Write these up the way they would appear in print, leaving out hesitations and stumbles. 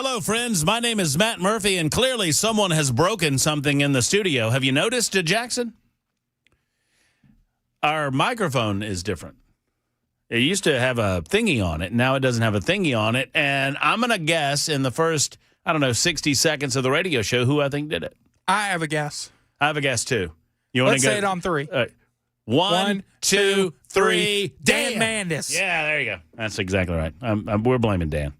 Hello, friends. My name is Matt Murphy, and clearly someone has broken something in the studio. Have you noticed, Jackson? Our microphone is different. It used to have a thingy on it. Now it doesn't have a thingy on it. And I'm going to guess in the first, 60 seconds of the radio show who I think did it. I have a guess. I have a guess, too. You want Let's to go? say it on three. One, two, three. Dan Mandis. Yeah, there you go. That's exactly right. We're blaming Dan.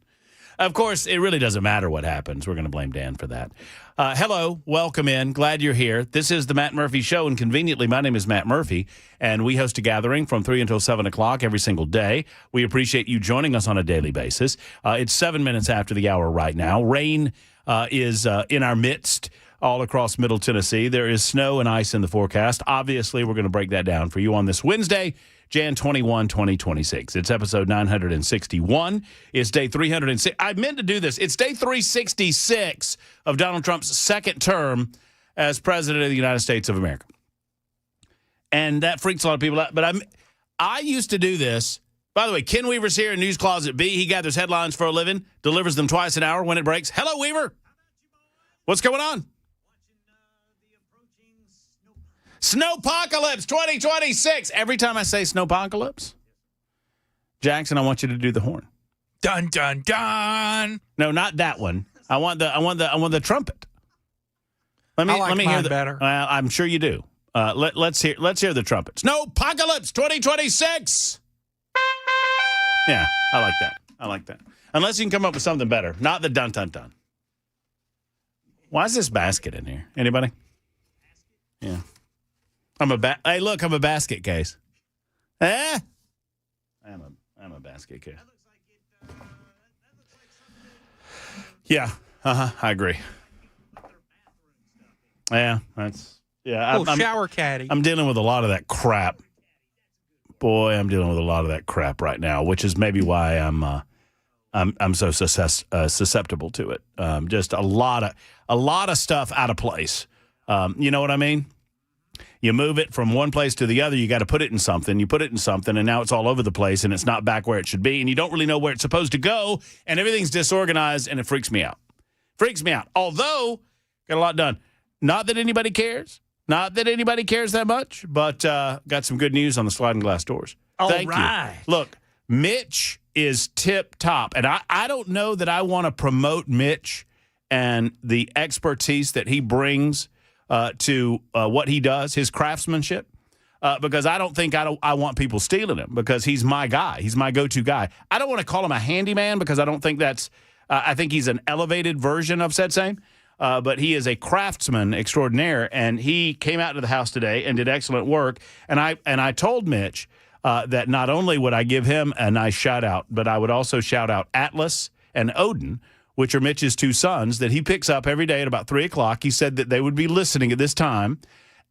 Of course, it really doesn't matter what happens. We're going to blame Dan for that. Hello, welcome in. Glad you're here. This is the Matt Murphy Show, and conveniently, my name is Matt Murphy, and we host a gathering from 3 until 7 o'clock every single day. We appreciate you joining us on a daily basis. It's 7 minutes after the hour right now. Rain is in our midst all across Middle Tennessee. There is snow and ice in the forecast. Obviously, we're going to break that down for you on this Wednesday, Jan 21, 2026. It's episode 961. It's day 306. I meant to do this. It's day 366 of Donald Trump's second term as president of the United States of America. And that freaks a lot of people out. But I used to do this. By the way, Ken Weaver's here in News Closet B. He gathers headlines for a living, delivers them twice an hour when it breaks. Hello, Weaver. What's going on? Snowpacalypse 2026. Every time I say Snowpacalypse, Jackson, I want you to do the horn. Dun dun dun. No, not that one. I want the trumpet. Let me mine hear better. I'm sure you do. Let's hear the trumpet. Snowpacalypse 2026. Yeah, I like that. Unless you can come up with something better, not the dun dun dun. Why is this basket in here? Anybody? Yeah. I'm a basket case. I'm a basket case. Yeah. I agree. Yeah, Shower caddy. I'm dealing with a lot of that crap. Boy, I'm dealing with a lot of that crap right now, which is maybe why I'm so susceptible to it. Just a lot of stuff out of place. You know what I mean? You move it from one place to the other. You got to put it in something. You put it in something, and now it's all over the place, and it's not back where it should be, and you don't really know where it's supposed to go, and everything's disorganized, and it freaks me out. Although, got a lot done. Not that anybody cares. Not that anybody cares that much, but got some good news on the sliding glass doors. Thank you. Look, Mitch is tip-top, and I don't know that I want to promote Mitch and the expertise that he brings to what he does, his craftsmanship, because I don't think I want people stealing him because he's my guy. He's my go-to guy. I don't want to call him a handyman because I don't think that's I think he's an elevated version of said same, but he is a craftsman extraordinaire, and he came out to the house today and did excellent work. And I told Mitch that not only would I give him a nice shout-out, but I would also shout out Atlas and Odin, which are Mitch's two sons, that he picks up every day at about 3 o'clock. He said that they would be listening at this time.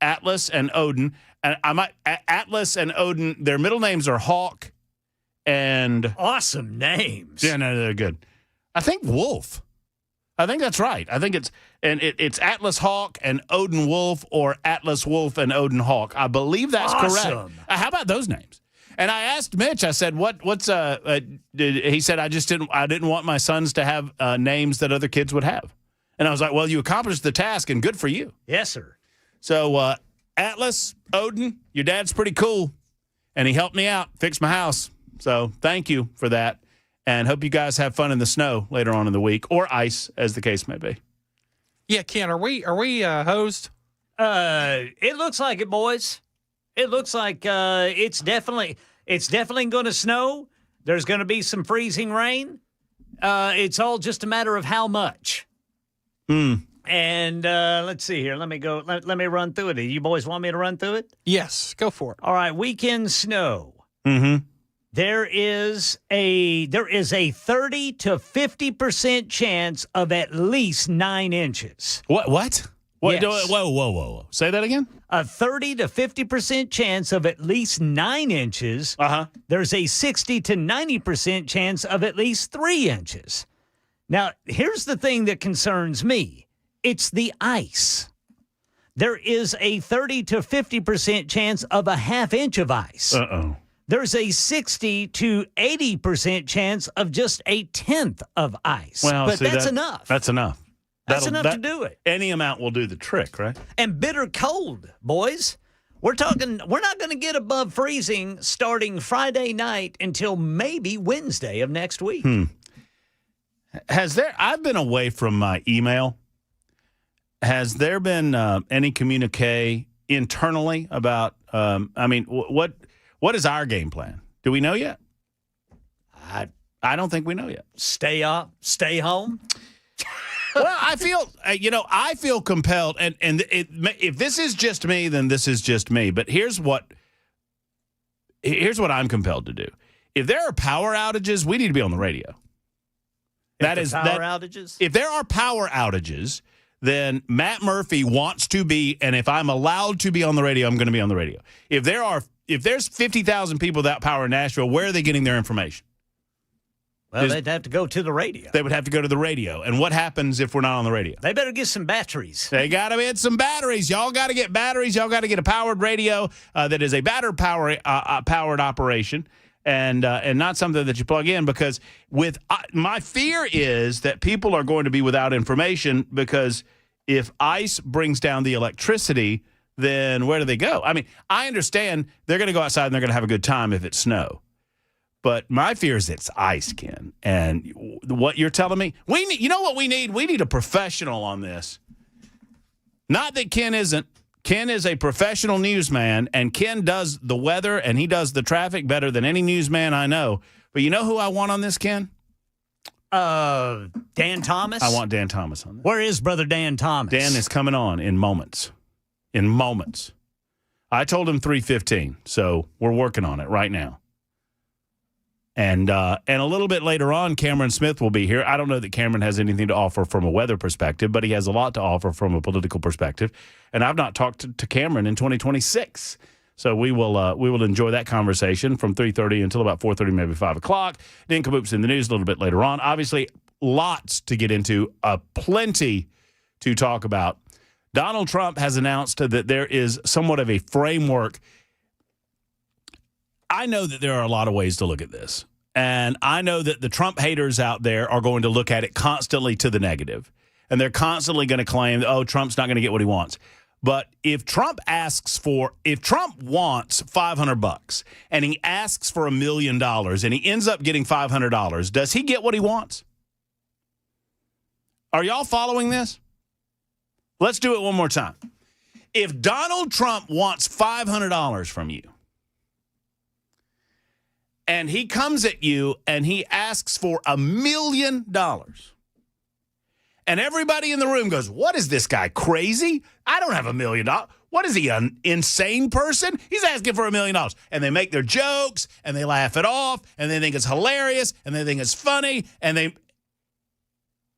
Atlas and Odin. And Atlas and Odin, their middle names are Hawk and... Awesome names. Yeah, no, they're good. I think Wolf. I think that's right. I think it's Atlas Hawk and Odin Wolf, or Atlas Wolf and Odin Hawk. I believe that's correct. How about those names? And I asked Mitch, I said, he said, I didn't want my sons to have names that other kids would have. And I was like, well, you accomplished the task, and good for you. Yes, sir. So Atlas, Odin, your dad's pretty cool. And he helped me out, fix my house. So thank you for that. And hope you guys have fun in the snow later on in the week, or ice, as the case may be. Yeah, Ken, are we hosed? It looks like it, boys. It looks like it's definitely going to snow. There's going to be some freezing rain. It's all just a matter of how much. And let's see here. Let me go. Let me run through it. You boys want me to run through it? Yes, go for it. All right. Weekend snow. Mm-hmm. There is a 30 to 50% chance of at least 9 inches. What? Yes. Whoa. Say that again? A 30 to 50% chance of at least 9 inches. There's a 60 to 90% chance of at least 3 inches. Now, here's the thing that concerns me. It's the ice. There is a 30 to 50% chance of a half inch of ice. Uh-oh. there's a 60 to 80% chance of just a tenth of ice. Well, but see, that's enough. That's enough. That's enough to do it. Any amount will do the trick, right? And bitter cold, boys. We're not going to get above freezing starting Friday night until maybe Wednesday of next week. I've been away from my email. Has there been any communique internally about, what is our game plan? Do we know yet? I don't think we know yet. Stay up, stay home. Well, I feel compelled, and if this is just me, then this is just me. But here's what I'm compelled to do. If there are power outages, we need to be on the radio. Outages? If there are power outages, then Matt Murphy wants to be, and if I'm allowed to be on the radio, I'm going to be on the radio. If there's 50,000 people without power in Nashville, where are they getting their information? Well, they'd have to go to the radio. They would have to go to the radio. And what happens if we're not on the radio? They better get some batteries. They got to get some batteries. Y'all got to get batteries. Y'all got to get a powered radio that is a powered operation and not something that you plug in, because my fear is that people are going to be without information, because if ice brings down the electricity, then where do they go? I mean, I understand they're going to go outside and they're going to have a good time if it's snow. But my fear is it's ice, Ken. And what you're telling me, you know what we need? We need a professional on this. Not that Ken isn't. Ken is a professional newsman, and Ken does the weather and he does the traffic better than any newsman I know. But you know who I want on this, Ken? Dan Thomas? I want Dan Thomas on this. Where is Brother Dan Thomas? Dan is coming on in moments. In moments. I told him 3:15, so we're working on it right now. And a little bit later on, Cameron Smith will be here. I don't know that Cameron has anything to offer from a weather perspective, but he has a lot to offer from a political perspective. And I've not talked to Cameron in 2026. So we will enjoy that conversation from 3:30 until about 4:30, maybe 5 o'clock. Dan Kaboop's in the news a little bit later on. Obviously, lots to get into, plenty to talk about. Donald Trump has announced that there is somewhat of a framework. I know that there are a lot of ways to look at this. And I know that the Trump haters out there are going to look at it constantly to the negative. And they're constantly going to claim, oh, Trump's not going to get what he wants. But if Trump wants $500 and he asks for $1 million and he ends up getting $500, does he get what he wants? Are y'all following this? Let's do it one more time. If Donald Trump wants $500 from you, and he comes at you and he asks for $1 million, and everybody in the room goes, what is this guy, crazy? I don't have $1 million. What is he, an insane person? He's asking for $1 million. And they make their jokes, and they laugh it off, and they think it's hilarious, and they think it's funny, and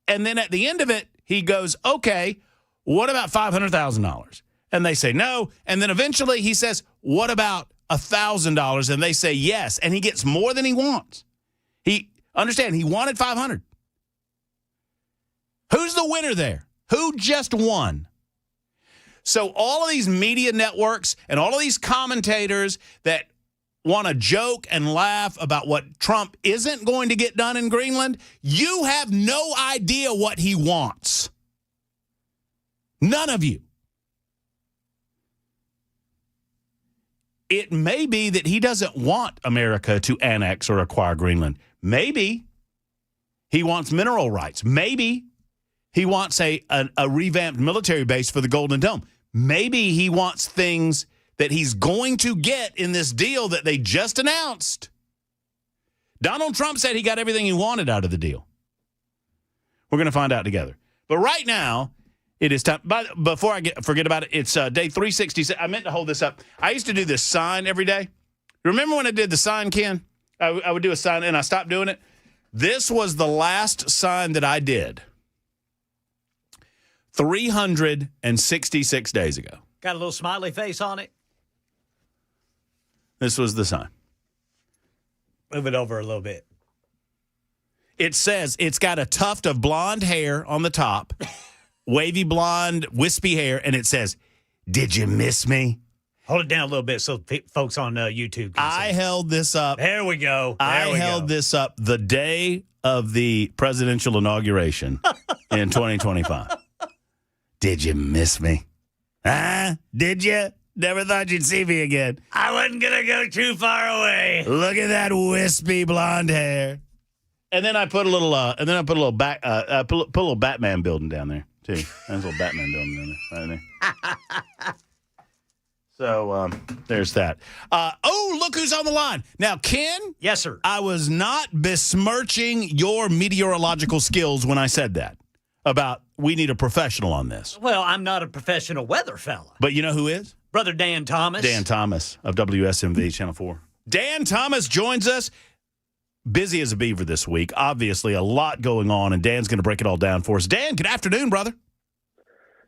then at the end of it, he goes, okay, what about $500,000? And they say no, and then eventually he says, what about $1,000, and they say yes, and he gets more than he wants. He wanted $500. Who's the winner there? Who just won? So all of these media networks and all of these commentators that want to joke and laugh about what Trump isn't going to get done in Greenland, you have no idea what he wants. None of you. It may be that he doesn't want America to annex or acquire Greenland. Maybe he wants mineral rights. Maybe he wants a revamped military base for the Golden Dome. Maybe he wants things that he's going to get in this deal that they just announced. Donald Trump said he got everything he wanted out of the deal. We're going to find out together. But right now, it is time. Before I forget about it, it's day 366. I meant to hold this up. I used to do this sign every day. Remember when I did the sign, Ken? I would do a sign, and I stopped doing it. This was the last sign that I did 366 days ago. Got a little smiley face on it. This was the sign. Move it over a little bit. It says it's got a tuft of blonde hair on the top. Wavy blonde, wispy hair, and it says, "Did you miss me?" Hold it down a little bit so folks on YouTube can see. I held this up. There we go. I held this up the day of the presidential inauguration in 2025. Did you miss me? Did you? Never thought you'd see me again. I wasn't going to go too far away. Look at that wispy blonde hair. And then I put a little, put a little Batman building down there too. There's a little Batman building down there, right there. So there's that. Look who's on the line now, Ken. Yes, sir. I was not besmirching your meteorological skills when I said that about we need a professional on this. Well, I'm not a professional weather fella. But you know who is? Brother Dan Thomas. Dan Thomas of WSMV Channel 4. Dan Thomas joins us. Busy as a beaver this week. Obviously, a lot going on, and Dan's going to break it all down for us. Dan, good afternoon, brother.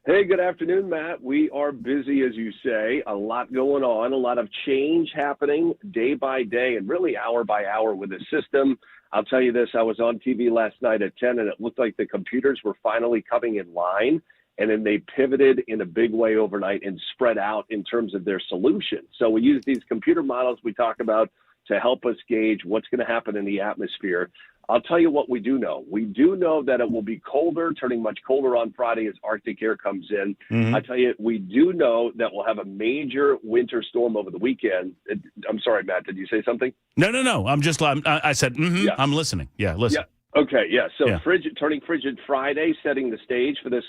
Hey, good afternoon, Matt. We are busy, as you say. A lot going on, a lot of change happening day by day and really hour by hour with the system. I'll tell you this, I was on TV last night at 10, and it looked like the computers were finally coming in line, and then they pivoted in a big way overnight and spread out in terms of their solution. So we use these computer models we talk about to help us gauge what's going to happen in the atmosphere. I'll tell you what we do know. We do know that it will be colder, turning much colder on Friday as Arctic air comes in. I tell you, we do know that we'll have a major winter storm over the weekend. I'm sorry, Matt, did you say something? No. I said, Yeah. I'm listening. Yeah, listen. Yeah. Okay, yeah. So Yeah. turning frigid Friday, setting the stage for this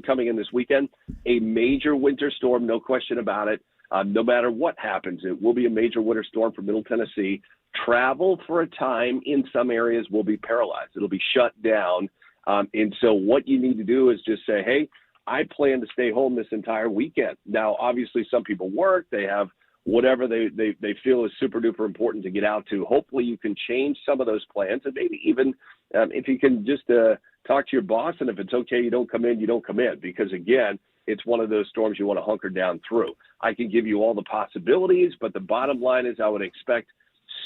coming in this weekend. A major winter storm, no question about it. No matter what happens, it will be a major winter storm for Middle Tennessee. Travel for a time in some areas will be paralyzed. It'll be shut down. And so what you need to do is just say, hey, I plan to stay home this entire weekend. Now, obviously, some people work. They have whatever they feel is super duper important to get out to. Hopefully you can change some of those plans, and maybe even if you can just talk to your boss, and if it's okay, you don't come in, because again, it's one of those storms you want to hunker down through. I can give you all the possibilities, but the bottom line is I would expect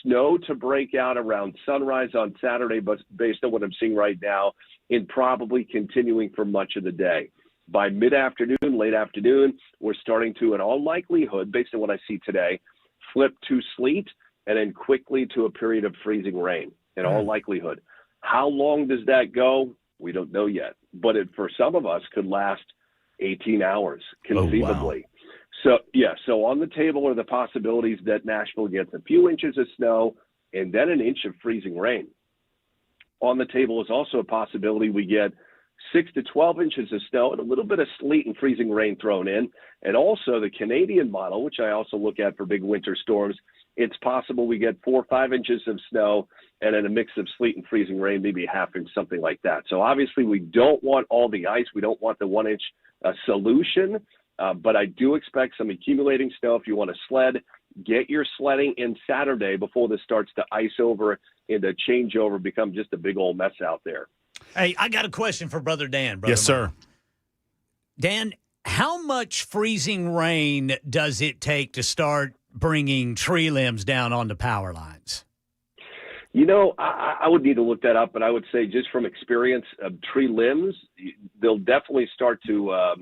snow to break out around sunrise on Saturday, but based on what I'm seeing right now, and probably continuing for much of the day. By mid-afternoon, late afternoon, we're starting to, in all likelihood, based on what I see today, flip to sleet and then quickly to a period of freezing rain, in all likelihood. How long does that go? We don't know yet. But it, for some of us, could last 18 hours, conceivably. So on the table are the possibilities that Nashville gets a few inches of snow and then an inch of freezing rain. On the table is also a possibility we get 6 to 12 inches of snow and a little bit of sleet and freezing rain thrown in. And also the Canadian model, which I also look at for big winter storms, it's possible we get 4 or 5 inches of snow and then a mix of sleet and freezing rain, maybe a half inch, something like that. So obviously we don't want all the ice. We don't want the 1 inch solution. But I do expect some accumulating snow. If you want to sled, get your sledding in Saturday before this starts to ice over and the changeover become just a big old mess out there. Hey, I got a question for Brother Dan. Yes, sir. Dan, how much freezing rain does it take to start bringing tree limbs down onto power lines? You know, I would need to look that up, but I would say just from experience, tree limbs, they'll definitely start to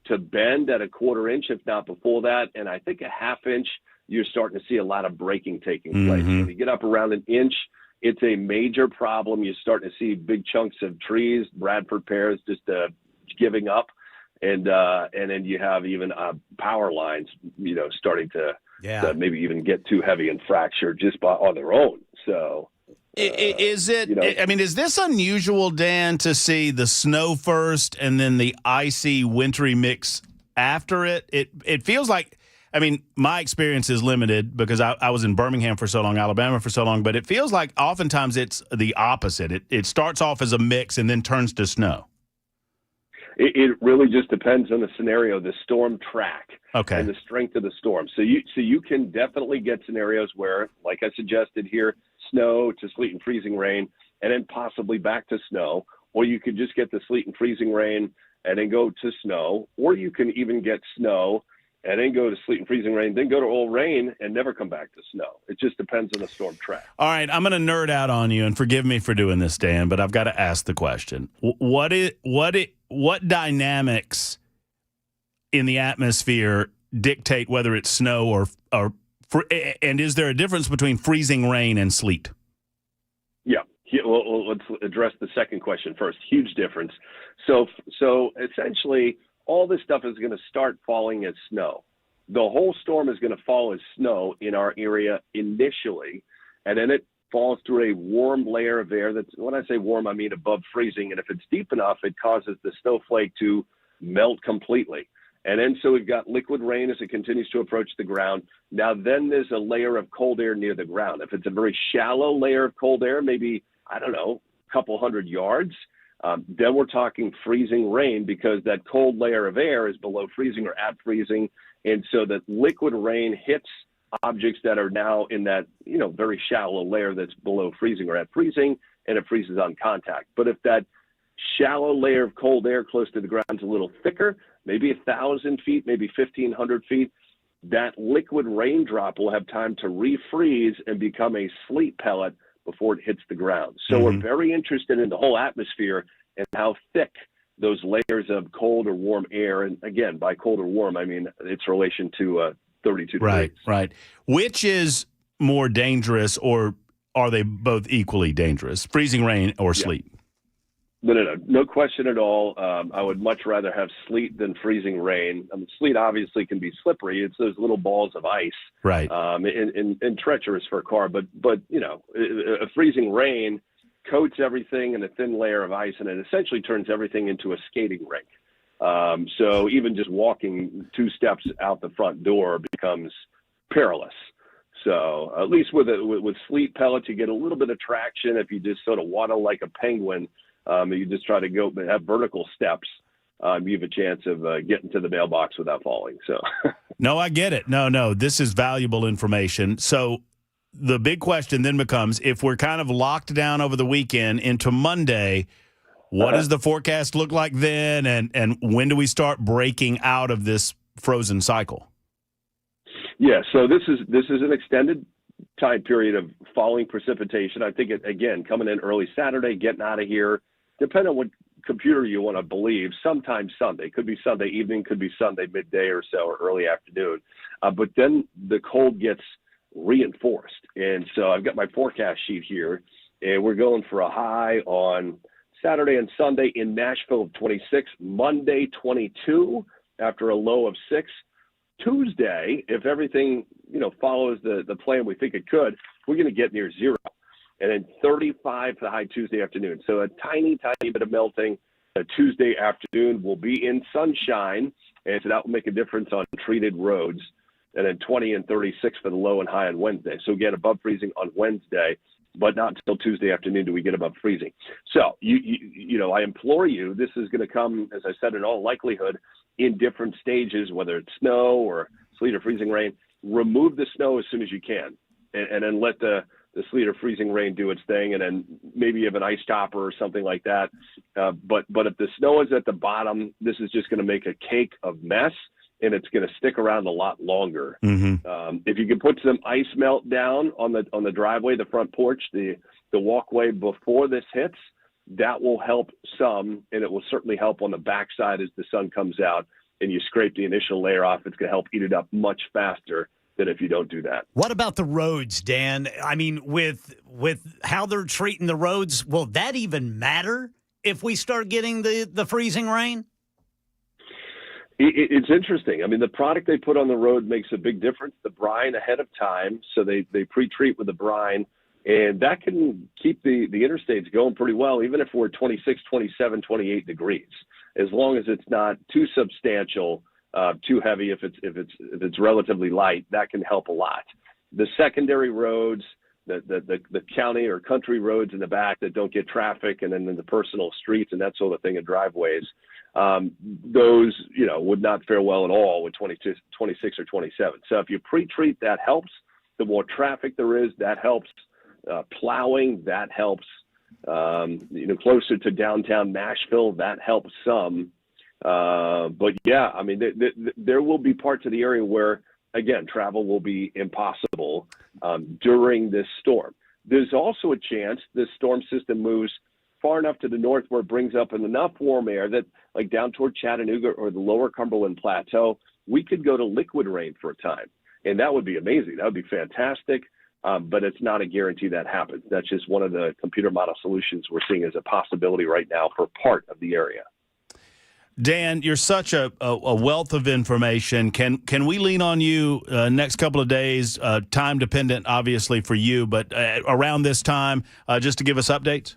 bend at a 1/4 inch, if not before that. And I think a 1/2 inch, you're starting to see a lot of breaking taking place. When you get up around an inch, it's a major problem. You're starting to see big chunks of trees, Bradford pears, just giving up. And then you have even power lines, starting to maybe even get too heavy and fracture just on their own. So is it? I mean, is this unusual, Dan, to see the snow first and then the icy, wintry mix after it? It feels like. I mean, my experience is limited because I was in Birmingham for so long, Alabama for so long, but it feels like oftentimes it's the opposite. It starts off as a mix and then turns to snow. It really just depends on the scenario, the storm track, and the strength of the storm. So you can definitely get scenarios where, like I suggested here, snow to sleet and freezing rain, and then possibly back to snow, or you could just get the sleet and freezing rain and then go to snow, or you can even get snow and then go to sleet and freezing rain, then go to all rain and never come back to snow. It just depends on the storm track. All right, I'm going to nerd out on you, and forgive me for doing this, Dan, but I've got to ask the question. What dynamics in the atmosphere dictate whether it's snow or and is there a difference between freezing rain and sleet? Yeah. Well, let's address the second question first. Huge difference. So essentially, all this stuff is going to start falling as snow. The whole storm is going to fall as snow in our area initially, and then it falls through a warm layer of air. That's, when I say warm, I mean above freezing. And if it's deep enough, it causes the snowflake to melt completely. And then so we've got liquid rain as it continues to approach the ground. Now then there's a layer of cold air near the ground. If it's a very shallow layer of cold air, maybe, I don't know, a couple hundred yards, then we're talking freezing rain, because that cold layer of air is below freezing or at freezing. And so that liquid rain hits objects that are now in that, very shallow layer that's below freezing or at freezing, and it freezes on contact. But if that shallow layer of cold air close to the ground is a little thicker, maybe 1,000 feet, maybe 1,500 feet, that liquid raindrop will have time to refreeze and become a sleet pellet before it hits the ground. So we're very interested in the whole atmosphere and how thick those layers of cold or warm air, and again, by cold or warm, I mean its relation to 32 degrees. Right. Which is more dangerous, or are they both equally dangerous? Freezing rain or sleet? No question at all. I would much rather have sleet than freezing rain. I mean, sleet obviously can be slippery. It's those little balls of ice, right? And treacherous for a car. But a freezing rain coats everything in a thin layer of ice, and it essentially turns everything into a skating rink. So even just walking 2 steps out the front door becomes perilous. So at least with sleet pellets, you get a little bit of traction if you just sort of waddle like a penguin. You just try to go have vertical steps. You have a chance of getting to the mailbox without falling. So, no, I get it. No, this is valuable information. So the big question then becomes, if we're kind of locked down over the weekend into Monday, what does the forecast look like then, and when do we start breaking out of this frozen cycle? Yeah, so this is an extended time period of falling precipitation. I think again, coming in early Saturday, getting out of here, depending on what computer you want to believe, sometimes Sunday. Could be Sunday evening, could be Sunday midday or so, or early afternoon. But then the cold gets reinforced. And so I've got my forecast sheet here, and we're going for a high on Saturday and Sunday in Nashville of 26, Monday 22 after a low of 6. Tuesday, if everything follows the plan we think it could, we're going to get near 0, and then 35 for the high Tuesday afternoon. So a tiny bit of melting. Tuesday afternoon will be in sunshine, and so that will make a difference on treated roads. And then 20 and 36 for the low and high on Wednesday. So again, above freezing on Wednesday, but not until Tuesday afternoon do we get above freezing. So I implore you, this is going to come, as I said, in all likelihood, in different stages, whether it's snow or sleet or freezing rain. Remove the snow as soon as you can, and then let the sleet or freezing rain do its thing, and then maybe you have an ice topper or something like that. But if the snow is at the bottom, this is just going to make a cake of mess, and it's going to stick around a lot longer. If you can put some ice melt down on the driveway, the front porch, the walkway before this hits, that will help some, and it will certainly help on the backside as the sun comes out and you scrape the initial layer off. It's going to help eat it up much faster than if you don't do that. What about the roads, Dan? I mean, with how they're treating the roads, will that even matter if we start getting the freezing rain? It's interesting. I mean, the product they put on the road makes a big difference. The brine ahead of time, so they pre-treat with the brine, and that can keep the interstates going pretty well, even if we're 26, 27, 28 degrees, as long as it's not too substantial, too heavy. If it's relatively light, that can help a lot. The secondary roads, the county or country roads in the back that don't get traffic, and then the personal streets and that sort of thing, and driveways, those would not fare well at all with 26 or 27. So if you pre-treat, that helps. The more traffic there is, that helps. Plowing, that helps. Closer to downtown Nashville, that helps some. But yeah, I mean, there will be parts of the area where, again, travel will be impossible during this storm. There's also a chance this storm system moves far enough to the north where it brings up enough warm air that, like down toward Chattanooga or the lower Cumberland Plateau, we could go to liquid rain for a time. And that would be amazing. That would be fantastic. But it's not a guarantee that happens. That's just one of the computer model solutions we're seeing as a possibility right now for part of the area. Dan, you're such a wealth of information. Can we lean on you next couple of days, time dependent, obviously, for you, but around this time, just to give us updates?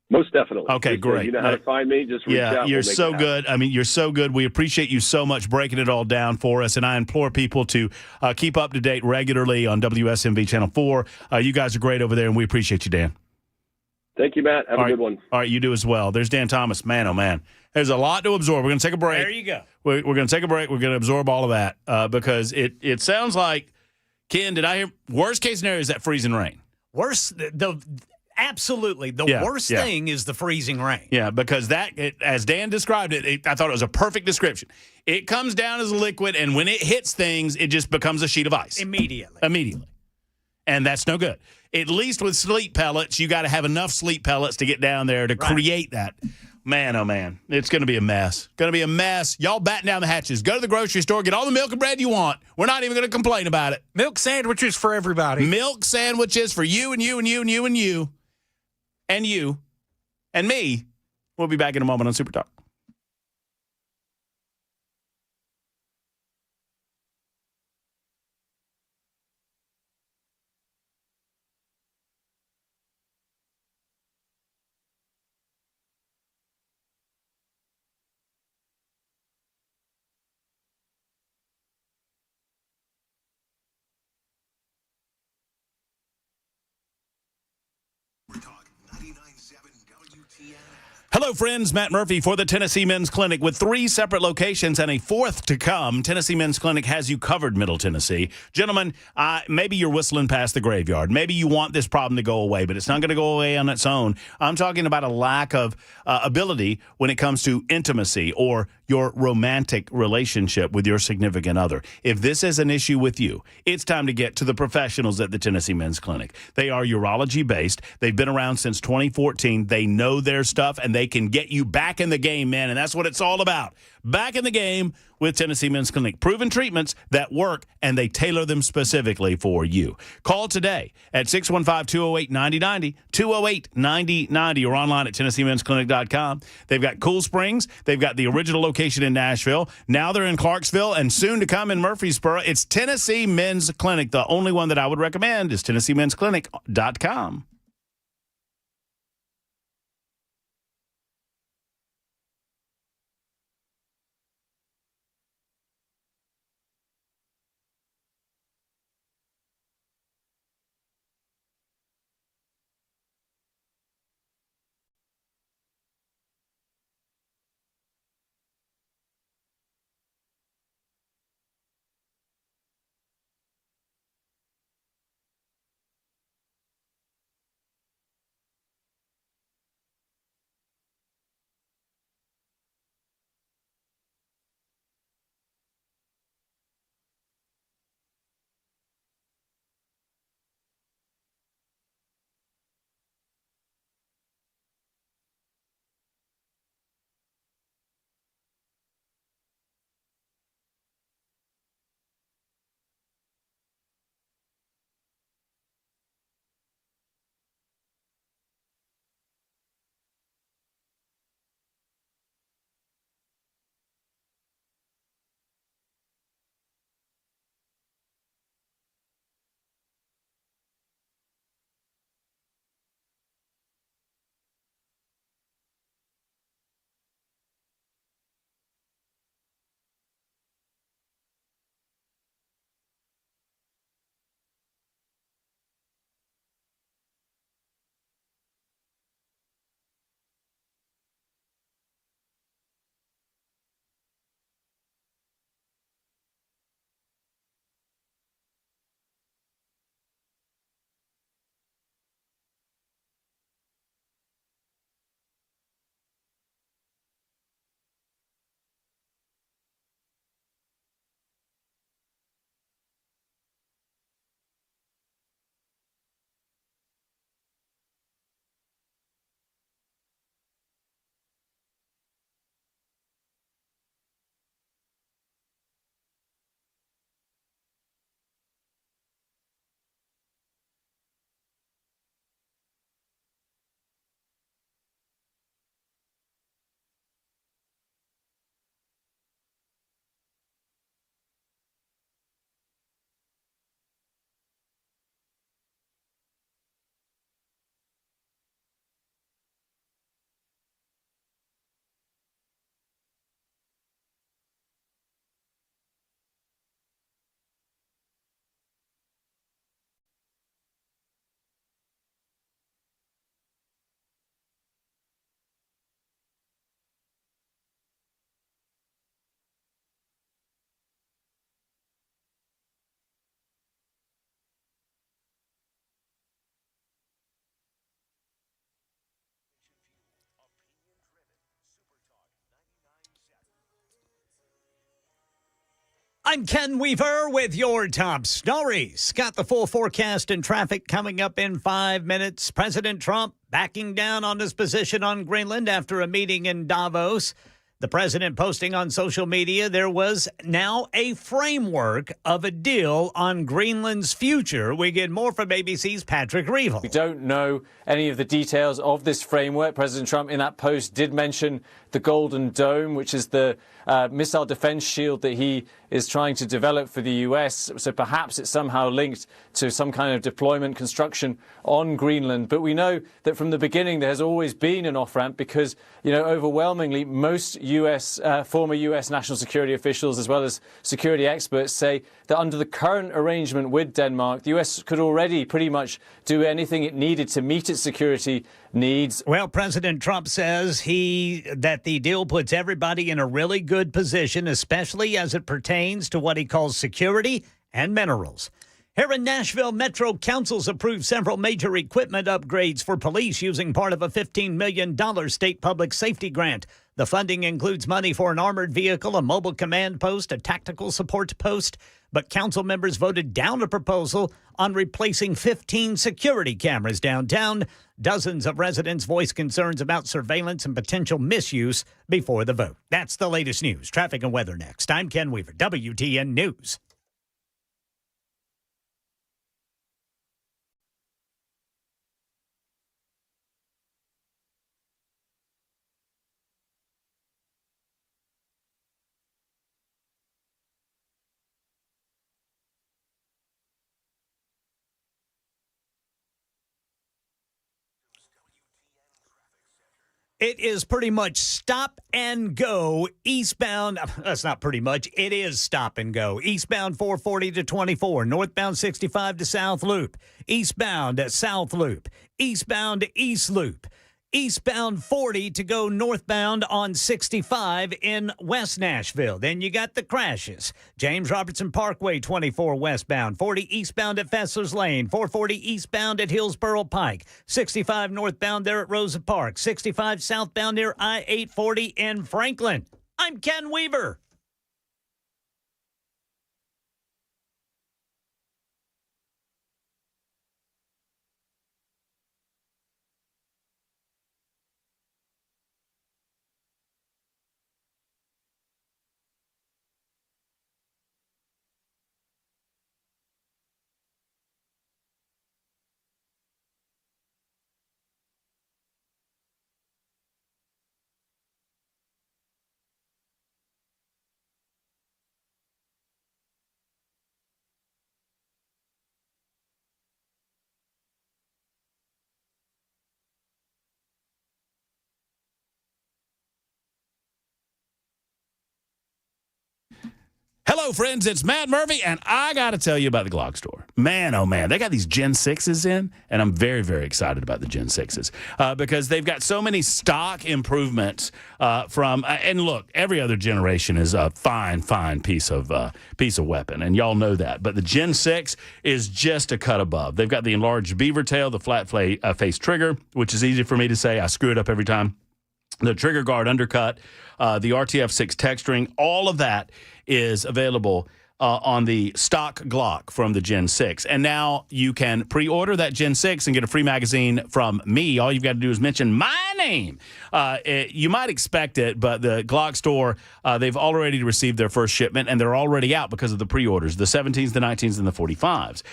Most definitely. Okay, just, great. You know how to find me. Just reach out. You're so good. I mean, you're so good. We appreciate you so much breaking it all down for us, and I implore people to keep up to date regularly on WSMV Channel 4. You guys are great over there, and we appreciate you, Dan. Thank you, Matt. Have a good one. All right, you do as well. There's Dan Thomas. Man, oh, man. There's a lot to absorb. We're going to take a break. There you go. We're going to take a break. We're going to absorb all of that because it sounds like, Ken, did I hear worst case scenario is that freezing rain? Absolutely. The worst thing is the freezing rain. Yeah, because as Dan described it, I thought it was a perfect description. It comes down as a liquid, and when it hits things, it just becomes a sheet of ice. Immediately. And that's no good. At least with sleet pellets, you got to have enough sleet pellets to get down there to create that. Man, oh, man. It's going to be a mess. Going to be a mess. Y'all batten down the hatches. Go to the grocery store. Get all the milk and bread you want. We're not even going to complain about it. Milk sandwiches for everybody. Milk sandwiches for you and you and you and you and you. And you. And me. We'll be back in a moment on Super Talk. Hello, friends. Matt Murphy for the Tennessee Men's Clinic. With 3 separate locations and a 4th to come, Tennessee Men's Clinic has you covered, Middle Tennessee. Gentlemen, maybe you're whistling past the graveyard. Maybe you want this problem to go away, but it's not going to go away on its own. I'm talking about a lack of ability when it comes to intimacy or your romantic relationship with your significant other. If this is an issue with you, it's time to get to the professionals at the Tennessee Men's Clinic. They are urology-based. They've been around since 2014. They know their stuff, and they can get you back in the game, man, and that's what it's all about. Back in the game with Tennessee Men's Clinic. Proven treatments that work, and they tailor them specifically for you. Call today at 615-208-9090, 208-9090, or online at TennesseeMen'sClinic.com. They've got Cool Springs. They've got the original location in Nashville. Now they're in Clarksville, and soon to come in Murfreesboro. It's Tennessee Men's Clinic. The only one that I would recommend is TennesseeMen'sClinic.com. I'm Ken Weaver with your top stories. Got the full forecast and traffic coming up in 5 minutes. President Trump backing down on his position on Greenland after a meeting in Davos. The president posting on social media there was now a framework of a deal on Greenland's future. We get more from ABC's Patrick Reevell. We don't know any of the details of this framework. President Trump in that post did mention the Golden Dome, which is the missile defense shield that he is trying to develop for the U.S. So perhaps it's somehow linked to some kind of deployment construction on Greenland. But we know that from the beginning there has always been an off-ramp because, overwhelmingly most former U.S. national security officials as well as security experts say that under the current arrangement with Denmark, the U.S. could already pretty much do anything it needed to meet its security needs. Well, President Trump says that the deal puts everybody in a really good position, especially as it pertains to what he calls security and minerals. Here in Nashville, Metro Council's approved several major equipment upgrades for police using part of a $15 million state public safety grant. The funding includes money for an armored vehicle, a mobile command post, a tactical support post, but council members voted down a proposal on replacing 15 security cameras downtown. Dozens of residents voiced concerns about surveillance and potential misuse before the vote. That's the latest news. Traffic and weather next. I'm Ken Weaver, WTN News. It is pretty much stop and go eastbound. That's not pretty much. It is stop and go. Eastbound 440 to 24. Northbound 65 to South Loop. Eastbound at South Loop. Eastbound to East Loop. Eastbound 40 to go northbound on 65 in West Nashville. Then you got the crashes. James Robertson Parkway 24 westbound. 40 eastbound at Fessler's Lane. 440 eastbound at Hillsborough Pike. 65 northbound there at Rosa Park. 65 southbound near I-840 in Franklin. I'm Ken Weaver. Hello, friends. It's Matt Murphy, and I got to tell you about the Glock store. Man, oh, man. They got these Gen 6s in, and I'm very, very excited about the Gen 6s because they've got so many stock improvements and look, every other generation is a fine, fine piece of weapon, and y'all know that. But the Gen 6 is just a cut above. They've got the enlarged beaver tail, the flat face trigger, which is easy for me to say. I screw it up every time. The trigger guard undercut, the RTF6 texturing, all of that is available on the stock Glock from the Gen 6. And now you can pre-order that Gen 6 and get a free magazine from me. All you've got to do is mention my name. You might expect it, but the Glock store, they've already received their first shipment, and they're already out because of the pre-orders, the 17s, the 19s, and the 45s.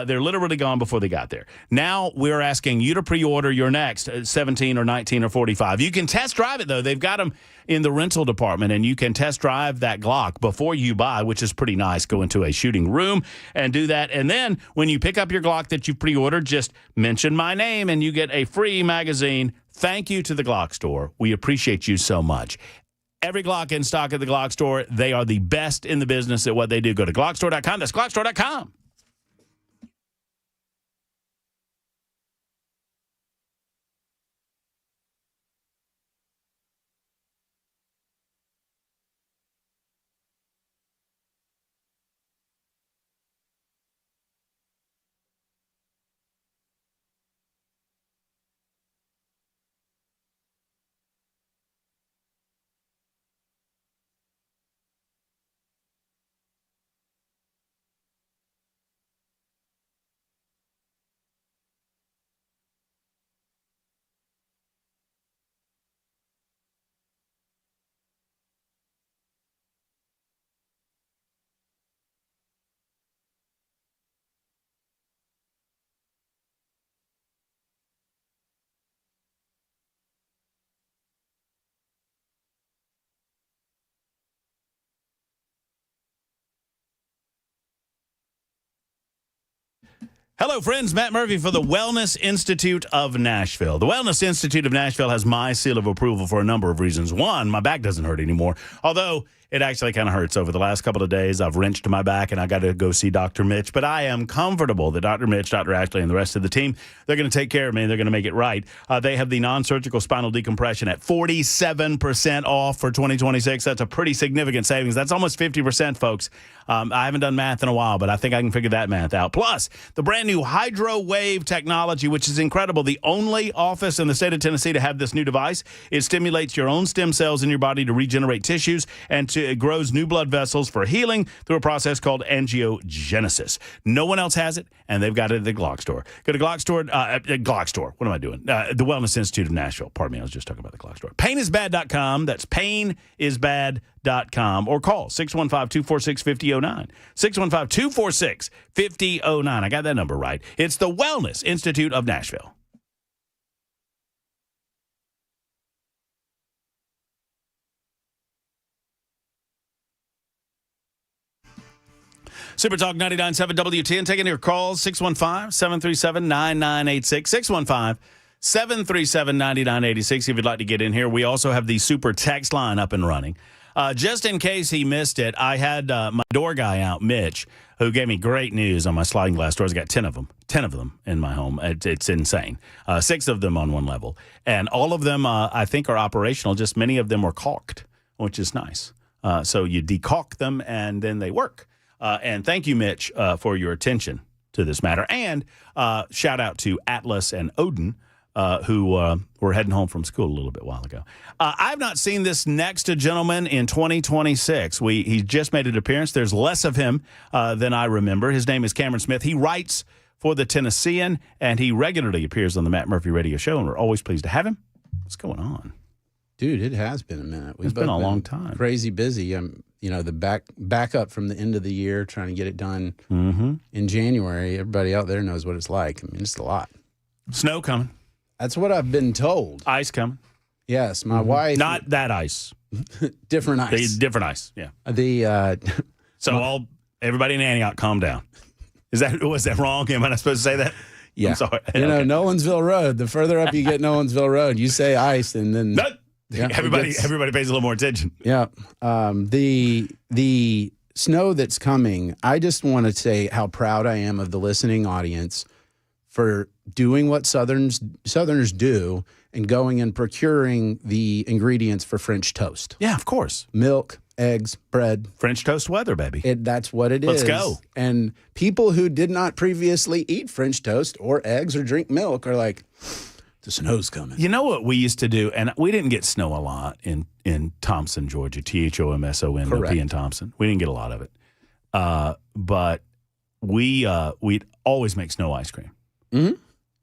They're literally gone before they got there. Now we're asking you to pre-order your next 17 or 19 or 45. You can test drive it, though. They've got them in the rental department, and you can test drive that Glock before you buy, which is pretty nice. Go into a shooting room and do that. And then when you pick up your Glock that you pre-ordered, just mention my name and you get a free magazine. Thank you to the Glock store. We appreciate you so much. Every Glock in stock at the Glock store. They are the best in the business at what they do. Go to glockstore.com. That's glockstore.com. Hello, friends. Matt Murphy for the Wellness Institute of Nashville. The Wellness Institute of Nashville has my seal of approval for a number of reasons. One, my back doesn't hurt anymore, although it actually kind of hurts. Over the last couple of days, I've wrenched my back, and I got to go see Dr. Mitch. But I am comfortable that Dr. Mitch, Dr. Ashley, and the rest of the team, they're going to take care of me, and they're going to make it right. They have the non-surgical spinal decompression at 47% off for 2026. That's a pretty significant savings. That's almost 50%, folks. I haven't done math in a while, but I think I can figure that math out. Plus, the brand new Hydro Wave technology, which is incredible. The only office in the state of Tennessee to have this new device. It stimulates your own stem cells in your body to regenerate tissues, and it grows new blood vessels for healing through a process called angiogenesis. No one else has it, and they've got it at the Glock store. Go to Glock store. Glock store. What am I doing? The Wellness Institute of Nashville. Pardon me, I was just talking about the Glock store. Painisbad.com. That's painisbad.com. Or call 615-246-5009. 615-246-5009. I got that number right. It's the Wellness Institute of Nashville. Super Talk 99.7 WTN. Taking your calls, 615-737-9986. 615-737-9986 if you'd like to get in here. We also have the Super Text line up and running. Just in case he missed it, I had my door guy out, Mitch, who gave me great news on my sliding glass doors. I got 10 of them in my home. It's insane. 6 of them on one level. And all of them, I think, are operational. Just many of them were caulked, which is nice. So you decaulk them, and then they work. And thank you, Mitch, for your attention to this matter. And shout out to Atlas and Odin, who were heading home from school a little bit while ago. I've not seen this next gentleman in 2026. He just made an appearance. There's less of him than I remember. His name is Cameron Smith. He writes for the Tennessean, and he regularly appears on the Matt Murphy Radio Show, and we're always pleased to have him. What's going on? Dude, it has been a minute. It's been a long time. Crazy busy. The back up from the end of the year, trying to get it done in January. Everybody out there knows what it's like. I mean, it's a lot. Snow coming. That's what I've been told. Ice coming. Yes, my wife. Not that ice. Different ice. Different ice. Yeah. So everybody in Antioch, calm down. Was that wrong? Am I not supposed to say that? Yeah. I'm sorry. Okay. Nolensville Road. The further up you get Nolensville Road, you say ice, and then everybody pays a little more attention. Yeah. The snow that's coming. I just want to say how proud I am of the listening audience for doing what Southerners do and going and procuring the ingredients for French toast. Yeah, of course. Milk, eggs, bread. French toast weather, baby. That's what it is. Let's go. And people who did not previously eat French toast or eggs or drink milk are like, the snow's coming. You know what we used to do? And we didn't get snow a lot in Thompson, Georgia, THOMSON, in Thompson. We didn't get a lot of it. But we'd always make snow ice cream. Mm-hmm.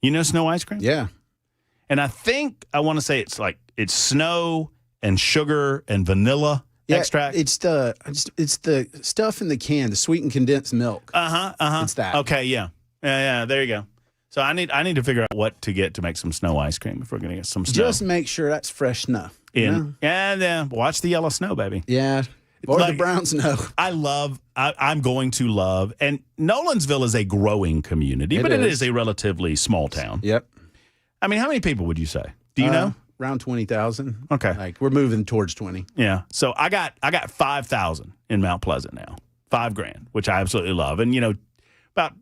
You know snow ice cream? Yeah. And I want to say it's snow and sugar and vanilla extract. It's the stuff in the can, the sweetened condensed milk. It's that. Okay, yeah. Yeah, there you go. So I need to figure out what to get to make some snow ice cream if we're going to get some snow. Just make sure that's fresh snow. And watch the yellow snow, baby. Yeah. Or the brown snow. I'm going to love, and Nolensville is a growing community, but it is a relatively small town. Yep. I mean, how many people would you say? Do you know? Around 20,000. Okay. We're moving towards 20. Yeah. So I got 5,000 in Mount Pleasant now. $5,000, which I absolutely love. And, about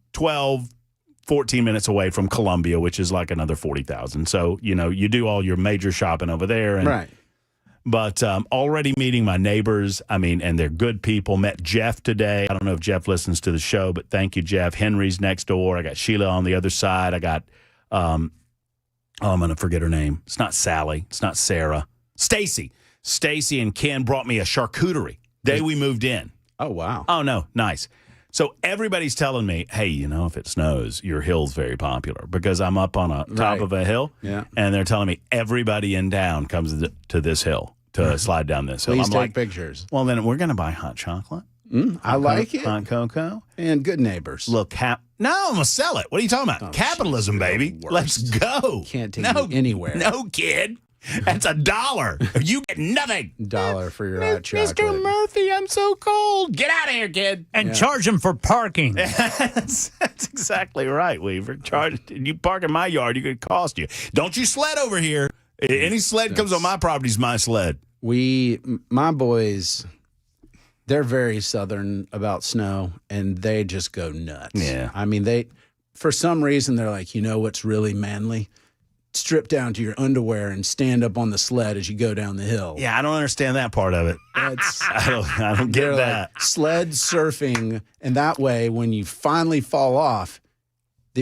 14 minutes away from Columbia, which is like another 40,000. So, you do all your major shopping over there. And, right. But already meeting my neighbors, and they're good people. Met Jeff today. I don't know if Jeff listens to the show, but thank you, Jeff. Henry's next door. I got Sheila on the other side. I got, I'm going to forget her name. It's not Sally. It's not Sarah. Stacy. Stacy and Ken brought me a charcuterie day we moved in. Oh, wow. Oh, no. Nice. So everybody's telling me, hey, if it snows, your hill's very popular because I'm up on top of a hill. Yeah. And they're telling me everybody in town comes to this hill to slide down this hill. Please I'm take like, pictures. Well, then we're going to buy hot chocolate. I like it. Hot cocoa. And good neighbors. Look, no, I'm going to sell it. What are you talking about? Oh, Capitalism, baby. worst. Let's go. Can't take you anywhere. No, kid. That's $1. You get nothing. $1 for your hot chocolate. Mr. Murphy, I'm so cold. Get out of here, kid. And charge them for parking. That's exactly right, Weaver. You park in my yard, it could cost you. Don't you sled over here. Any sled comes on my property is my sled. My boys, they're very Southern about snow, and they just go nuts. Yeah. I mean, for some reason, they're like, you know what's really manly? Strip down to your underwear and stand up on the sled as you go down the hill. Yeah, I don't understand that part of it. I don't get They're that. like sled surfing, and that way, when you finally fall off,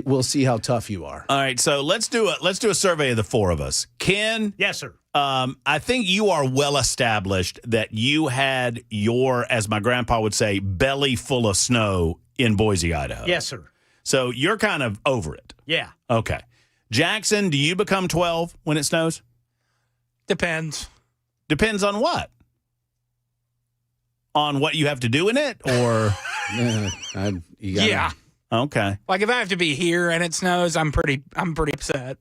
we'll see how tough you are. All right, so let's do a survey of the four of us. Ken, Yes, sir. I think you are well established that you had your, as my grandpa would say, belly full of snow in Boise, Idaho. Yes, sir. So you're kind of over it. Yeah. Okay. Jackson, do you become 12 when it snows? Depends. Depends on what? On what you have to do in it, or Yeah. Okay. Like if I have to be here and it snows, I'm pretty upset.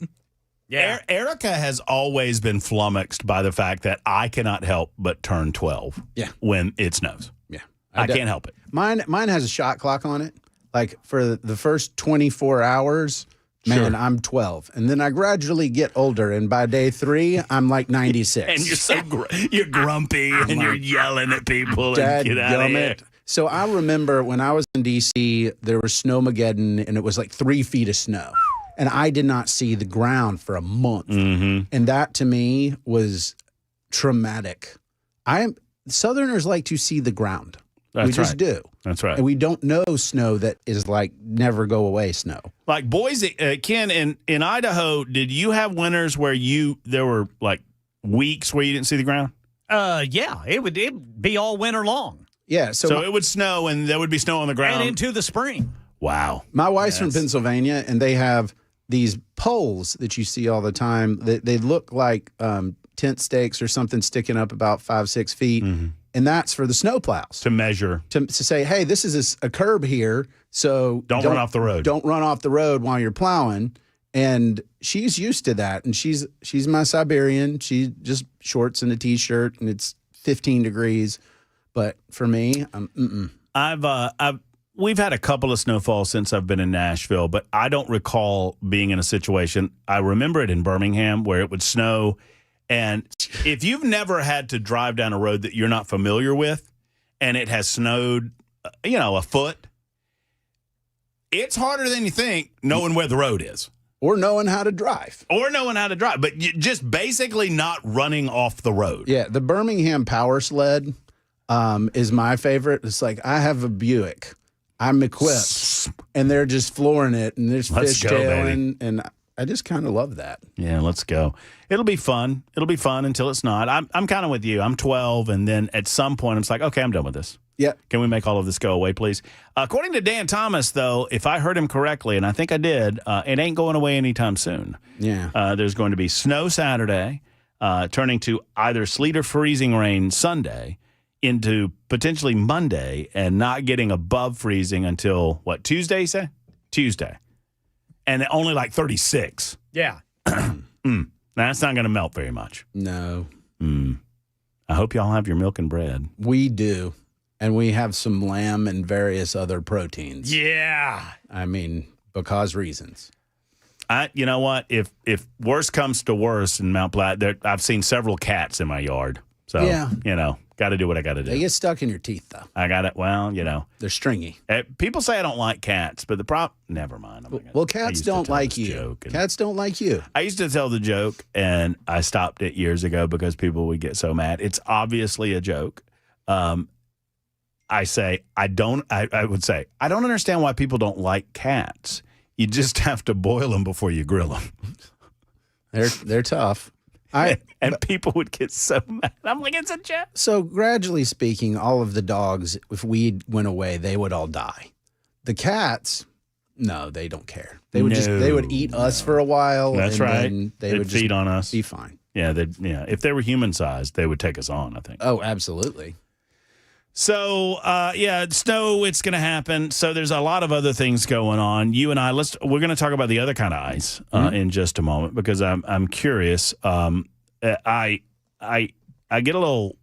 Yeah. Erica has always been flummoxed by the fact that I cannot help but turn 12 when it snows. Yeah. I can't help it. Mine has a shot clock on it. Like for the first 24 hours, man, Sure. I'm 12. And then I gradually get older. And by day 3, I'm like 96. And you're so you're grumpy and you're yelling at people and get out of here. Dadgummit. So I remember when I was in D.C., there was Snowmageddon, and it was like 3 feet of snow. And I did not see the ground for a month. Mm-hmm. And that to me was traumatic. Southerners like to see the ground. That's we just right. do. That's right. And we don't know snow that is like never go away snow. Like Boise, Ken, in Idaho, did you have winters where there were like weeks where you didn't see the ground? Yeah. It'd be all winter long Yeah. So it would snow and there would be snow on the ground. and into the spring. Wow. My wife's from Pennsylvania, and they have these poles that you see all the time. They look like tent stakes or something sticking up about 5-6 feet. Mm-hmm. And that's for the snowplows To measure. to say, hey, this is a curb here, so Don't run off the road. Don't run off the road while you're plowing. And she's used to that, and she's my Siberian. She just shorts and a t-shirt, and it's 15 degrees. But for me, We've had a couple of snowfalls since I've been in Nashville, but I don't recall being in a situation. I remember it in Birmingham where it would snow. And if you've never had to drive down a road that you're not familiar with and it has snowed, a foot, it's harder than you think knowing where the road is. or knowing how to drive. But just basically not running off the road. Yeah, the Birmingham power sled is my favorite. It's like I have a Buick. I'm equipped, and they're just flooring it, and there's Let's go, fishtailing, and I just kind of love that. Yeah, let's go. It'll be fun. It'll be fun until it's not. I'm kind of with you. I'm 12, and then at some point, I'm just like, okay, I'm done with this. Yeah. Can we make all of this go away, please? According to Dan Thomas, though, if I heard him correctly, and I think I did, it ain't going away anytime soon. Yeah. There's going to be snow Saturday, turning to either sleet or freezing rain Sunday, into potentially Monday, and not getting above freezing until, what, Tuesday, you say? Tuesday. And only like 36. Yeah. That's not going to melt very much. No, I hope y'all have your milk and bread. we do. And we have some lamb and various other proteins. Yeah. I mean, because reasons. You know what? If worse comes to worse in Mount Platt, I've seen several cats in my yard. So, Yeah. got to do what I got to They do. get stuck in your teeth, though. I got it. Well, They're stringy. people say I don't like cats, but the problem, never mind. Well, cats don't like you. Cats don't like you. I used to tell the joke, and I stopped it years ago because people would get so mad. It's obviously a joke. I would say, I don't understand why people don't like cats. You just have to boil them before you grill them. They're tough. And people would get so mad. I'm like, it's a joke. So gradually speaking, all of the dogs, if weed went away, they would all die. The cats, no, they don't care. They would eat us for a while. That's and right. then they They'd would just feed on us. be fine. Yeah, if they were human sized, they would take us on, I think. Oh, absolutely. So, snow, it's going to happen. So there's a lot of other things going on. You and I, we're going to talk about the other kind of ice in just a moment, because I'm curious. I get a little.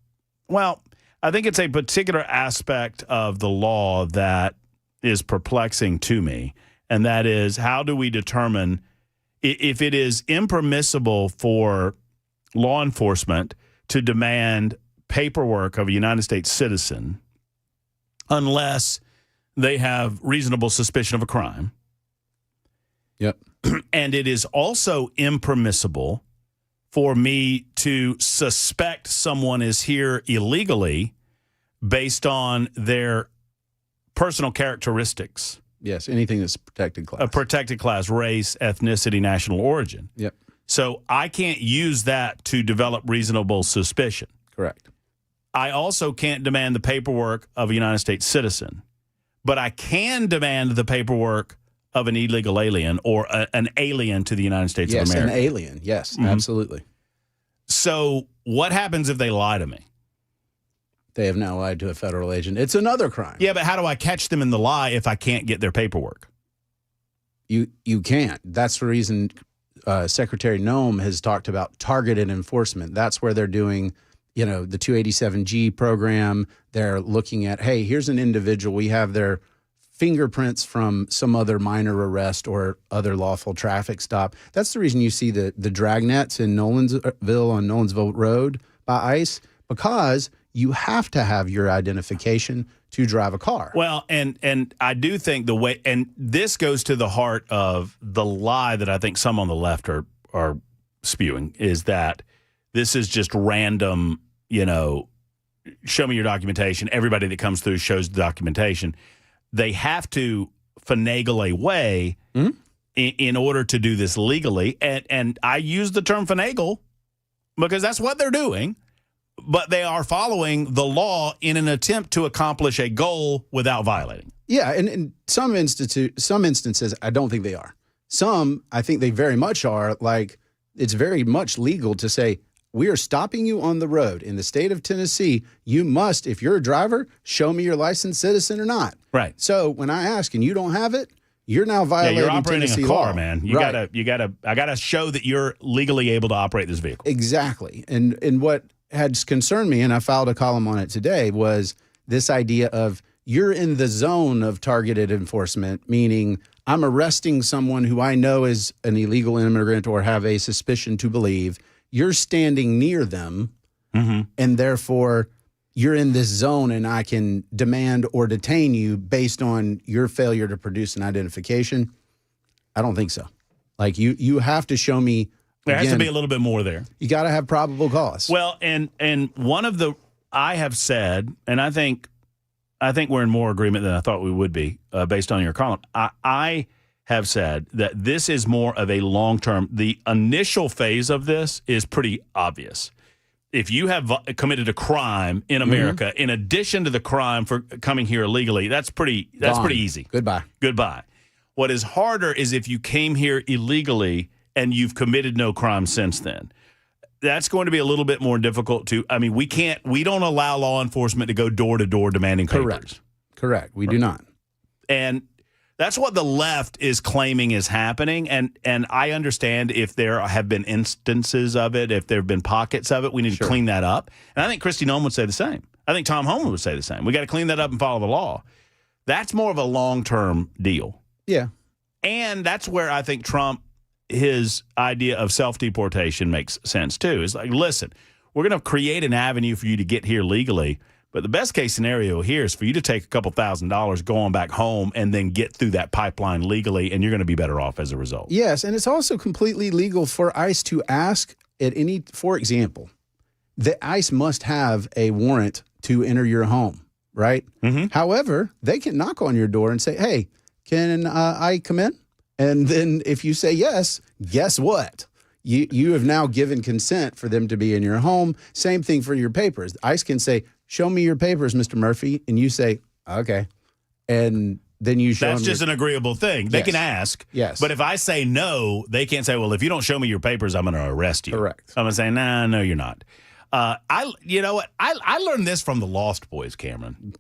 Well, I think it's a particular aspect of the law that is perplexing to me, and that is how do we determine if it is impermissible for law enforcement to demand paperwork of a United States citizen unless they have reasonable suspicion of a crime. Yep. And it is also impermissible for me to suspect someone is here illegally based on their personal characteristics. Yes, anything that's protected class. A protected class, race, ethnicity, national origin. Yep. So I can't use that to develop reasonable suspicion. Correct. I also can't demand the paperwork of a United States citizen, but I can demand the paperwork of an illegal alien or an alien to the United States of America. Yes, an alien. Yes, absolutely. So what happens if they lie to me? They have now lied to a federal agent. It's another crime. Yeah, but how do I catch them in the lie if I can't get their paperwork? You can't. That's the reason Secretary Noem has talked about targeted enforcement. That's where they're doing, the 287G program. They're looking at, hey, here's an individual. We have their fingerprints from some other minor arrest or other lawful traffic stop. That's the reason you see the dragnets in Nolensville on Nolensville Road by ICE, because you have to have your identification to drive a car. Well, and I do think the way, and this goes to the heart of the lie that I think some on the left are spewing, is that this is just random, show me your documentation. Everybody that comes through shows the documentation. They have to finagle a way in order to do this legally. And I use the term finagle because that's what they're doing. But they are following the law in an attempt to accomplish a goal without violating. Yeah, and in some instances, I don't think they are. Some, I think they very much are. Like, it's very much legal to say, we are stopping you on the road in the state of Tennessee. You must, if you're a driver, show me your licensed citizen or not. Right. So when I ask and you don't have it, you're now violating you're operating Tennessee a car, law. man. I gotta show that you're legally able to operate this vehicle. Exactly. And what had concerned me, and I filed a column on it today, was this idea of you're in the zone of targeted enforcement, meaning I'm arresting someone who I know is an illegal immigrant or have a suspicion to believe. You're standing near them, and therefore you're in this zone, and I can demand or detain you based on your failure to produce an identification. I don't think so. Like, you have to show me. There has to be a little bit more there. You got to have probable cause. Well, and one of the I have said, and I think we're in more agreement than I thought we would be based on your column. I have said that this is more of a long-term. The initial phase of this is pretty obvious. If you have committed a crime in America, in addition to the crime for coming here illegally, that's pretty easy. Goodbye. What is harder is if you came here illegally and you've committed no crime since then. That's going to be a little bit more difficult to. I mean, we don't allow law enforcement to go door to door demanding papers. Correct. We do not. And that's what the left is claiming is happening. And I understand if there have been instances of it, if there have been pockets of it, we need to clean that up. And I think Kristi Noem would say the same. I think Tom Homan would say the same. We got to clean that up and follow the law. That's more of a long-term deal. Yeah. And that's where I think Trump, his idea of self-deportation makes sense too. It's like, listen, we're going to create an avenue for you to get here legally, but the best case scenario here is for you to take a couple $1,000s, go on back home, and then get through that pipeline legally, and you're going to be better off as a result. Yes, and it's also completely legal for ICE to ask at any, for example, the ICE must have a warrant to enter your home, right? However, they can knock on your door and say, hey, can I come in? And then if you say yes, guess what? You have now given consent for them to be in your home. Same thing for your papers. ICE can say, show me your papers, Mr. Murphy. And you say, okay. And then you show them. That's just an agreeable thing. They can ask. Yes. But if I say no, they can't say, well, if you don't show me your papers, I'm going to arrest you. Correct. I'm going to say, nah, no, you're not. You know what? I learned this from the Lost Boys, Cameron.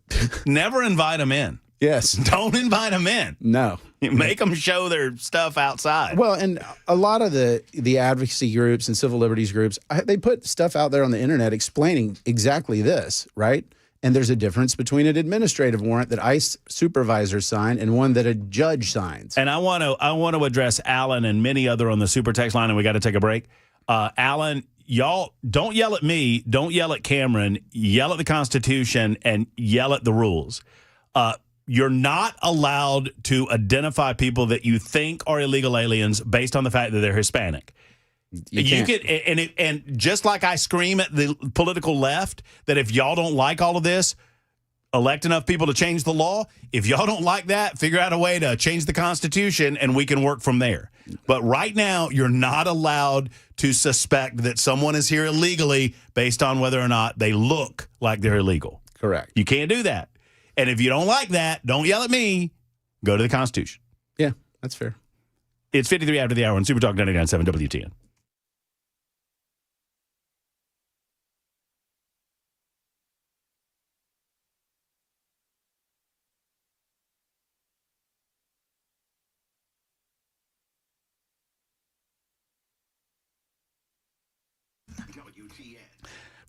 Never invite them in. Yes. Don't invite them in. No. Make them show their stuff outside. Well, and a lot of the advocacy groups and civil liberties groups, they put stuff out there on the internet explaining exactly this, right? And there's a difference between an administrative warrant that ICE supervisors sign and one that a judge signs. And I want to address Alan and many other on the super text line, and we got to take a break. Alan, y'all don't yell at me, don't yell at Cameron, yell at the Constitution, and yell at the rules. You're not allowed to identify people that you think are illegal aliens based on the fact that they're Hispanic. You can, and just like I scream at the political left that if y'all don't like all of this, elect enough people to change the law. If y'all don't like that, figure out a way to change the Constitution, and we can work from there. But right now, you're not allowed to suspect that someone is here illegally based on whether or not they look like they're illegal. Correct. You can't do that. And if you don't like that, don't yell at me. Go to the Constitution. Yeah, that's fair. It's 53 after the hour on Super Talk 99.7 WTN.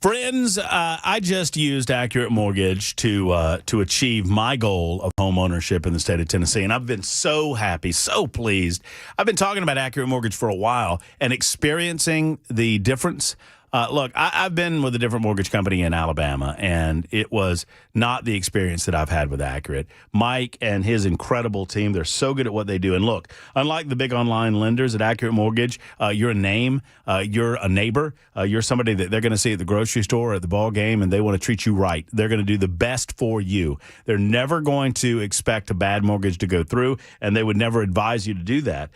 Friends, I just used Accurate Mortgage to achieve my goal of home ownership in the state of Tennessee, and I've been so happy, so pleased. I've been talking about Accurate Mortgage for a while and experiencing the difference. Look, I've been with a different mortgage company in Alabama, and it was not the experience that I've had with Accurate. Mike and his incredible team, they're so good at what they do. And look, unlike the big online lenders at Accurate Mortgage, you're a name, you're a neighbor, you're somebody that they're going to see at the grocery store or at the ball game, and they want to treat you right. They're going to do the best for you. They're never going to expect a bad mortgage to go through, and they would never advise you to do that.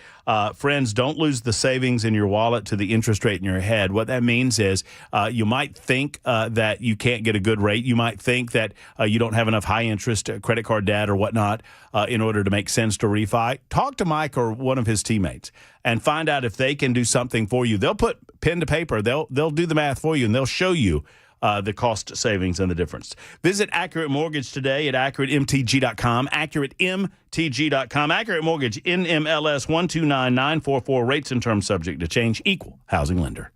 Friends, don't lose the savings in your wallet to the interest rate in your head. What that means is you might think that you can't get a good rate. You might think that you don't have enough high interest credit card debt or whatnot in order to make sense to refi. Talk to Mike or one of his teammates and find out if they can do something for you. They'll put pen to paper. They'll do the math for you, and they'll show you the cost savings and the difference. Visit Accurate Mortgage today at AccurateMTG.com, AccurateMTG.com. Accurate Mortgage, NMLS 129944, rates and terms subject to change, equal housing lender.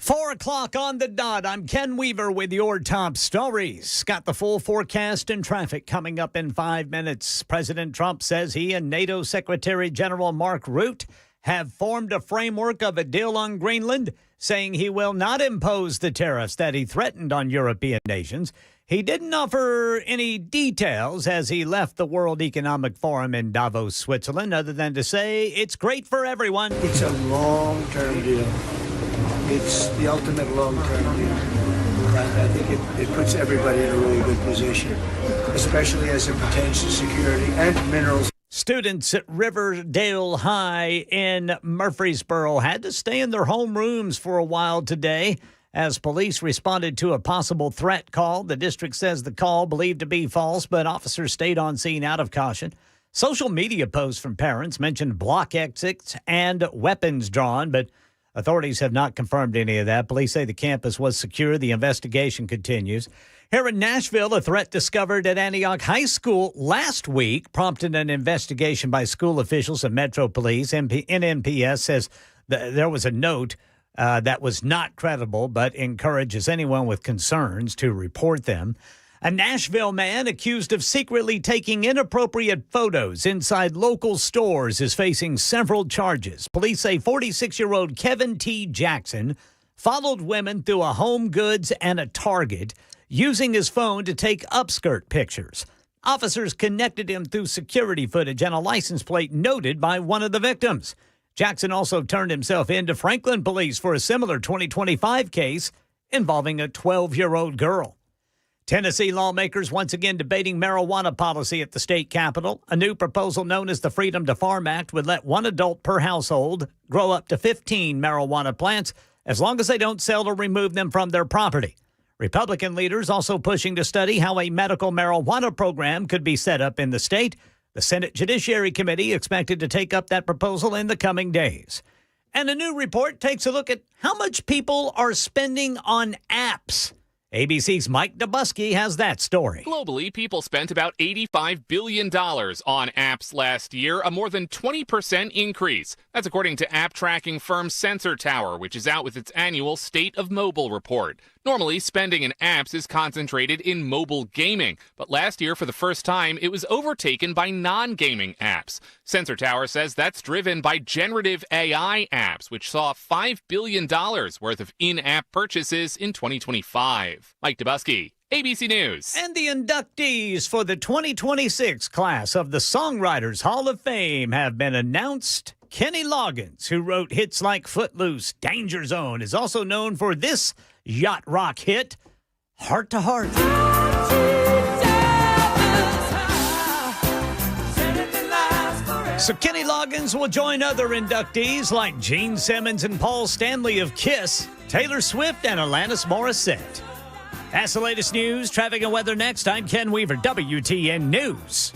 4 o'clock on the dot. I'm Ken Weaver with your top stories. Got the full forecast and traffic coming up in 5 minutes. President Trump says he and NATO Secretary General Mark Rutte have formed a framework of a deal on Greenland, saying he will not impose the tariffs that he threatened on European nations. He didn't offer any details as he left the World Economic Forum in Davos, Switzerland, other than to say it's great for everyone. It's a long-term deal. It's the ultimate long-term deal. I think it puts everybody in a really good position, especially as it pertains to security and minerals. Students at Riverdale High in Murfreesboro had to stay in their homerooms for a while today as police responded to a possible threat call. The district says the call, believed to be false, but officers stayed on scene out of caution. Social media posts from parents mentioned block exits and weapons drawn, but authorities have not confirmed any of that. Police say the campus was secure. The investigation continues. Here in Nashville, a threat discovered at Antioch High School last week prompted an investigation by school officials and Metro Police. NNPS says there was a note that was not credible, but encourages anyone with concerns to report them. A Nashville man accused of secretly taking inappropriate photos inside local stores is facing several charges. Police say 46-year-old Kevin T. Jackson followed women through a Home Goods and a Target, using his phone to take upskirt pictures. Officers connected him through security footage and a license plate noted by one of the victims. Jackson also turned himself in to Franklin police for a similar 2025 case involving a 12-year-old girl. Tennessee lawmakers once again debating marijuana policy at the state capitol. A new proposal known as the Freedom to Farm Act would let one adult per household grow up to 15 marijuana plants as long as they don't sell or remove them from their property. Republican leaders also pushing to study how a medical marijuana program could be set up in the state. The Senate Judiciary Committee expected to take up that proposal in the coming days. And a new report takes a look at how much people are spending on apps. ABC's Mike Dubusky has that story. Globally, people spent about $85 billion on apps last year, a more than 20% increase. That's according to app tracking firm Sensor Tower, which is out with its annual State of Mobile report. Normally, spending in apps is concentrated in mobile gaming, but last year, for the first time, it was overtaken by non-gaming apps. Sensor Tower says that's driven by generative AI apps, which saw $5 billion worth of in-app purchases in 2025. Mike Dubusky, ABC News. And the inductees for the 2026 class of the Songwriters Hall of Fame have been announced. Kenny Loggins, who wrote hits like Footloose, Danger Zone, is also known for this yacht rock hit, Heart to Heart. So Kenny Loggins will join other inductees like Gene Simmons and Paul Stanley of Kiss, Taylor Swift, and Alanis Morissette. That's the latest news, traffic, and weather next. I'm Ken Weaver, WTN News.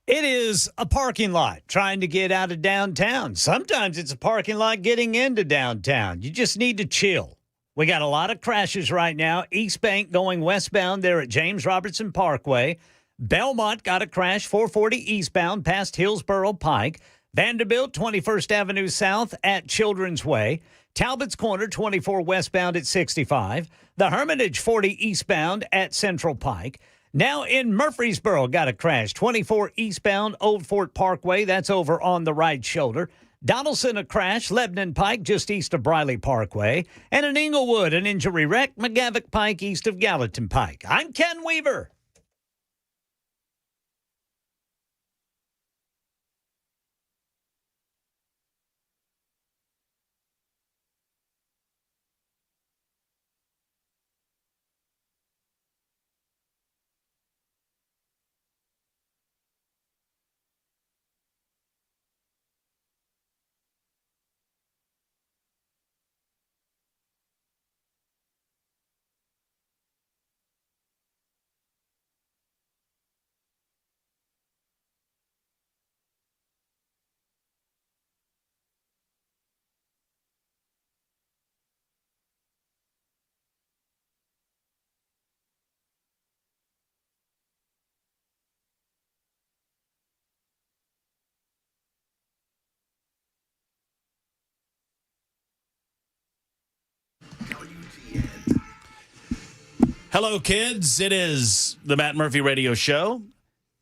It is a parking lot trying to get out of downtown. Sometimes it's a parking lot getting into downtown. You just need to chill. We got a lot of crashes right now. East Bank going westbound there at James Robertson Parkway. Belmont got a crash 440 eastbound past Hillsborough Pike. Vanderbilt 21st Avenue South at Children's Way. Talbot's Corner 24 westbound at 65. The Hermitage 40 eastbound at Central Pike. Now in Murfreesboro, got a crash. 24 eastbound, Old Fort Parkway. That's over on the right shoulder. Donaldson, a crash. Lebanon Pike, just east of Briley Parkway. And in Inglewood, an injury wreck. McGavock Pike, east of Gallatin Pike. I'm Ken Weaver. Hello, kids. It is the Matt Murphy Radio Show.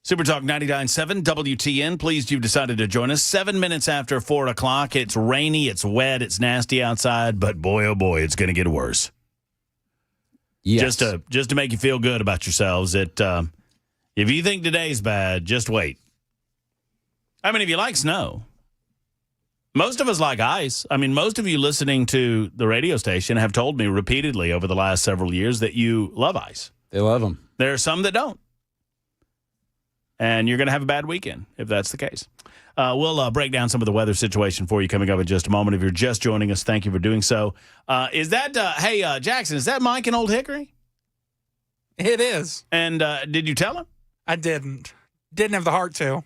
Super Talk 99.7 WTN. Pleased you've decided to join us. 7 minutes after 4 o'clock. It's rainy, it's wet, it's nasty outside, but boy, oh boy, it's going to get worse. Yes. Just to make you feel good about yourselves. If you think today's bad, just wait. I mean, if you like snow, most of us like ice. I mean, most of you listening to the radio station have told me repeatedly over the last several years that you love ice. They love them. There are some that don't. And you're going to have a bad weekend if that's the case. We'll break down some of the weather situation for you coming up in just a moment. If you're just joining us, thank you for doing so. Hey, Jackson, is that Mike in Old Hickory? It is. And did you tell him? I didn't. Didn't have the heart to.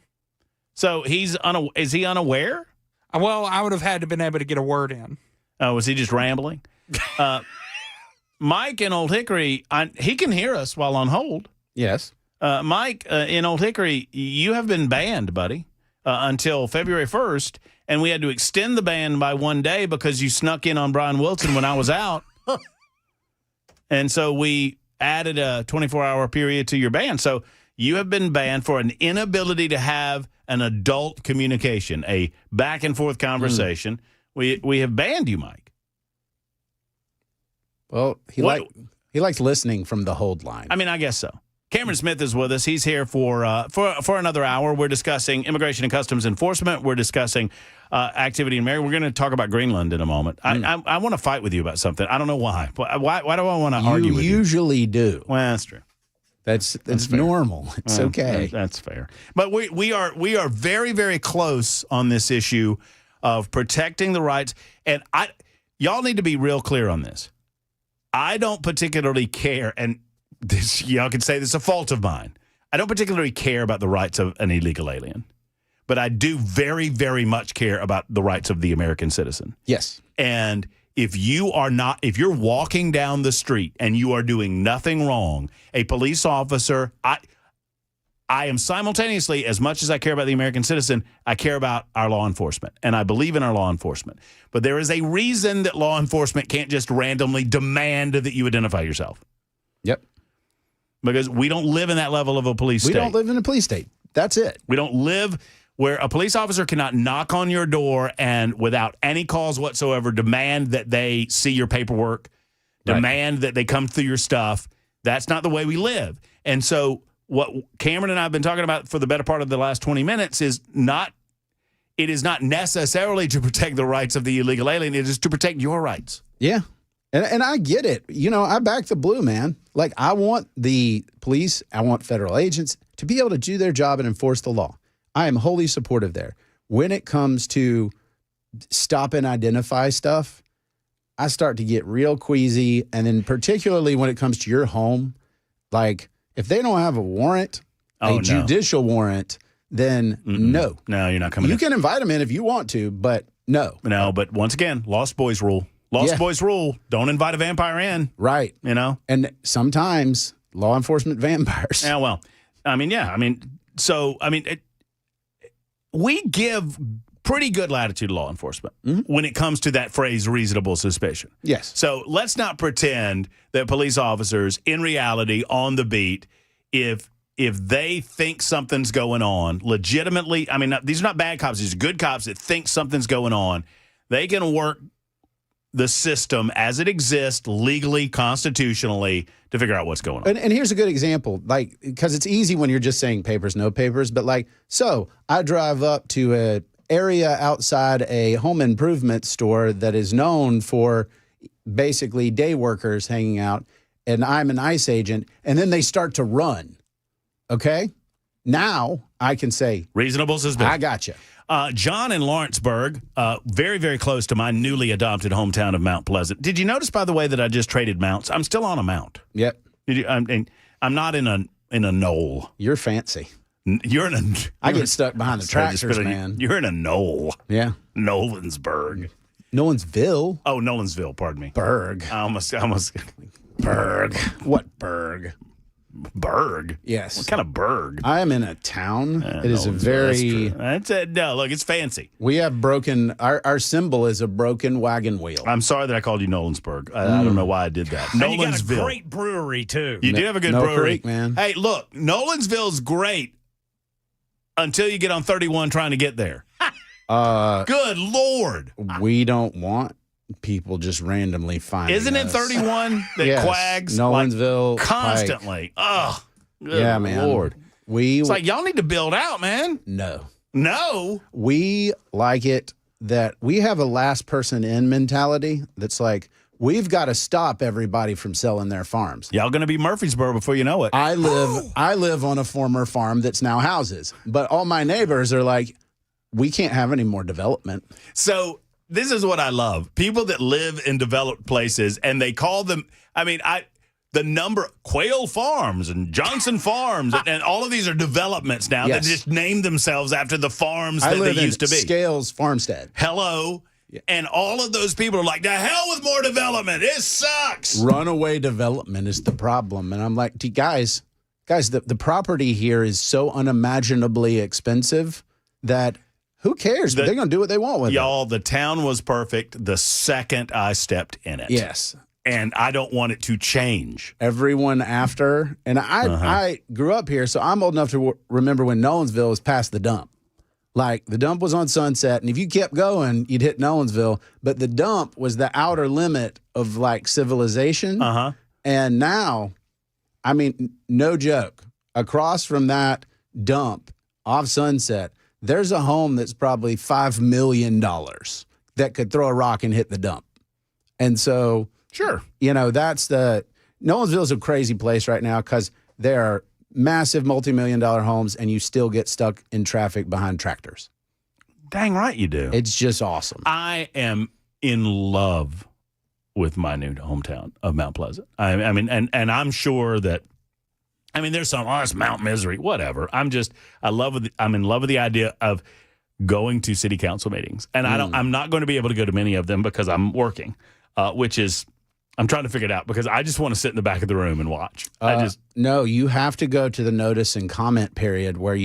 So is he unaware? Well, I would have had to been able to get a word in. Oh, was he just rambling? Mike in Old Hickory, he can hear us while on hold. Yes. Mike, in Old Hickory, you have been banned, buddy, until February 1st, and we had to extend the ban by 1 day because you snuck in on Brian Wilson when I was out. And so we added a 24-hour period to your ban. So you have been banned for an inability to have an adult communication, a back-and-forth conversation. We have banned you, Mike. Well, he likes listening from the hold line. I mean, I guess so. Cameron Smith is with us. He's here for another hour. We're discussing immigration and customs enforcement. We're discussing activity in Maryland. We're going to talk about Greenland in a moment. I want to fight with you about something. I don't know why. Why do I want to argue with you? You usually do. Well, that's true. That's normal. It's okay. That's fair. But we are very, very close on this issue of protecting the rights. And y'all need to be real clear on this. I don't particularly care, and this, y'all can say this is a fault of mine. I don't particularly care about the rights of an illegal alien, but I do very, very much care about the rights of the American citizen. Yes. And if you're walking down the street and you are doing nothing wrong, a police officer, I am simultaneously, as much as I care about the American citizen, I care about our law enforcement, and I believe in our law enforcement. But there is a reason that law enforcement can't just randomly demand that you identify yourself. Yep. Because we don't live in that level of a police state. We don't live in a police state. That's it. We don't live where a police officer cannot knock on your door and without any cause whatsoever demand that they see your paperwork, demand that they come through your stuff. That's not the way we live. And so what Cameron and I have been talking about for the better part of the last 20 minutes is it is not necessarily to protect the rights of the illegal alien. It is to protect your rights. Yeah. And I get it. You know, I back the blue, man. Like, I want the police, I want federal agents to be able to do their job and enforce the law. I am wholly supportive there. When it comes to stop and identify stuff, I start to get real queasy. And then particularly when it comes to your home, like, if they don't have a warrant, judicial warrant, then no. No, you're not coming You in. can invite them in if you want to, but no. No, but once again, Lost Boys rule. Lost Boys rule. Don't invite a vampire in. Right. You know? And sometimes law enforcement vampires. Yeah, well, I mean, we give pretty good latitude to law enforcement when it comes to that phrase reasonable suspicion. Yes. So let's not pretend that police officers in reality on the beat, if they think something's going on legitimately, I mean, these are not bad cops, these are good cops that think something's going on, they can work the system as it exists legally, constitutionally, to figure out what's going on. And here's a good example, like, because it's easy when you're just saying papers, no papers, but like, so I drive up to a area outside a home improvement store that is known for basically day workers hanging out, and I'm an ICE agent, and then they start to run. Okay? Now I can say, reasonable suspicion. I got you. John in Lawrenceburg, very, very close to my newly adopted hometown of Mount Pleasant. Did you notice, by the way, that I just traded mounts? I'm still on a mount. Yep. I'm not in a knoll. You're fancy. You're in a. I get stuck behind the tractors, man. You're in a knoll. Yeah. Nolensburg. Nolensville. Oh, Nolensville. Pardon me. Berg. I almost. Berg. What Berg? Berg. Yes. What kind of Berg? I am in a town. It is a very. That's it. No, look, it's fancy. We have broken. Our symbol is a broken wagon wheel. I'm sorry that I called you Nolensburg. I don't know why I did that. And you got a Nolensville. great brewery, too. You do have a good No brewery, Creek, man. Hey, look, Nolensville's great until you get on 31 trying to get there. Good Lord. We don't want people just randomly finding Isn't it us. 31 that Yes. quags Nolensville, like, constantly? Ugh. Good Yeah, man. Lord. It's like y'all need to build out, man. No. We like it that we have a last person in mentality that's like, we've got to stop everybody from selling their farms. Y'all going to be Murfreesboro before you know it. I live on a former farm that's now houses, but all my neighbors are like, we can't have any more development. So this is what I love. People that live in developed places and they call them, the number, Quail Farms and Johnson Farms, and all of these are developments now that just name themselves after the farms that they used to be. Scales Farmstead. Hello. Yeah. And all of those people are like, the hell with more development. It sucks. Runaway development is the problem. And I'm like, guys, the property here is so unimaginably expensive that who cares? They're going to do what they want with it. Y'all, the town was perfect the second I stepped in it. Yes. And I don't want it to change. Everyone after. And I grew up here, so I'm old enough to remember when Nolensville was past the dump. Like, the dump was on Sunset, and if you kept going, you'd hit Nolensville. But the dump was the outer limit of, like, civilization. And now, I mean, no joke, across from that dump off Sunset, there's a home that's probably $5 million that could throw a rock and hit the dump. And so, sure, Nolensville's a crazy place right now because there are massive multi-million-dollar homes and you still get stuck in traffic behind tractors. Dang right you do. It's just awesome. I am in love with my new hometown of Mount Pleasant. I mean, I'm sure that, there's some, it's Mount Misery, whatever. I'm in love with the idea of going to city council meetings. And I'm not going to be able to go to many of them because I'm working, I'm trying to figure it out because I just want to sit in the back of the room and watch. No, you have to go to the notice and comment period where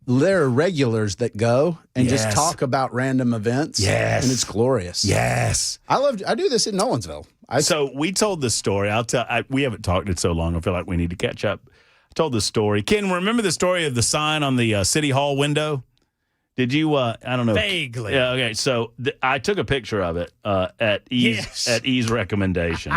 there are regulars that go and just talk about random events. Yes. And it's glorious. Yes. I do this in Nolensville. So we told this story. We haven't talked it so long. I feel like we need to catch up. I told this story. Ken, remember the story of the sign on the City Hall window? Did you? I don't know. Vaguely. Yeah. Okay. So I took a picture of it at E's recommendation.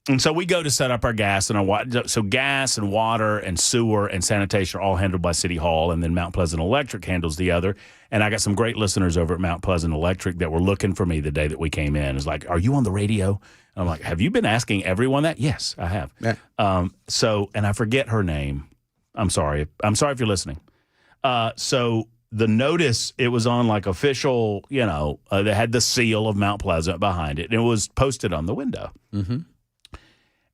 And so we go to set up our gas and our water. So gas and water and sewer and sanitation are all handled by City Hall, and then Mount Pleasant Electric handles the other. And I got some great listeners over at Mount Pleasant Electric that were looking for me the day that we came in. It's like, are you on the radio? And I'm like, have you been asking everyone that? Yes, I have. Yeah. And I forget her name. I'm sorry. I'm sorry if you're listening. So the notice, it was on like official, they had the seal of Mount Pleasant behind it, and it was posted on the window. Mm-hmm.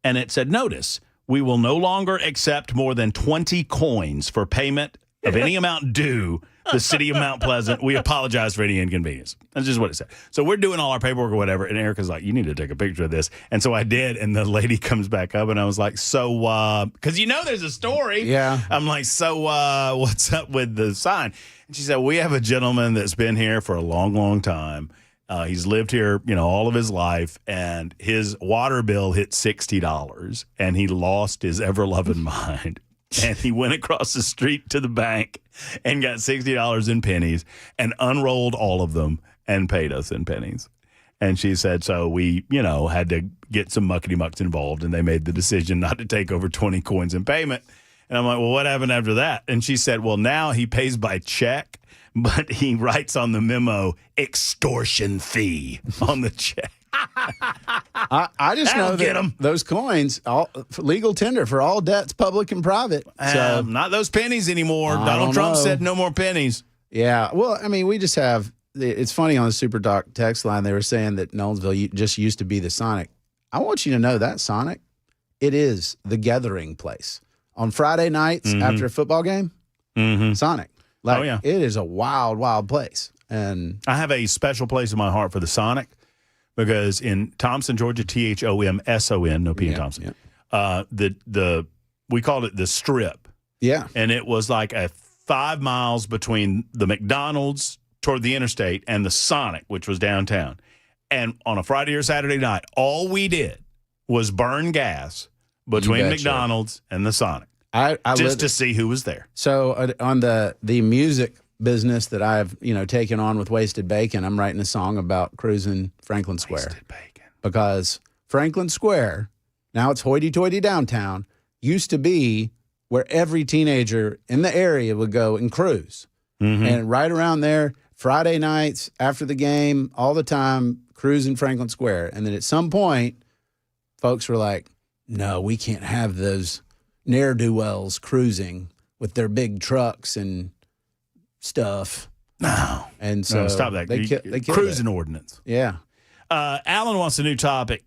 And it said, notice, we will no longer accept more than 20 coins for payment of any amount due the city of Mount Pleasant. We apologize for any inconvenience. That's just what it said. So we're doing all our paperwork or whatever, and Erica's like, you need to take a picture of this. And so I did, and the lady comes back up, and I was like, so, because there's a story. Yeah. I'm like, so what's up with the sign? And she said, we have a gentleman that's been here for a long, long time. He's lived here, all of his life, and his water bill hit $60, and he lost his ever-loving mind. And he went across the street to the bank and got $60 in pennies and unrolled all of them and paid us in pennies. And she said, so we, had to get some muckety-mucks involved, and they made the decision not to take over 20 coins in payment. And I'm like, well, what happened after that? And she said, well, now he pays by check, but he writes on the memo, extortion fee on the check. I just know that those coins, legal tender for all debts, public and private. So not those pennies anymore. Donald Trump said no more pennies. Yeah. Well, I mean, we just have, it's funny on the Super Doc text line, they were saying that Nolensville just used to be the Sonic. I want you to know that Sonic, it is the gathering place. On Friday nights after a football game, Sonic. It is a wild, wild place. And I have a special place in my heart for the Sonic. Because in Thompson, Georgia, Thomson, no P in Thompson, we called it the Strip. Yeah. And it was like 5 miles between the McDonald's toward the interstate and the Sonic, which was downtown. And on a Friday or Saturday night, all we did was burn gas between McDonald's and the Sonic. Just to see who was there. So on the music business that I've taken on with Wasted Bacon, I'm writing a song about cruising Franklin Square. Wasted Bacon. Because Franklin Square, now it's hoity-toity downtown, used to be where every teenager in the area would go and cruise. And right around there, Friday nights after the game, all the time, cruising Franklin Square. And then at some point, folks were like, no, we can't have those ne'er-do-wells cruising with their big trucks and stuff. No. And so stop that. They cruising ordinance. Yeah. Alan wants a new topic.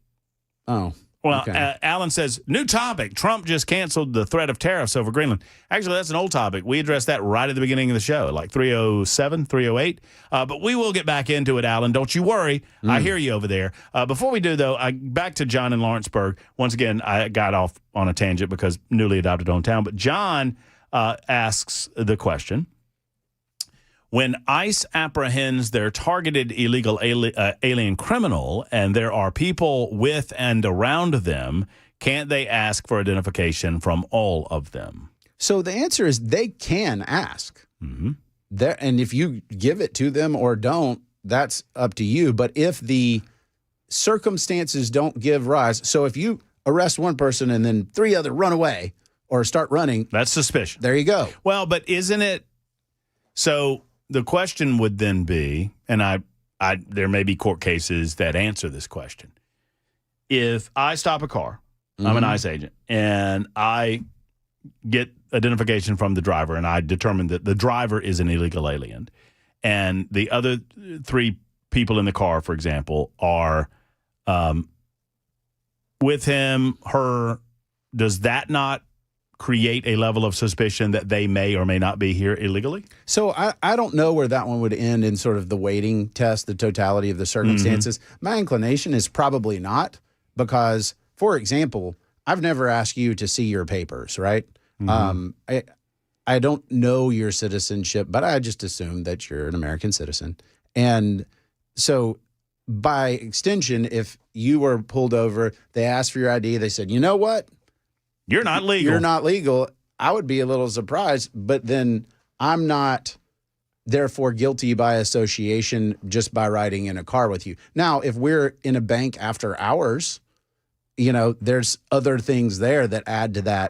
Oh. Well, okay. Alan says, new topic. Trump just canceled the threat of tariffs over Greenland. Actually, that's an old topic. We addressed that right at the beginning of the show, like 307, 308. But we will get back into it, Alan. Don't you worry. I hear you over there. Before we do, though, back to John in Lawrenceburg. Once again, I got off on a tangent because newly adopted hometown. But John asks the question. When ICE apprehends their targeted illegal alien criminal and there are people with and around them, can't they ask for identification from all of them? So the answer is they can ask. And if you give it to them or don't, that's up to you. But if the circumstances don't give rise, so if you arrest one person and then 3 other run away or start running, that's suspicion. There you go. Well, but isn't it so? The question would then be, and there may be court cases that answer this question. If I stop a car, I'm an ICE agent, and I get identification from the driver, and I determine that the driver is an illegal alien, and the other 3 people in the car, for example, are with him, her, does that not create a level of suspicion that they may or may not be here illegally? So I don't know where that one would end in sort of the weighting test, the totality of the circumstances. My inclination is probably not because, for example, I've never asked you to see your papers, right? I don't know your citizenship, but I just assume that you're an American citizen. And so by extension, if you were pulled over, they asked for your ID, they said, you know what? You're not legal. You're not legal. I would be a little surprised, but then I'm not therefore guilty by association just by riding in a car with you. Now, if we're in a bank after hours, there's other things there that add to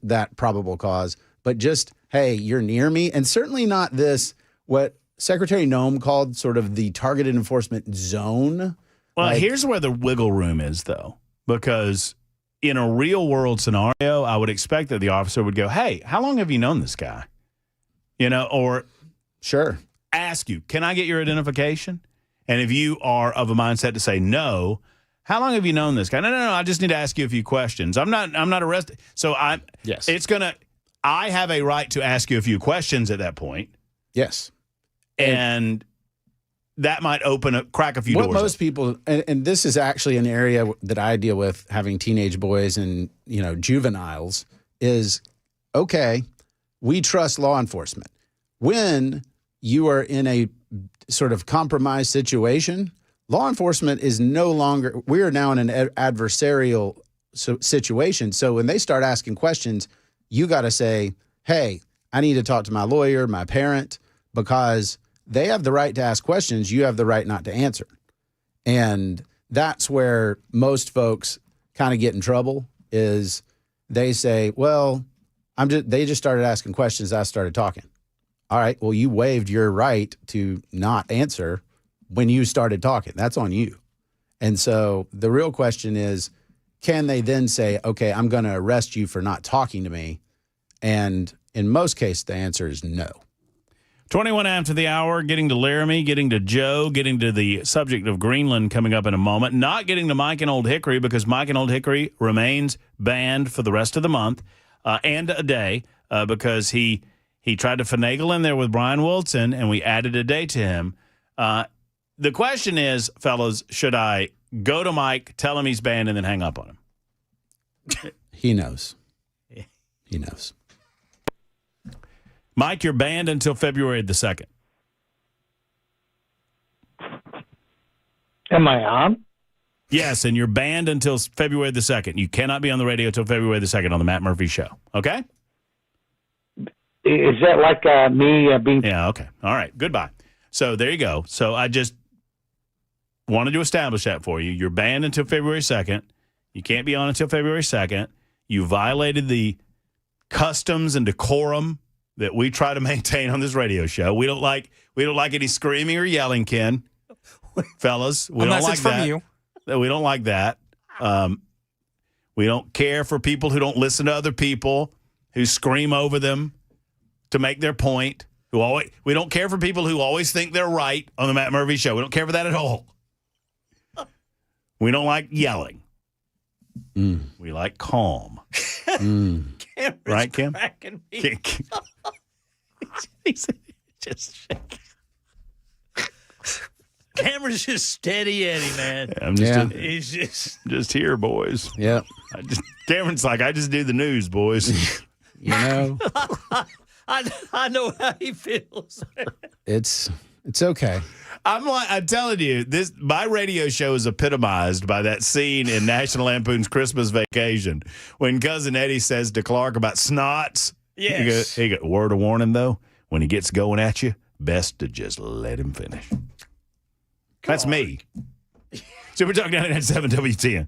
that probable cause. But just, hey, you're near me, and certainly not this, what Secretary Noem called sort of the targeted enforcement zone. Well, here's where the wiggle room is, though, because in a real world scenario, I would expect that the officer would go, hey, how long have you known this guy? Or sure, ask you, can I get your identification? And if you are of a mindset to say no, How long have you known this guy? No. I just need to ask you a few questions. I'm not arrested. So Yes. I have a right to ask you a few questions at that point. Yes. And that might crack a few What doors. most people, and this is actually an area that I deal with, having teenage boys and juveniles, is okay. We trust law enforcement. When you are in a sort of compromised situation, law enforcement is no longer. We are now in an adversarial situation. So when they start asking questions, you got to say, "Hey, I need to talk to my lawyer, my parent," because they have the right to ask questions. You have the right not to answer. And that's where most folks kind of get in trouble is they say, well, they just started asking questions. I started talking. All right. Well, you waived your right to not answer when you started talking. That's on you. And so the real question is, can they then say, okay, I'm going to arrest you for not talking to me? And in most cases, the answer is no. 21 after the hour, getting to Laramie, getting to Joe, getting to the subject of Greenland coming up in a moment, not getting to Mike and Old Hickory because Mike and Old Hickory remains banned for the rest of the month and a day because he tried to finagle in there with Brian Wilson, and we added a day to him. The question is, fellas, should I go to Mike, tell him he's banned, and then hang up on him? He knows. He knows. Mike, you're banned until February the 2nd. Am I on? Yes, and you're banned until February the 2nd. You cannot be on the radio until February the 2nd on the Matt Murphy Show. Okay? Is that like me being... Yeah, okay. All right. Goodbye. So there you go. So I just wanted to establish that for you. You're banned until February 2nd. You can't be on until February 2nd. You violated the customs and decorum that we try to maintain on this radio show. We don't like any screaming or yelling, Ken. Fellas, we Unless don't like it's from that. you. We don't like that. We don't care for people who don't listen to other people, who scream over them to make their point. We don't care for people who always think they're right on the Matt Murphy Show. We don't care for that at all. We don't like yelling. We like calm. Right, Kim? Cracking me. He's just shaking. Cameron's just steady Eddie, man. I'm He's just here, boys. Yep. Cameron's like, I just do the news, boys. I know how he feels. It's okay. I'm telling you, my radio show is epitomized by that scene in National Lampoon's Christmas Vacation when Cousin Eddie says to Clark about snots. Yes. He got word of warning, though. When he gets going at you, best to just let him finish. That's me. Super Talk 99.7 WTN.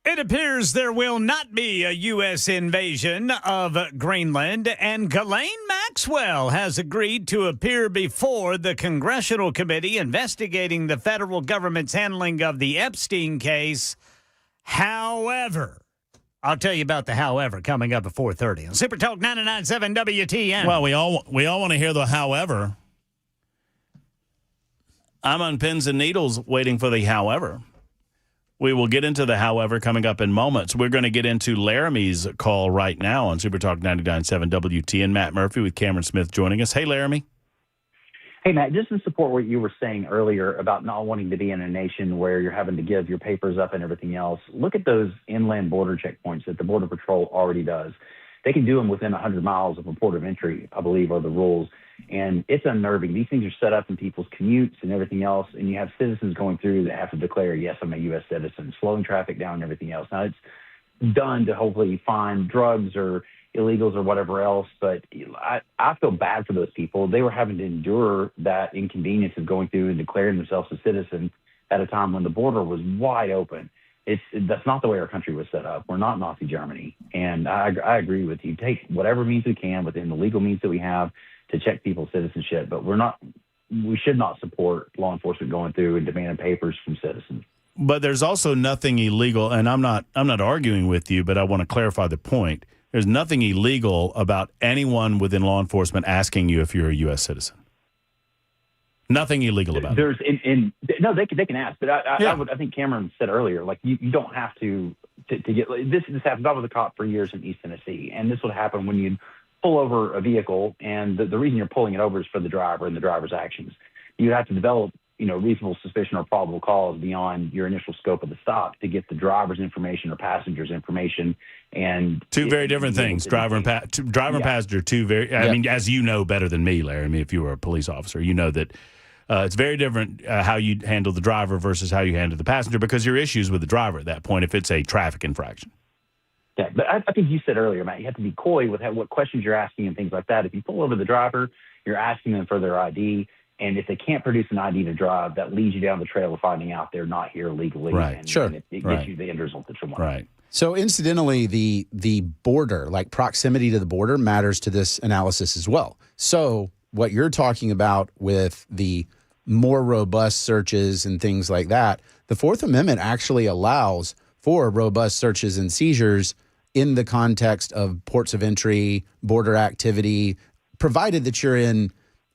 It appears there will not be a U.S. invasion of Greenland, and Ghislaine Maxwell has agreed to appear before the congressional committee investigating the federal government's handling of the Epstein case. However, I'll tell you about the however coming up at 4:30 on Super Talk 99.7 WTN. Well, we all want to hear the however. I'm on pins and needles waiting for the however. We will get into the however coming up in moments. We're going to get into Laramie's call right now on Super Talk 99.7 WTN. Matt Murphy with Cameron Smith joining us. Hey, Laramie. Hey, Matt, just to support what you were saying earlier about not wanting to be in a nation where you're having to give your papers up and everything else, look at those inland border checkpoints that the Border Patrol already does. They can do them within 100 miles of a port of entry, I believe, are the rules. And it's unnerving. These things are set up in people's commutes and everything else, and you have citizens going through that have to declare, yes, I'm a U.S. citizen, slowing traffic down and everything else. Now, it's done to hopefully find drugs or illegals or whatever else, but I feel bad for those people. They were having to endure that inconvenience of going through and declaring themselves a citizen at a time when the border was wide open. That's not the way our country was set up. We're not Nazi Germany. And I agree with you. Take whatever means we can within the legal means that we have to check people's citizenship, but we should not support law enforcement going through and demanding papers from citizens. But there's also nothing illegal, and I'm not arguing with you, but I want to clarify the point. There's nothing illegal about anyone within law enforcement asking you if you're a U.S. citizen. Nothing illegal about it. No, they can ask, but I think Cameron said earlier, like you don't have to get this happens. I was a cop for years in East Tennessee, and this would happen when you pull over a vehicle, and the reason you're pulling it over is for the driver and the driver's actions. You have to develop, reasonable suspicion or probable cause beyond your initial scope of the stop to get the driver's information or passenger's information. And two very different things. Driver and passenger, two very. I mean, as you know better than me, Larry. I mean, if you were a police officer, you know that it's very different how you handle the driver versus how you handle the passenger, because your issues with the driver at that point if it's a traffic infraction. Yeah, but I think you said earlier, Matt, you have to be coy with what questions you're asking and things like that. If you pull over the driver, you're asking them for their ID, and if they can't produce an ID to drive, that leads you down the trail of finding out they're not here legally. Right, and, sure. And it gets you the end result that you want. Right. So incidentally, the border, like proximity to the border, matters to this analysis as well. So what you're talking about with the more robust searches and things like that, the Fourth Amendment actually allows for robust searches and seizures in the context of ports of entry, border activity, provided that you're in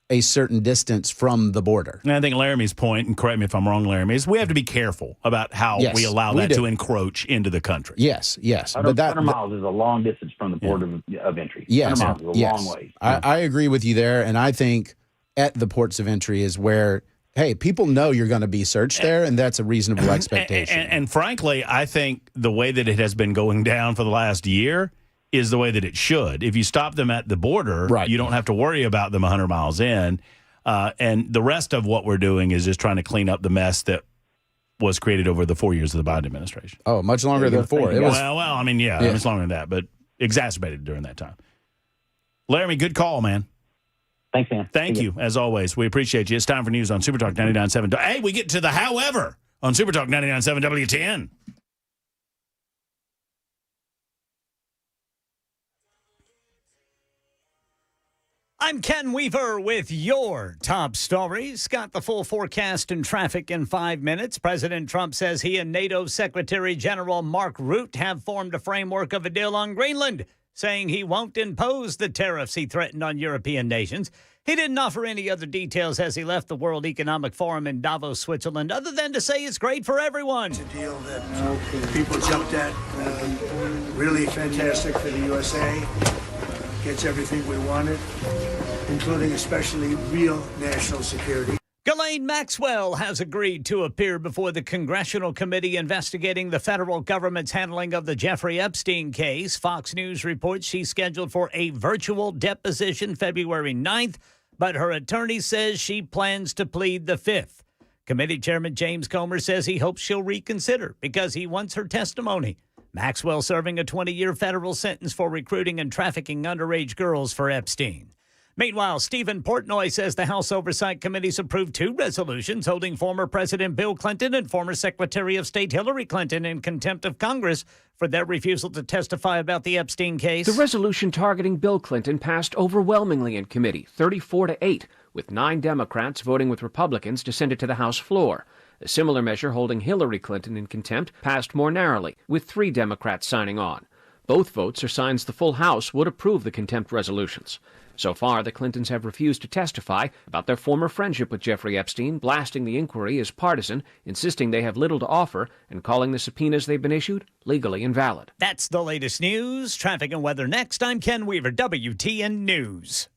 a certain distance from the border. And I think Laramie's point, and correct me if I'm wrong, Laramie, is we have to be careful about how we allow that to encroach into the country. Yes. 100 miles is a long distance from the port of entry. Yes. 100 miles is a long way. I agree with you there, and I think at the ports of entry is where, hey, people know you're going to be searched there, and that's a reasonable expectation. And frankly, I think the way that it has been going down for the last year is the way that it should. If you stop them at the border, you don't have to worry about them 100 miles in. And the rest of what we're doing is just trying to clean up the mess that was created over the 4 years of the Biden administration. Oh, much longer than 4. It was, it's longer than that, but exacerbated during that time. Laramie, good call, man. Thanks, man. Thank you, as always. We appreciate you. It's time for news on Super Talk 99.7. Hey, we get to the however on Super Talk 99.7 WTN. I'm Ken Weaver with your top stories. Got the full forecast and traffic in 5 minutes. President Trump says he and NATO Secretary General Mark Rutte have formed a framework of a deal on Greenland, saying he won't impose the tariffs he threatened on European nations. He didn't offer any other details as he left the World Economic Forum in Davos, Switzerland, other than to say it's great for everyone. It's a deal that people jumped at. Really fantastic for the USA. Gets everything we wanted, including especially real national security. Ghislaine Maxwell has agreed to appear before the congressional committee investigating the federal government's handling of the Jeffrey Epstein case. Fox News reports she's scheduled for a virtual deposition February 9th, but her attorney says she plans to plead the 5th. Committee Chairman James Comer says he hopes she'll reconsider because he wants her testimony. Maxwell serving a 20-year federal sentence for recruiting and trafficking underage girls for Epstein. Meanwhile, Stephen Portnoy says the House Oversight Committee's approved 2 resolutions holding former President Bill Clinton and former Secretary of State Hillary Clinton in contempt of Congress for their refusal to testify about the Epstein case. The resolution targeting Bill Clinton passed overwhelmingly in committee, 34-8, with 9 Democrats voting with Republicans to send it to the House floor. A similar measure holding Hillary Clinton in contempt passed more narrowly, with 3 Democrats signing on. Both votes are signs the full House would approve the contempt resolutions. So far, the Clintons have refused to testify about their former friendship with Jeffrey Epstein, blasting the inquiry as partisan, insisting they have little to offer, and calling the subpoenas they've been issued legally invalid. That's the latest news. Traffic and weather next. I'm Ken Weaver, WTN News.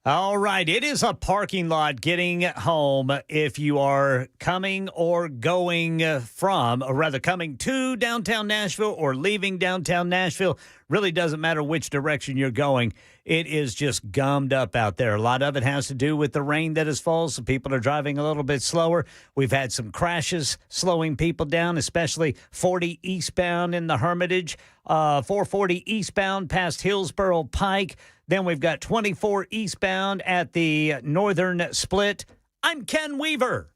All right, it is a parking lot getting home if you are coming or going from, or rather coming to downtown Nashville or leaving downtown Nashville. Really doesn't matter which direction you're going. It is just gummed up out there. A lot of it has to do with the rain that has fallen, so people are driving a little bit slower. We've had some crashes slowing people down, especially 40 eastbound in the Hermitage, 440 eastbound past Hillsborough Pike. Then we've got 24 eastbound at the northern split. I'm Ken Weaver.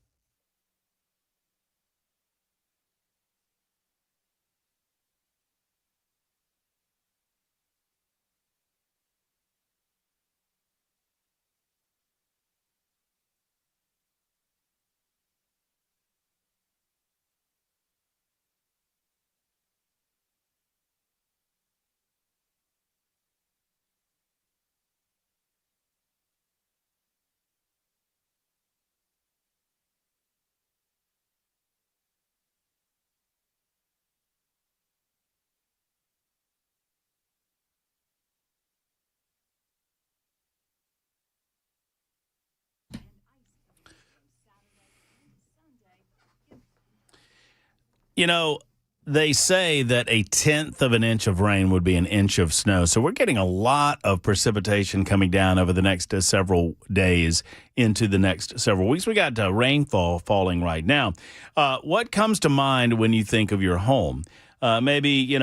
You know, they say that a tenth of an inch of rain would be an inch of snow. So we're getting a lot of precipitation coming down over the next several days into the next several weeks. We got rainfall falling right now. What comes to mind when you think of your home? Maybe,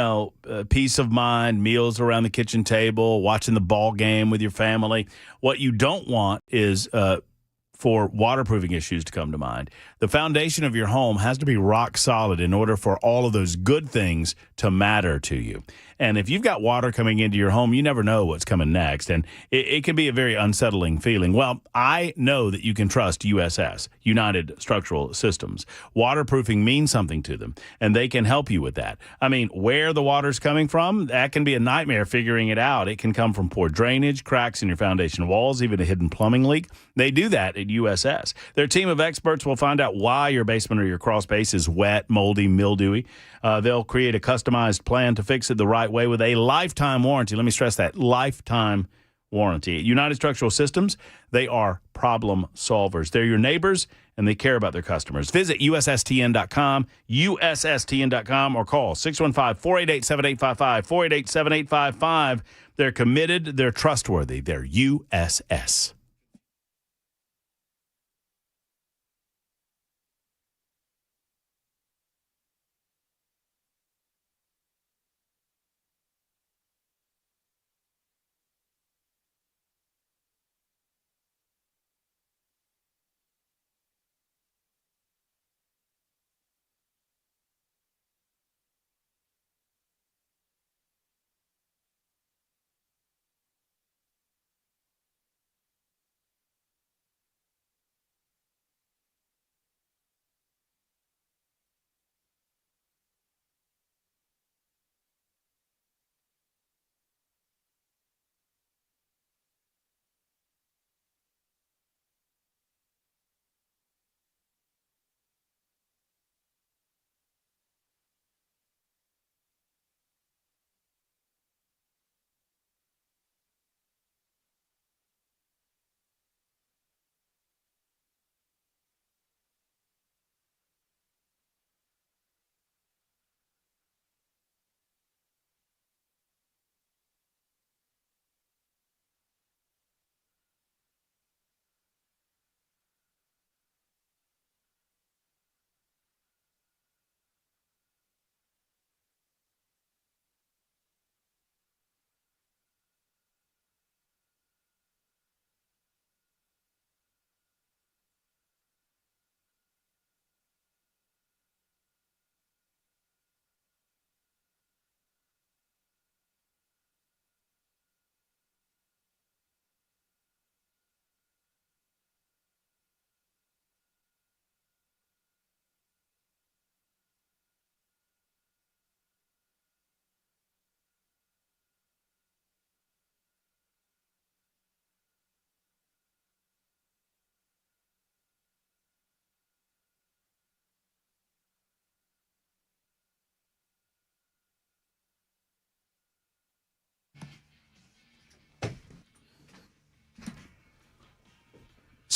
peace of mind, meals around the kitchen table, watching the ball game with your family. What you don't want is for waterproofing issues to come to mind. The foundation of your home has to be rock solid in order for all of those good things to matter to you. And if you've got water coming into your home, you never know what's coming next. And it can be a very unsettling feeling. Well, I know that you can trust USS, United Structural Systems. Waterproofing means something to them, and they can help you with that. I mean, where the water's coming from, that can be a nightmare figuring it out. It can come from poor drainage, cracks in your foundation walls, even a hidden plumbing leak. They do that at USS. Their team of experts will find out why your basement or your crawl space is wet, moldy, mildewy. They'll create a customized plan to fix it the right way with a lifetime warranty. Let me stress that, lifetime warranty. At United Structural Systems, they are problem solvers. They're your neighbors, and they care about their customers. Visit USSTN.com, USSTN.com, or call 615-488-7855, 488-7855. They're committed. They're trustworthy. They're USS.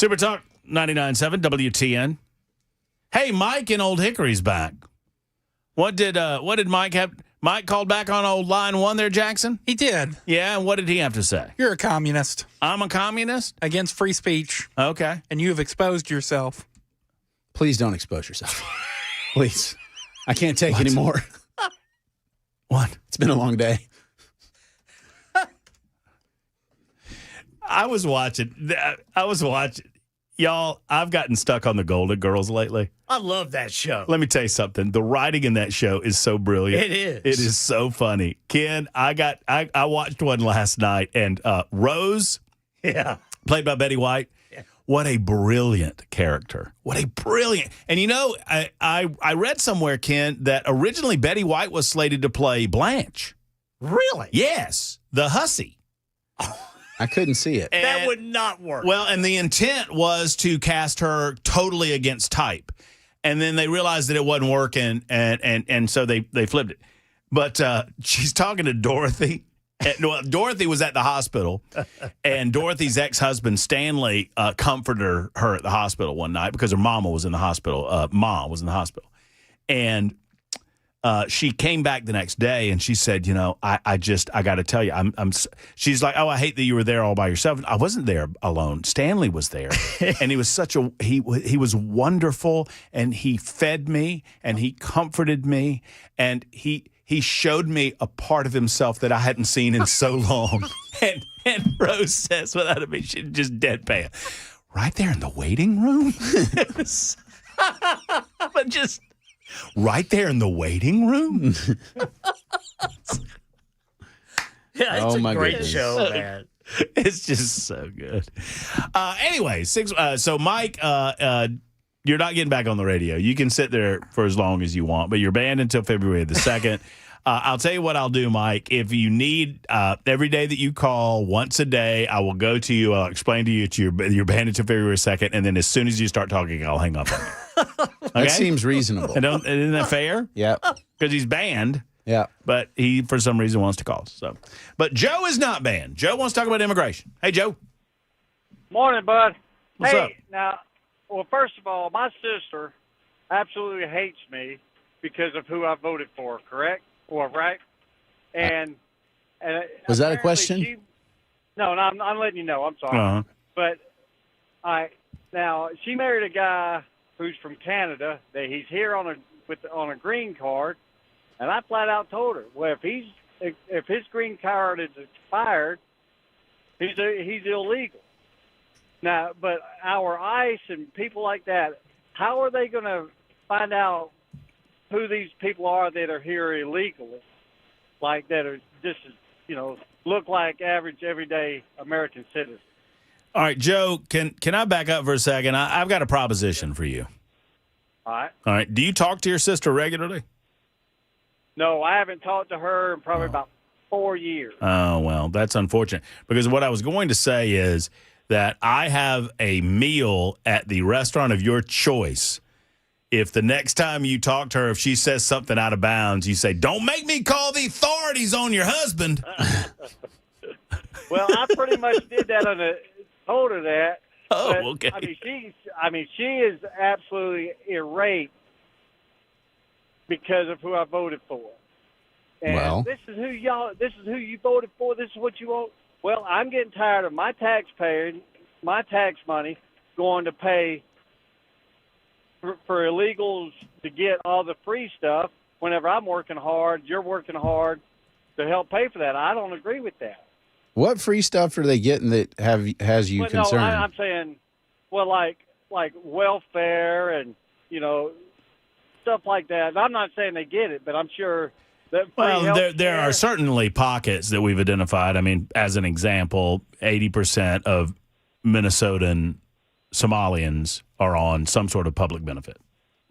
Super Talk 99.7 WTN. Hey, Mike in Old Hickory's back. What did Mike have? Mike called back on old line 1 there, Jackson? He did. Yeah, and what did he have to say? You're a communist. I'm a communist? Against free speech. Okay. And you have exposed yourself. Please don't expose yourself. Please. I can't take any more. What? It's been a long day. I was watching. Y'all, I've gotten stuck on the Golden Girls lately. I love that show. Let me tell you something. The writing in that show is so brilliant. It is. It is so funny. Ken, I watched one last night, and Rose, played by Betty White. Yeah. What a brilliant character. What a brilliant. And you know, I read somewhere, Ken, that originally Betty White was slated to play Blanche. Really? Yes, the hussy. I couldn't see it. That would not work. Well, and the intent was to cast her totally against type. And then they realized that it wasn't working, and so they flipped it. But she's talking to Dorothy. Dorothy was at the hospital, and Dorothy's ex-husband, Stanley, comforted her at the hospital one night because her mama was in the hospital. Ma was in the hospital. And she came back the next day, and she said, you know, I got to tell you, she's like, oh, I hate that you were there all by yourself. I wasn't there alone. Stanley was there, and he was he was wonderful, and he fed me, and he comforted me, and he showed me a part of himself that I hadn't seen in so long. and Rose says, without a bit, she's just deadpan, right there in the waiting room? But just... right there in the waiting room? Yeah, it's a great show, man. It's just so good. Anyway, so Mike, you're not getting back on the radio. You can sit there for as long as you want, but you're banned until February the 2nd. I'll tell you what I'll do, Mike. If you need, every day that you call, once a day, I will go to you. I'll explain to you that you're banned until February 2nd, and then as soon as you start talking, I'll hang up on you. That seems reasonable. Isn't that fair? Yeah. Because he's banned. Yeah. But he, for some reason, wants to call. So, but Joe is not banned. Joe wants to talk about immigration. Hey, Joe. Morning, bud. What's up? Now, well, first of all, my sister absolutely hates me because of who I voted for, correct? Or right? And was that a question? No, I'm letting you know. I'm sorry. Uh-huh. But now she married a guy who's from Canada. That he's here on a green card, and I flat out told her, well, if his green card is expired, he's illegal. Now, but our ICE and people like that, how are they going to find out who these people are that are here illegally, like that are just, look like average everyday American citizens? All right, Joe, can I back up for a second? I've got a proposition for you. All All right. Do you talk to your sister regularly? No, I haven't talked to her in probably about 4 years. Oh, well, that's unfortunate. Because what I was going to say is that I have a meal at the restaurant of your choice. If the next time you talk to her, if she says something out of bounds, you say, don't make me call the authorities on your husband. Well, I pretty much did that told her that. Oh, but, okay. She is absolutely irate because of who I voted for. And this is who you voted for. This is what you want. Well, I'm getting tired of my tax money going to pay for illegals to get all the free stuff whenever I'm working hard, you're working hard to help pay for that. I don't agree with that. What free stuff are they getting that has you concerned? No, I'm saying, well, like welfare and, stuff like that. And I'm not saying they get it, but I'm sure that there are certainly pockets that we've identified. I mean, as an example, 80% of Minnesotan Somalians are on some sort of public benefit,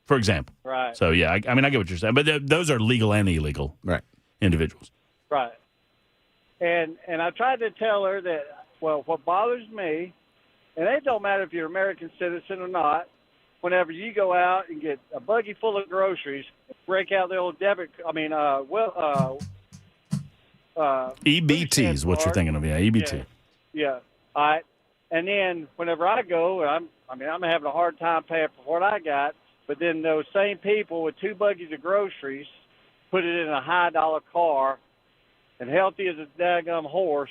for example. Right. So, yeah, I get what you're saying. But those are legal and illegal individuals. Right. And I tried to tell her that, well, what bothers me, and it don't matter if you're an American citizen or not, whenever you go out and get a buggy full of groceries, break out the old EBT is what you're thinking of, yeah, EBT. Yeah. All right. And then whenever I go, I'm having a hard time paying for what I got. But then those same people with 2 buggies of groceries put it in a high-dollar car, and healthy as a daggum horse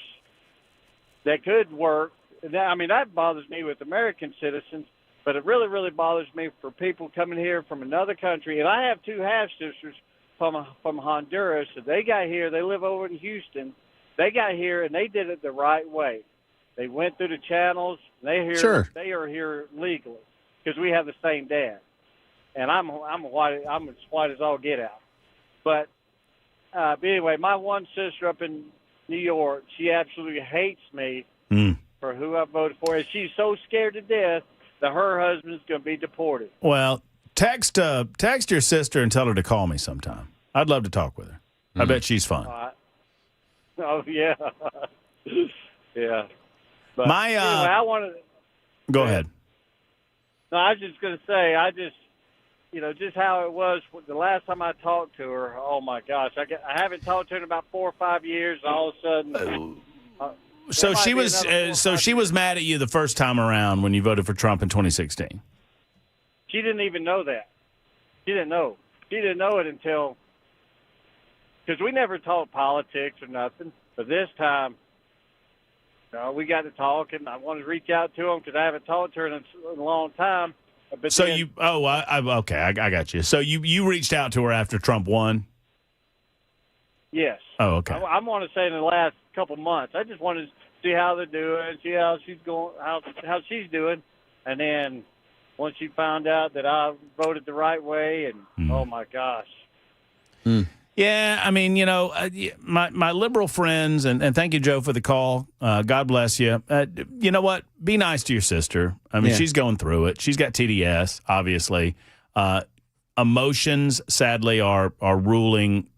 that could work. That bothers me with American citizens, but it really, really bothers me for people coming here from another country. And I have 2 half-sisters from Honduras. So they got here. They live over in Houston. They got here, and they did it the right way. They went through the channels. And they are here legally because we have the same dad. And I'm as white as all get out. But anyway, my one sister up in New York, she absolutely hates me for who I voted for. And she's so scared to death that her husband's going to be deported. Well, text your sister and tell her to call me sometime. I'd love to talk with her. I bet she's fun. Oh, yeah. Yeah. But anyway, I wanted to... Go ahead. No, I was just going to say, just how it was the last time I talked to her. Oh, my gosh. I haven't talked to her in about 4 or 5 years, and all of a sudden... So she was mad at you the first time around when you voted for Trump in 2016. She didn't even know that. She didn't know. She didn't know it until... Because we never talked politics or nothing. But this time, we got to talk, and I wanted to reach out to him because I haven't talked to her in a long time. But so then, okay, I got you. So you reached out to her after Trump won? Yes. Oh, okay. I want to say in the last couple months. I just wanted to see how they're doing, see how she's going, how she's doing, and then once she found out that I voted the right way, and oh my gosh. Yeah, my liberal friends, and thank you, Joe, for the call. God bless you. You know what? Be nice to your sister. She's going through it. She's got TDS, obviously. Emotions, sadly, are ruling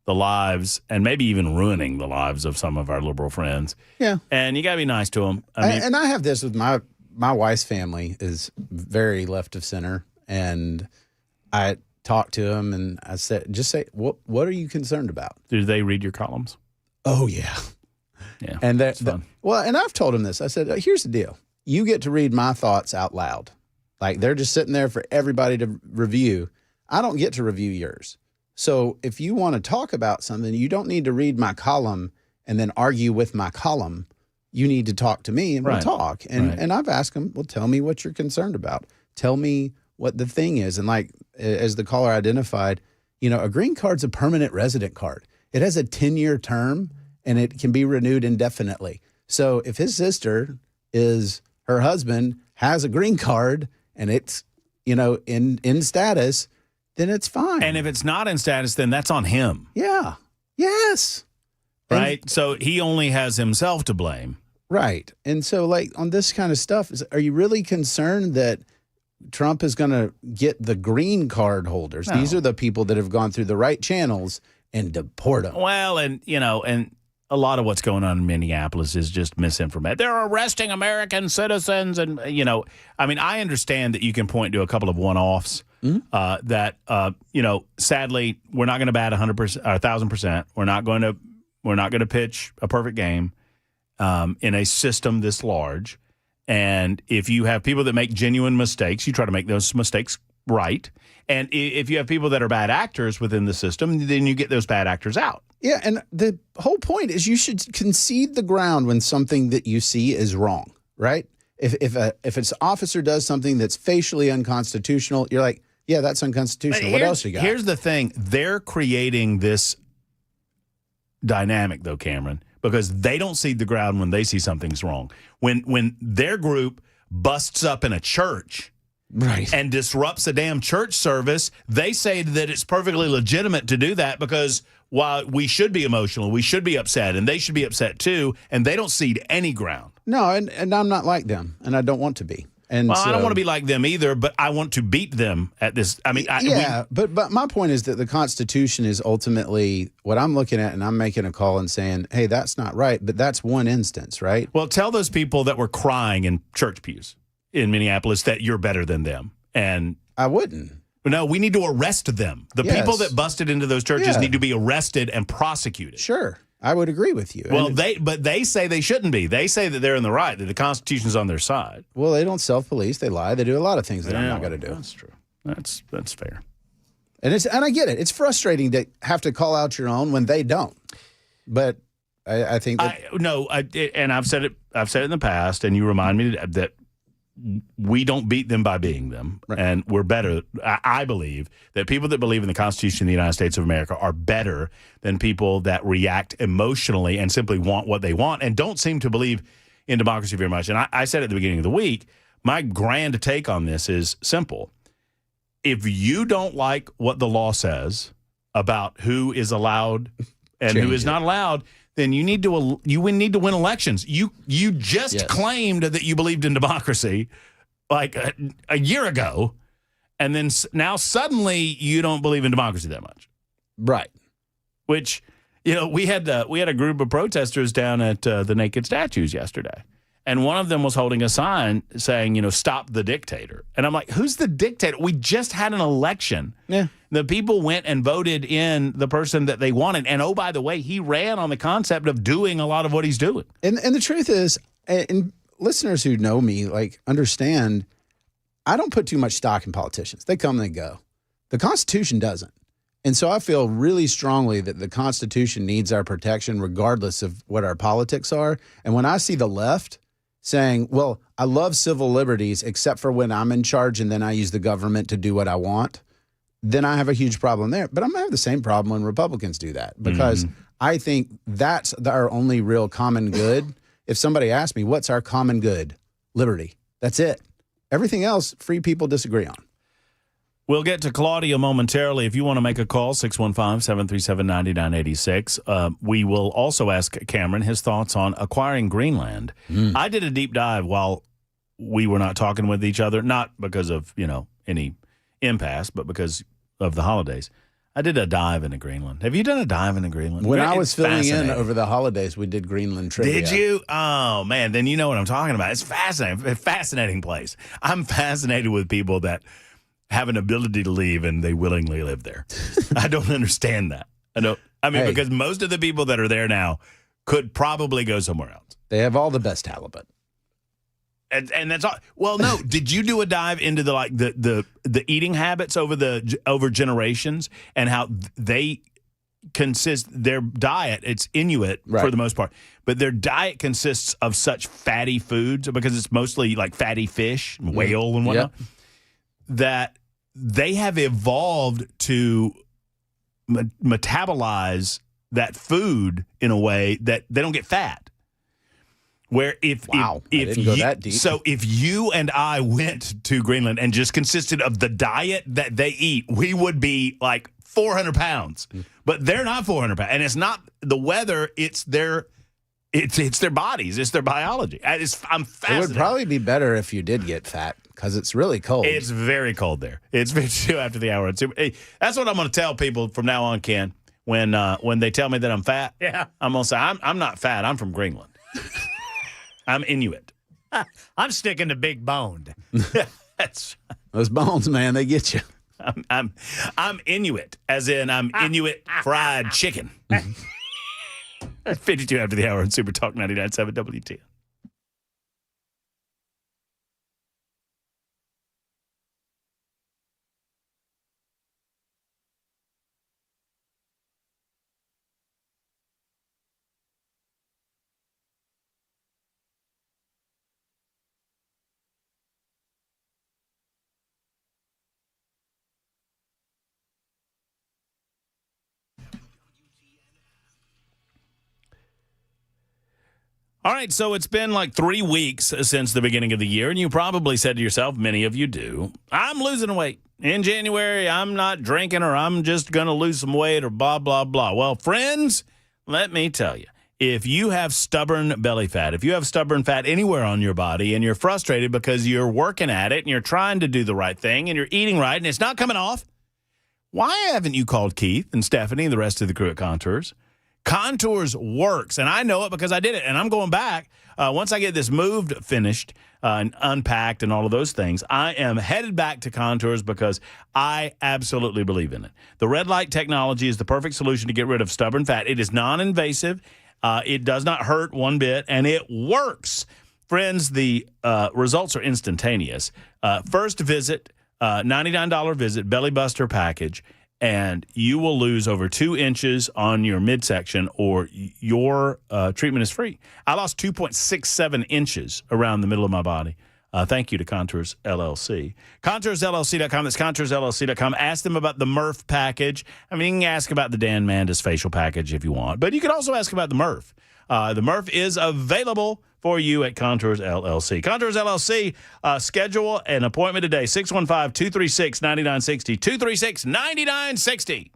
the lives and maybe even ruining the lives of some of our liberal friends. Yeah. And you got to be nice to them. And I have this with my wife's family is very left of center. And I talked to him and I said, just say, what are you concerned about? Do they read your columns? Oh, yeah. Yeah. And and I've told him this. I said, here's the deal. You get to read my thoughts out loud. Like they're just sitting there for everybody to review. I don't get to review yours. So if you want to talk about something, you don't need to read my column and then argue with my column. You need to talk to me and we'll talk. And I've asked him, well, tell me what you're concerned about. Tell me what the thing is. And like, as the caller identified, a green card's a permanent resident card. It has a 10-year term and it can be renewed indefinitely. So if his sister her husband has a green card and it's, in status, then it's fine. And if it's not in status, then that's on him. Yeah. Yes. Right? So he only has himself to blame. Right. And so, like, on this kind of stuff, are you really concerned that Trump is going to get the green card holders? No. These are the people that have gone through the right channels and deport them. Well, and a lot of what's going on in Minneapolis is just misinformation. They're arresting American citizens. And, I understand that you can point to a couple of one-offs. That sadly we're not going to bat 100% or 1,000%. We're not going to pitch a perfect game in a system this large. And if you have people that make genuine mistakes, you try to make those mistakes right. And if you have people that are bad actors within the system, then you get those bad actors out. Yeah, and the whole point is you should concede the ground when something that you see is wrong, right? If an officer does something that's facially unconstitutional, you're like, yeah, that's unconstitutional. What else you got? Here's the thing. They're creating this dynamic, though, Cameron, because they don't cede the ground when they see something's wrong. When their group busts up in a church and disrupts a damn church service, they say that it's perfectly legitimate to do that because while we should be emotional, we should be upset, and they should be upset too, and they don't cede any ground. No, and I'm not like them, and I don't want to be. And I don't want to be like them either, but I want to beat them at this. But my point is that the Constitution is ultimately what I'm looking at, and I'm making a call and saying, hey, that's not right, but that's one instance, right? Well, tell those people that were crying in church pews in Minneapolis that you're better than them. And I wouldn't. No, we need to arrest them. The people that busted into those churches need to be arrested and prosecuted. Sure. I would agree with you. Well, they say they shouldn't be. They say that they're in the right, that the Constitution's on their side. Well, they don't self-police. They lie. They do a lot of things that I'm not going to do. That's true. That's fair. And I get it. It's frustrating to have to call out your own when they don't. But I think that and I've said it in the past, and you remind me that we don't beat them by being them, right. And we're better. I believe that people that believe in the Constitution of the United States of America are better than people that react emotionally and simply want what they want and don't seem to believe in democracy very much. And I said at the beginning of the week, my grand take on this is simple. If you don't like what the law says about who is allowed and who is not allowed, then you need to win elections. You just claimed that you believed in democracy like a year ago, and then now suddenly you don't believe in democracy that much, right? Which we had a group of protesters down at the Naked Statues yesterday, and one of them was holding a sign saying, "Stop the dictator." And I'm like, "Who's the dictator? We just had an election." Yeah. The people went and voted in the person that they wanted. And, oh, by the way, he ran on the concept of doing a lot of what he's doing. And the truth is, and listeners who know me, understand, I don't put too much stock in politicians. They come and they go. The Constitution doesn't. And so I feel really strongly that the Constitution needs our protection regardless of what our politics are. And when I see the left saying, well, I love civil liberties except for when I'm in charge and then I use the government to do what I want, then I have a huge problem there. But I'm going to have the same problem when Republicans do that because I think that's our only real common good. If somebody asks me, what's our common good? Liberty. That's it. Everything else, free people disagree on. We'll get to Claudia momentarily. If you want to make a call, 615-737-9986. We will also ask Cameron his thoughts on acquiring Greenland. I did a deep dive while we were not talking with each other, not because of, any impasse, but because of the holidays. I did a dive into Greenland. Have you done a dive into Greenland? When I was filling in over the holidays, we did Greenland trivia. Did you? Oh, man. Then you know what I'm talking about. It's fascinating. A fascinating place. I'm fascinated with people that have an ability to leave and they willingly live there. I don't understand that. Because most of the people that are there now could probably go somewhere else. They have all the best halibut. And that's all. Well, no. Did you do a dive into the eating habits over generations and how they consist their diet? It's Inuit for the most part, but their diet consists of such fatty foods because it's mostly like fatty fish, whale, and whatnot. Yep. That they have evolved to metabolize that food in a way that they don't get fat. Where if I didn't go that deep. So if you and I went to Greenland and just consisted of the diet that they eat, we would be like 400 pounds. But they're not 400 pounds, and it's not the weather; it's their bodies, it's their biology. I'm fascinated. It would probably be better if you did get fat because it's really cold. It's very cold there. It's 52 after the hour. That's what I'm going to tell people from now on, Ken. When they tell me that I'm fat, I'm going to say I'm not fat. I'm from Greenland. I'm Inuit. I'm sticking to big boned. Those bones, man, they get you. I'm Inuit, as in I'm Inuit fried chicken. 52 after the hour on Super Talk 99.7 WTN. All right, so it's been like 3 weeks since the beginning of the year, and you probably said to yourself, many of you do, I'm losing weight. In January, I'm not drinking, or I'm just going to lose some weight, or blah, blah, blah. Well, friends, let me tell you, if you have stubborn belly fat, if you have stubborn fat anywhere on your body, and you're frustrated because you're working at it, and you're trying to do the right thing, and you're eating right, and it's not coming off, why haven't you called Keith and Stephanie and the rest of the crew at Contours? Contours works, and I know it because I did it, and I'm going back. Once I get this moved finished and unpacked and all of those things, I am headed back to Contours because I absolutely believe in it. The red light technology is the perfect solution to get rid of stubborn fat. It is non-invasive. It does not hurt one bit, and it works. Friends, the results are instantaneous. First visit, $99 visit, belly buster package, and you will lose over 2 inches on your midsection, or your treatment is free. I lost 2.67 inches around the middle of my body. Thank you to Contours LLC. ContoursLLC.com. That's ContoursLLC.com. Ask them about the Murph package. I mean, you can ask about the Dan Mandis facial package if you want, but you can also ask about the Murph. The Murph is available for you at Contours LLC. Contours LLC, schedule an appointment today, 615-236-9960, 236-9960.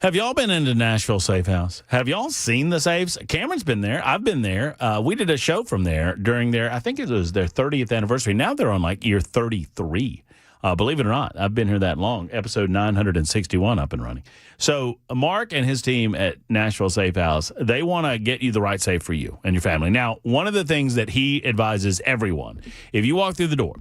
Have y'all been into Nashville Safe House? Have y'all seen the safes? Cameron's been there. I've been there. We did a show from there during their, I think it was their 30th anniversary. Now they're on like year 33. Believe it or not, I've been here that long. Episode 961 up and running. So Mark and his team at Nashville Safe House, they want to get you the right safe for you and your family. Now, one of the things that he advises everyone, if you walk through the door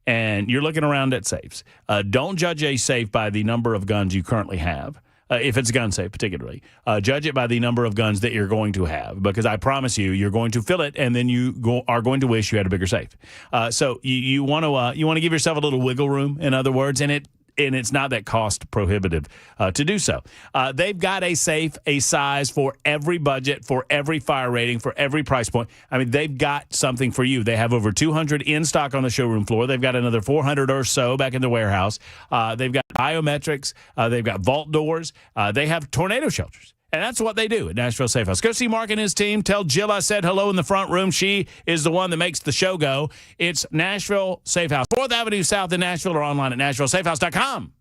and you're looking around at safes, don't judge a safe by the number of guns you currently have. If it's a gun safe particularly, judge it by the number of guns that you're going to have, because I promise you, you're going to fill it, and then you are going to wish you had a bigger safe. So you want to give yourself a little wiggle room, in other words, and it's not that cost prohibitive to do so. They've got a safe, a size for every budget, for every fire rating, for every price point. I mean, they've got something for you. They have over 200 in stock on the showroom floor. They've got another 400 or so back in the warehouse. They've got biometrics. They've got vault doors. They have tornado shelters. And that's what they do at Nashville Safe House. Go see Mark and his team. Tell Jill I said hello in the front room. She is the one that makes the show go. It's Nashville Safe House, 4th Avenue South in Nashville, or online at NashvilleSafeHouse.com.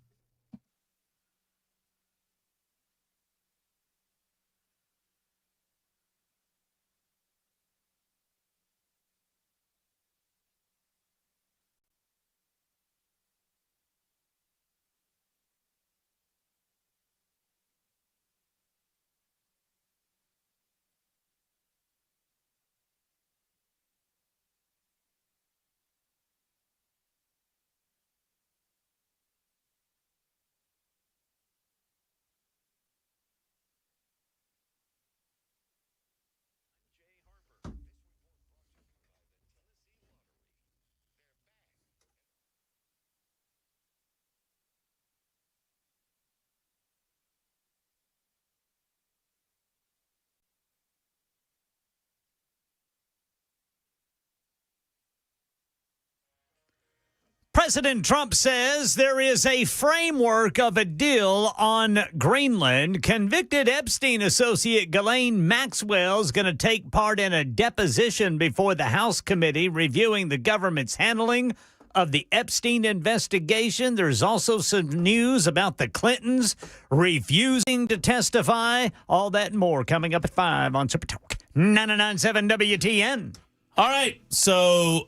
President Trump says there is a framework of a deal on Greenland. Convicted Epstein associate Ghislaine Maxwell is going to take part in a deposition before the House committee reviewing the government's handling of the Epstein investigation. There's also some news about the Clintons refusing to testify. All that and more coming up at 5 on Super Talk 99.7 WTN. All right, so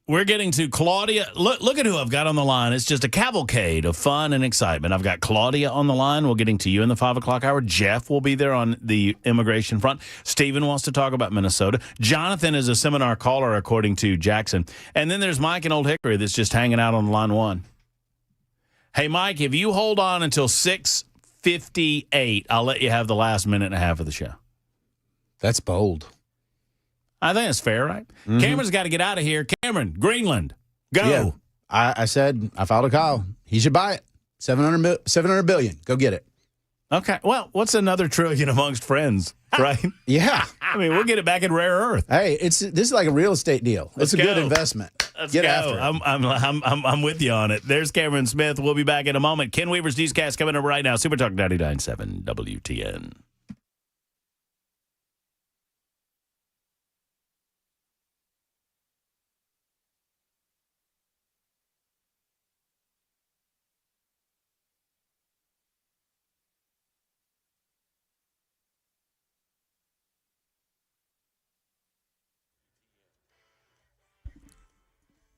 we're getting to Claudia. Look at who I've got on the line. It's just a cavalcade of fun and excitement. I've got Claudia on the line. We're getting to you in the 5 o'clock hour. Jeff will be there on the immigration front. Stephen wants to talk about Minnesota. Jonathan is a seminar caller, according to Jackson. And then there's Mike in Old Hickory that's just hanging out on line 1. Hey, Mike, if you hold on until 6:58, I'll let you have the last minute and a half of the show. That's bold. I think that's fair, right? Mm-hmm. Cameron's got to get out of here. Cameron, Greenland, go. Yeah. I said, I filed a call. He should buy it. 700 billion. Go get it. Okay. Well, what's another trillion amongst friends, right? Yeah. I mean, we'll get it back in rare earth. Hey, this is like a real estate deal. Let's It's a go. good investment. Let's get go. after it. I'm with you on it. There's Cameron Smith. We'll be back in a moment. Ken Weaver's newscast coming up right now. Super Talk 99.7 WTN.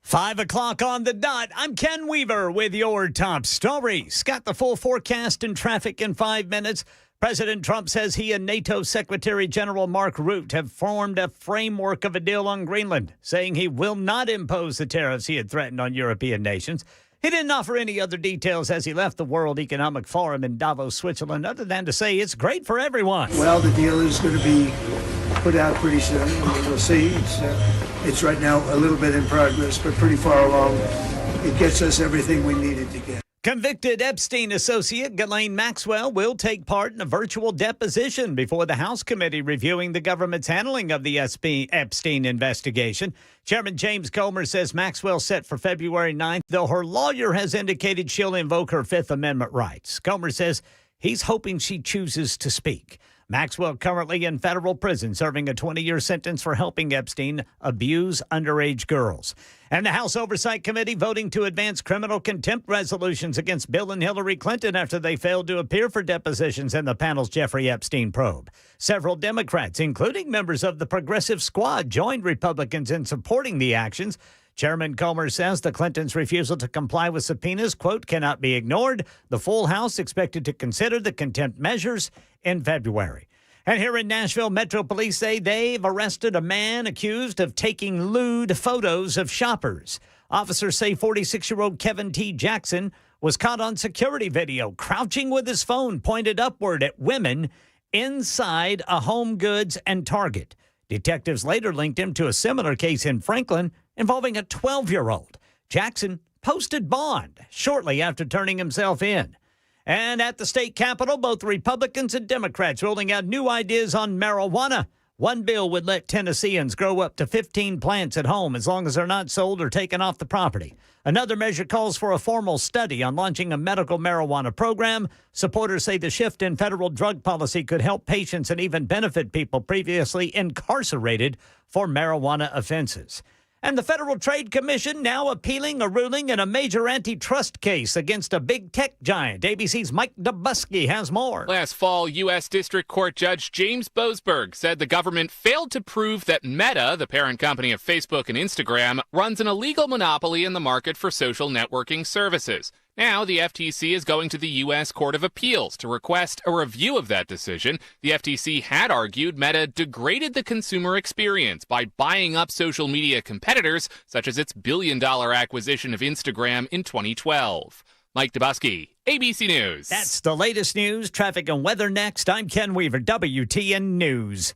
Five o'clock on the dot. I'm Ken Weaver with your top stories. Got the full forecast and traffic in 5 minutes. President Trump says he and NATO Secretary General Mark Rutte have formed a framework of a deal on Greenland, saying he will not impose the tariffs he had threatened on European nations. He didn't offer any other details as he left the World Economic Forum in Davos, Switzerland, other than to say it's great for everyone. Well, the deal is going to be put out pretty soon. We'll see. It's right now a little bit in progress, but pretty far along. It gets us everything we needed to get. Convicted Epstein associate Ghislaine Maxwell will take part in a virtual deposition before the House committee reviewing the government's handling of the Epstein investigation. Chairman James Comer says Maxwell set for February 9th, though her lawyer has indicated she'll invoke her Fifth Amendment rights. Comer says he's hoping she chooses to speak. Maxwell currently in federal prison, serving a 20-year sentence for helping Epstein abuse underage girls. And the House Oversight Committee voting to advance criminal contempt resolutions against Bill and Hillary Clinton after they failed to appear for depositions in the panel's Jeffrey Epstein probe. Several Democrats, including members of the Progressive Squad, joined Republicans in supporting the actions. Chairman Comer says the Clintons' refusal to comply with subpoenas, quote, cannot be ignored. The full House expected to consider the contempt measures in February. And here in Nashville, Metro Police say they've arrested a man accused of taking lewd photos of shoppers. Officers say 46-year-old Kevin T. Jackson was caught on security video crouching with his phone pointed upward at women inside a Home Goods and Target. Detectives later linked him to a similar case in Franklin involving a 12-year-old. Jackson posted bond shortly after turning himself in. And at the state capitol, both Republicans and Democrats rolling out new ideas on marijuana. One bill would let Tennesseans grow up to 15 plants at home as long as they're not sold or taken off the property. Another measure calls for a formal study on launching a medical marijuana program. Supporters say the shift in federal drug policy could help patients and even benefit people previously incarcerated for marijuana offenses. And the Federal Trade Commission now appealing a ruling in a major antitrust case against a big tech giant. ABC's Mike Dubusky has more. Last fall, U.S. District Court Judge James Boasberg said the government failed to prove that Meta, the parent company of Facebook and Instagram, runs an illegal monopoly in the market for social networking services. Now, the FTC is going to the U.S. Court of Appeals to request a review of that decision. The FTC had argued Meta degraded the consumer experience by buying up social media competitors, such as its billion-dollar acquisition of Instagram in 2012. Mike Dubusky, ABC News. That's the latest news, traffic, and weather next. I'm Ken Weaver, WTN News.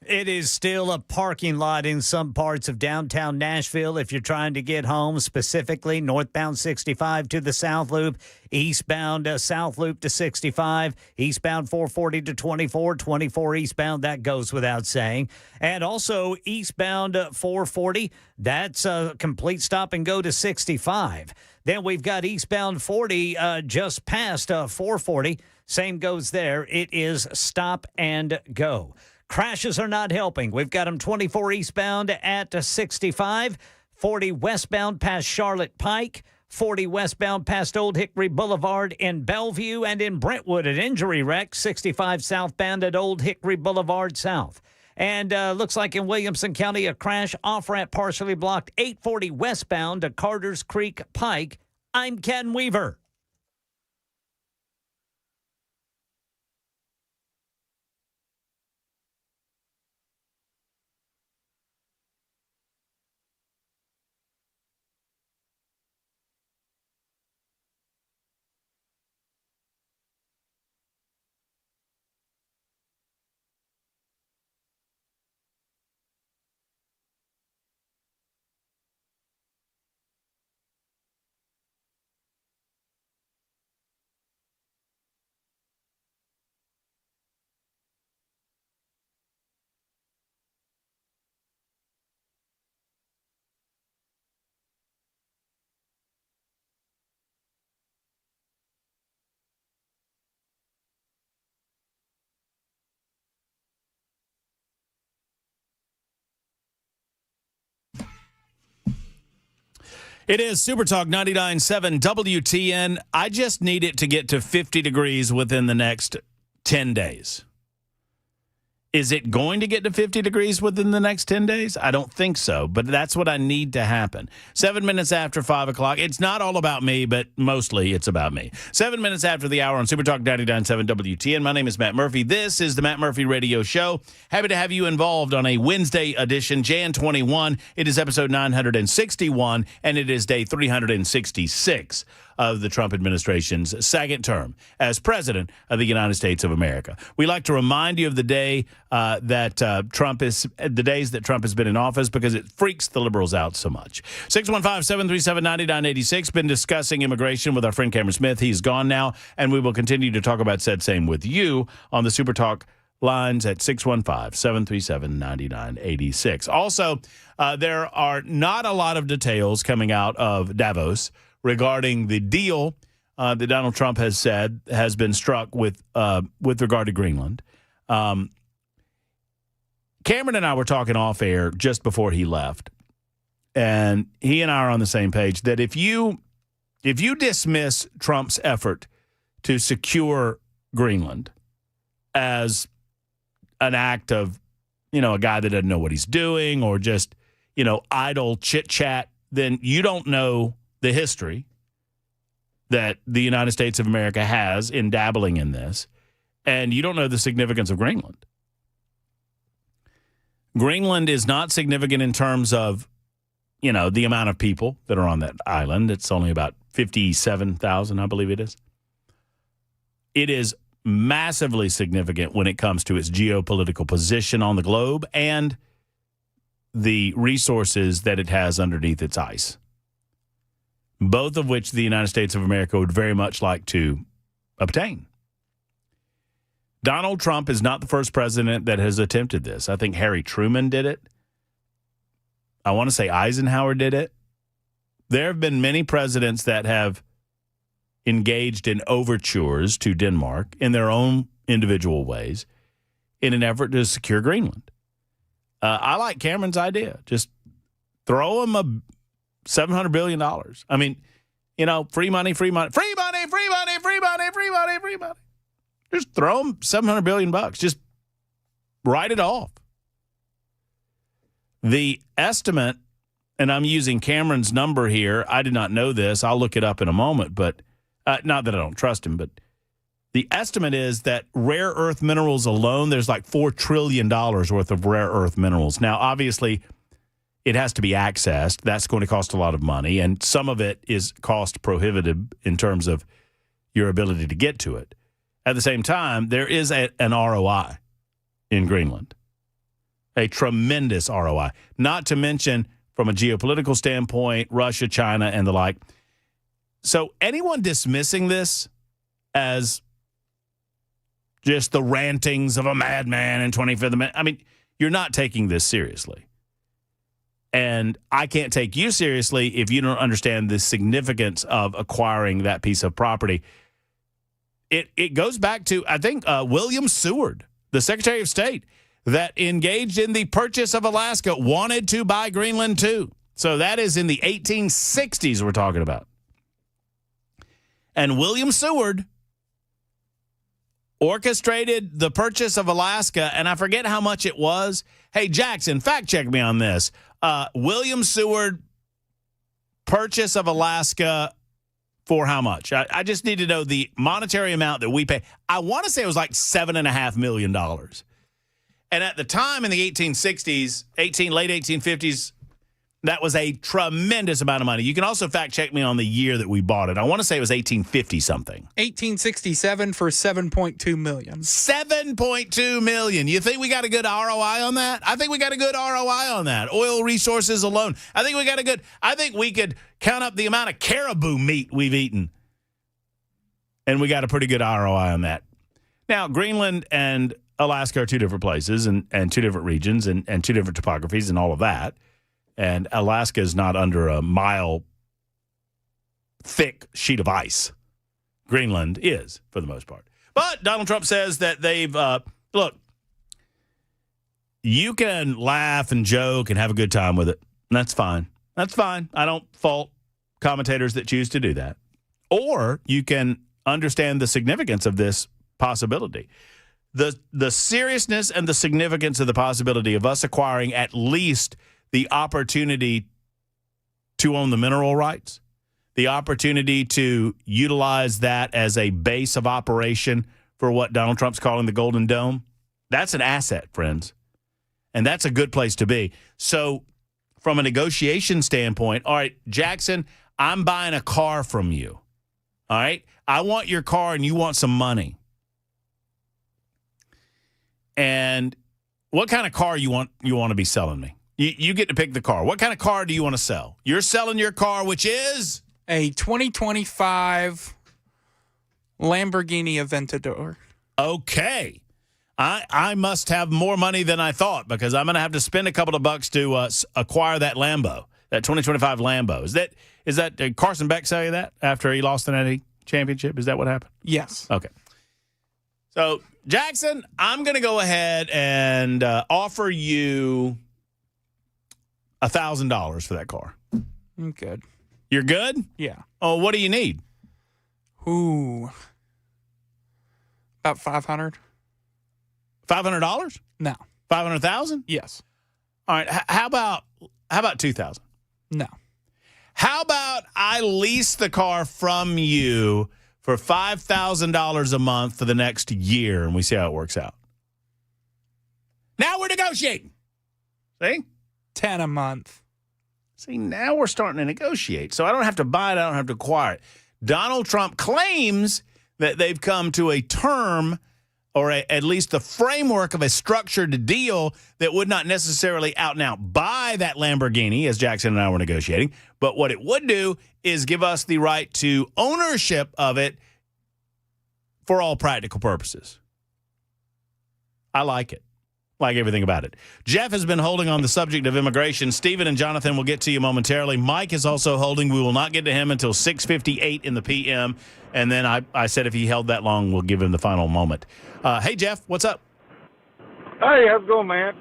It is still a parking lot in some parts of downtown Nashville if you're trying to get home, specifically northbound 65 to the South Loop, eastbound South Loop to 65, eastbound 440 to 24, 24 eastbound, that goes without saying. And also eastbound 440, that's a complete stop and go to 65. Then we've got eastbound 40 just past 440. Same goes there. It is stop and go. Crashes are not helping. We've got them 24 eastbound at 65, 40 westbound past Charlotte Pike, 40 westbound past Old Hickory Boulevard in Bellevue, and in Brentwood, an injury wreck, 65 southbound at Old Hickory Boulevard South. And looks like in Williamson County, a crash off-ramp partially blocked 840 westbound to Carter's Creek Pike. I'm Ken Weaver. It is Super Talk 99.7 WTN. I just need it to get to 50 degrees within the next 10 days. Is it going to get to 50 degrees within the next 10 days? I don't think so, but that's what I need to happen. 7 minutes after 5 o'clock. It's not all about me, but mostly it's about me. 7 minutes after the hour on Super Talk 99.7 WTN. My name is Matt Murphy. This is the Matt Murphy Radio Show. Happy to have you involved on a Wednesday edition, Jan 21. It is episode 961, and it is day 366 of the Trump administration's second term as president of the United States of America. We like to remind you of the day the days that Trump has been in office because it freaks the liberals out so much. 615-737-9986. Been discussing immigration with our friend Cameron Smith. He's gone now, and we will continue to talk about said same with you on the Super Talk lines at 615-737-9986. Also, there are not a lot of details coming out of Davos regarding the deal that Donald Trump has said has been struck with regard to Greenland. Cameron and I were talking off air just before he left, and he and I are on the same page that if you dismiss Trump's effort to secure Greenland as an act of, a guy that doesn't know what he's doing or just, idle chit chat, then you don't know the history that the United States of America has in dabbling in this, and you don't know the significance of Greenland. Greenland is not significant in terms of, the amount of people that are on that island. It's only about 57,000, I believe it is. It is massively significant when it comes to its geopolitical position on the globe and the resources that it has underneath its ice, both of which the United States of America would very much like to obtain. Donald Trump is not the first president that has attempted this. I think Harry Truman did it. I want to say Eisenhower did it. There have been many presidents that have engaged in overtures to Denmark in their own individual ways in an effort to secure Greenland. I like Cameron's idea. Just throw him a $700 billion. I mean, free money, free money, free money, free money, free money, free money, free money. Just throw them $700 billion. Just write it off. The estimate, and I'm using Cameron's number here. I did not know this. I'll look it up in a moment, but not that I don't trust him, but the estimate is that rare earth minerals alone, there's like $4 trillion worth of rare earth minerals. Now, obviously, it has to be accessed. That's going to cost a lot of money, and some of it is cost prohibitive in terms of your ability to get to it. At the same time, there is an ROI in Greenland. A tremendous ROI. Not to mention, from a geopolitical standpoint, Russia, China, and the like. So anyone dismissing this as just the rantings of a madman in 25th Amendment, I mean, you're not taking this seriously. And I can't take you seriously if you don't understand the significance of acquiring that piece of property. It goes back to, I think, William Seward, the Secretary of State, that engaged in the purchase of Alaska, wanted to buy Greenland too. So that is in the 1860s we're talking about. And William Seward orchestrated the purchase of Alaska, and I forget how much it was. Hey, Jackson, fact check me on this. William Seward purchase of Alaska for how much? I just need to know the monetary amount that we pay. I want to say it was like $7.5 million. And at the time in the 1860s, late 1850s, that was a tremendous amount of money. You can also fact check me on the year that we bought it. I want to say it was 1850 something. 1867 for $7.2 million. $7.2 million. You think we got a good ROI on that? I think we got a good ROI on that. Oil resources alone. I think we could count up the amount of caribou meat we've eaten. And we got a pretty good ROI on that. Now, Greenland and Alaska are two different places and two different regions and two different topographies and all of that. And Alaska is not under a mile thick sheet of ice. Greenland is, for the most part. But Donald Trump says that they've, look, you can laugh and joke and have a good time with it. And that's fine. That's fine. I don't fault commentators that choose to do that. Or you can understand the significance of this possibility. The seriousness and the significance of the possibility of us acquiring at least the opportunity to own the mineral rights, the opportunity to utilize that as a base of operation for what Donald Trump's calling the Golden Dome, that's an asset, friends. And that's a good place to be. So from a negotiation standpoint, all right, Jackson, I'm buying a car from you. All right? I want your car and you want some money. And what kind of car you want to be selling me? You get to pick the car. What kind of car do you want to sell? You're selling your car, which is? A 2025 Lamborghini Aventador. Okay. I must have more money than I thought because I'm going to have to spend a couple of bucks to acquire that Lambo, that 2025 Lambo. Is that Carson Beck tell you that after he lost the Natty championship? Is that what happened? Yes. Okay. So, Jackson, I'm going to go ahead and offer you $1,000 for that car. I'm good. You're good? Yeah. Oh, what do you need? Ooh. About $500. $500? No. $500,000? Yes. All right. How about $2,000? No. How about I lease the car from you for $5,000 a month for the next year, and we see how it works out. Now we're negotiating. See? 10 a month. See, now we're starting to negotiate. So I don't have to buy it. I don't have to acquire it. Donald Trump claims that they've come to a term or at least the framework of a structured deal that would not necessarily out and out buy that Lamborghini, as Jackson and I were negotiating. But what it would do is give us the right to ownership of it for all practical purposes. I like it. Like everything about it. Jeff has been holding on the subject of immigration. Stephen and Jonathan will get to you momentarily. Mike is also holding. We will not get to him until 6:58 in the p.m. And then I said if he held that long, we'll give him the final moment. Hey, Jeff, what's up? Hey, how's it going, man?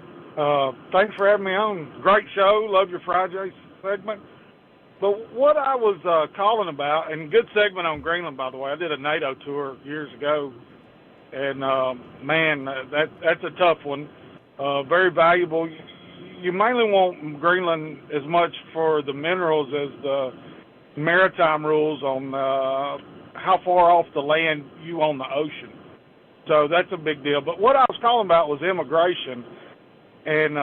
Thanks for having me on. Great show. Love your Friday segment. But what I was calling about, and good segment on Greenland, by the way. I did a NATO tour years ago. And, man, that's a tough one. Very valuable. You mainly want Greenland as much for the minerals as the maritime rules on how far off the land you own the ocean. So that's a big deal. But what I was calling about was immigration. And,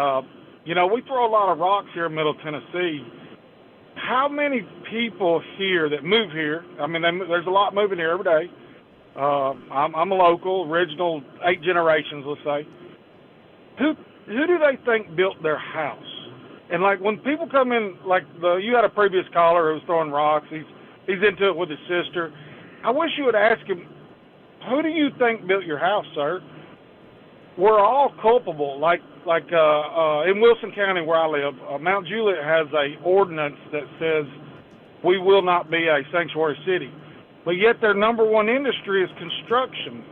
we throw a lot of rocks here in Middle Tennessee. How many people here that move here, I mean, there's a lot moving here every day. I'm a local, original 8 generations, let's say. who do they think built their house? And like when people come in, like you had a previous caller who was throwing rocks. He's into it with his sister. I wish you would ask him, who do you think built your house, sir? We're all culpable. Like in Wilson County where I live, Mount Juliet has a ordinance that says we will not be a sanctuary city. But yet their number one industry is construction.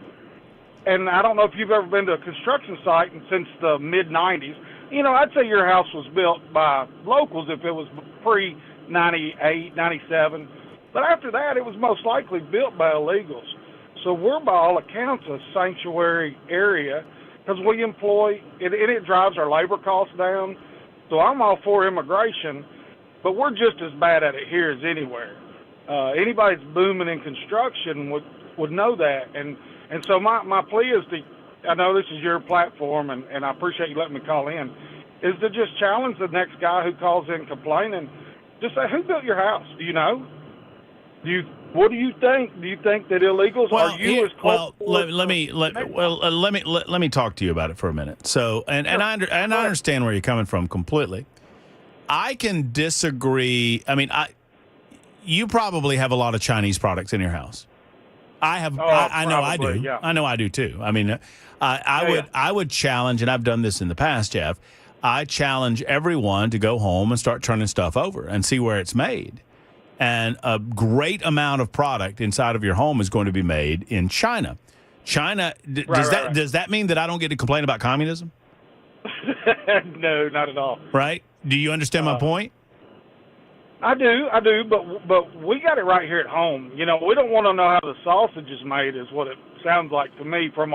And I don't know if you've ever been to a construction site since the mid-'90s. You know, I'd say your house was built by locals if it was pre-98, 97. But after that, it was most likely built by illegals. So we're, by all accounts, a sanctuary area because we employ, and it drives our labor costs down. So I'm all for immigration, but we're just as bad at it here as anywhere. Anybody that's booming in construction would know that. And so my plea is I know this is your platform, and I appreciate you letting me call in, is to just challenge the next guy who calls in complaining. Just say, who built your house? Do you know? What do you think? Do you think that illegals are you as close? Well, let me talk to you about it for a minute. So, and I understand where you're coming from completely. I can disagree. I mean, you probably have a lot of Chinese products in your house. I have. I know I do. Yeah. I know I do too. I mean, I would challenge, and I've done this in the past, Jeff. I challenge everyone to go home and start turning stuff over and see where it's made. And a great amount of product inside of your home is going to be made in China. China, does that mean that I don't get to complain about communism? No, not at all. Right? Do you understand my point? I do, but we got it right here at home. You know, we don't want to know how the sausage is made is what it sounds like to me from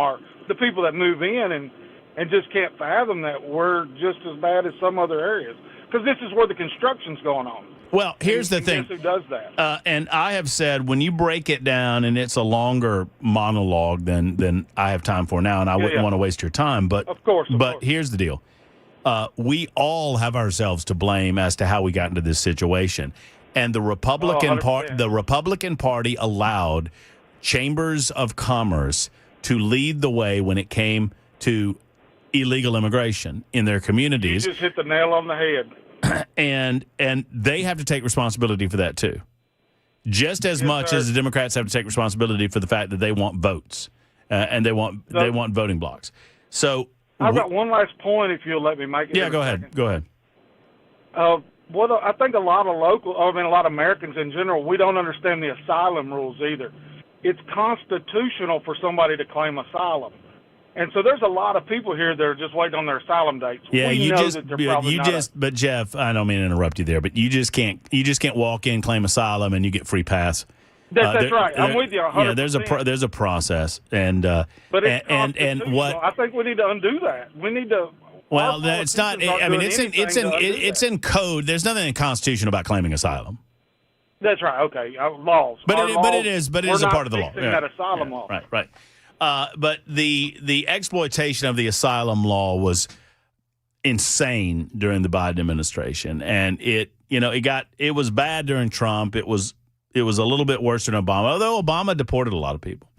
the people that move in and just can't fathom that we're just as bad as some other areas. Because this is where the construction's going on. Well, here's the thing. Guess who does that? And I have said when you break it down, and it's a longer monologue than I have time for now, and I wouldn't want to waste your time. But of course. Here's the deal. We all have ourselves to blame as to how we got into this situation. And the Republican Party allowed chambers of commerce to lead the way when it came to illegal immigration in their communities. You just hit the nail on the head. And they have to take responsibility for that too, just as much as the Democrats have to take responsibility for the fact that they want votes and they want voting blocks. So I've got one last point, if you'll let me make it. Yeah, go ahead. Go ahead. I think a lot of Americans in general, we don't understand the asylum rules either. It's constitutional for somebody to claim asylum. And so there's a lot of people here that are just waiting on their asylum dates. Yeah, but Jeff, I don't mean to interrupt you there, but you just can't walk in, claim asylum, and you get free pass. That's right. I'm with you 100%. Yeah, there's a process, and but it's and what I think we need to undo that. We need to. Well, it's not. I mean, it's in code. There's nothing in the Constitution about claiming asylum. That's right. Okay, laws. But it is a part of the law. That asylum law. Right. But the exploitation of the asylum law was insane during the Biden administration, and it was bad during Trump. It was a little bit worse than Obama, although Obama deported a lot of people.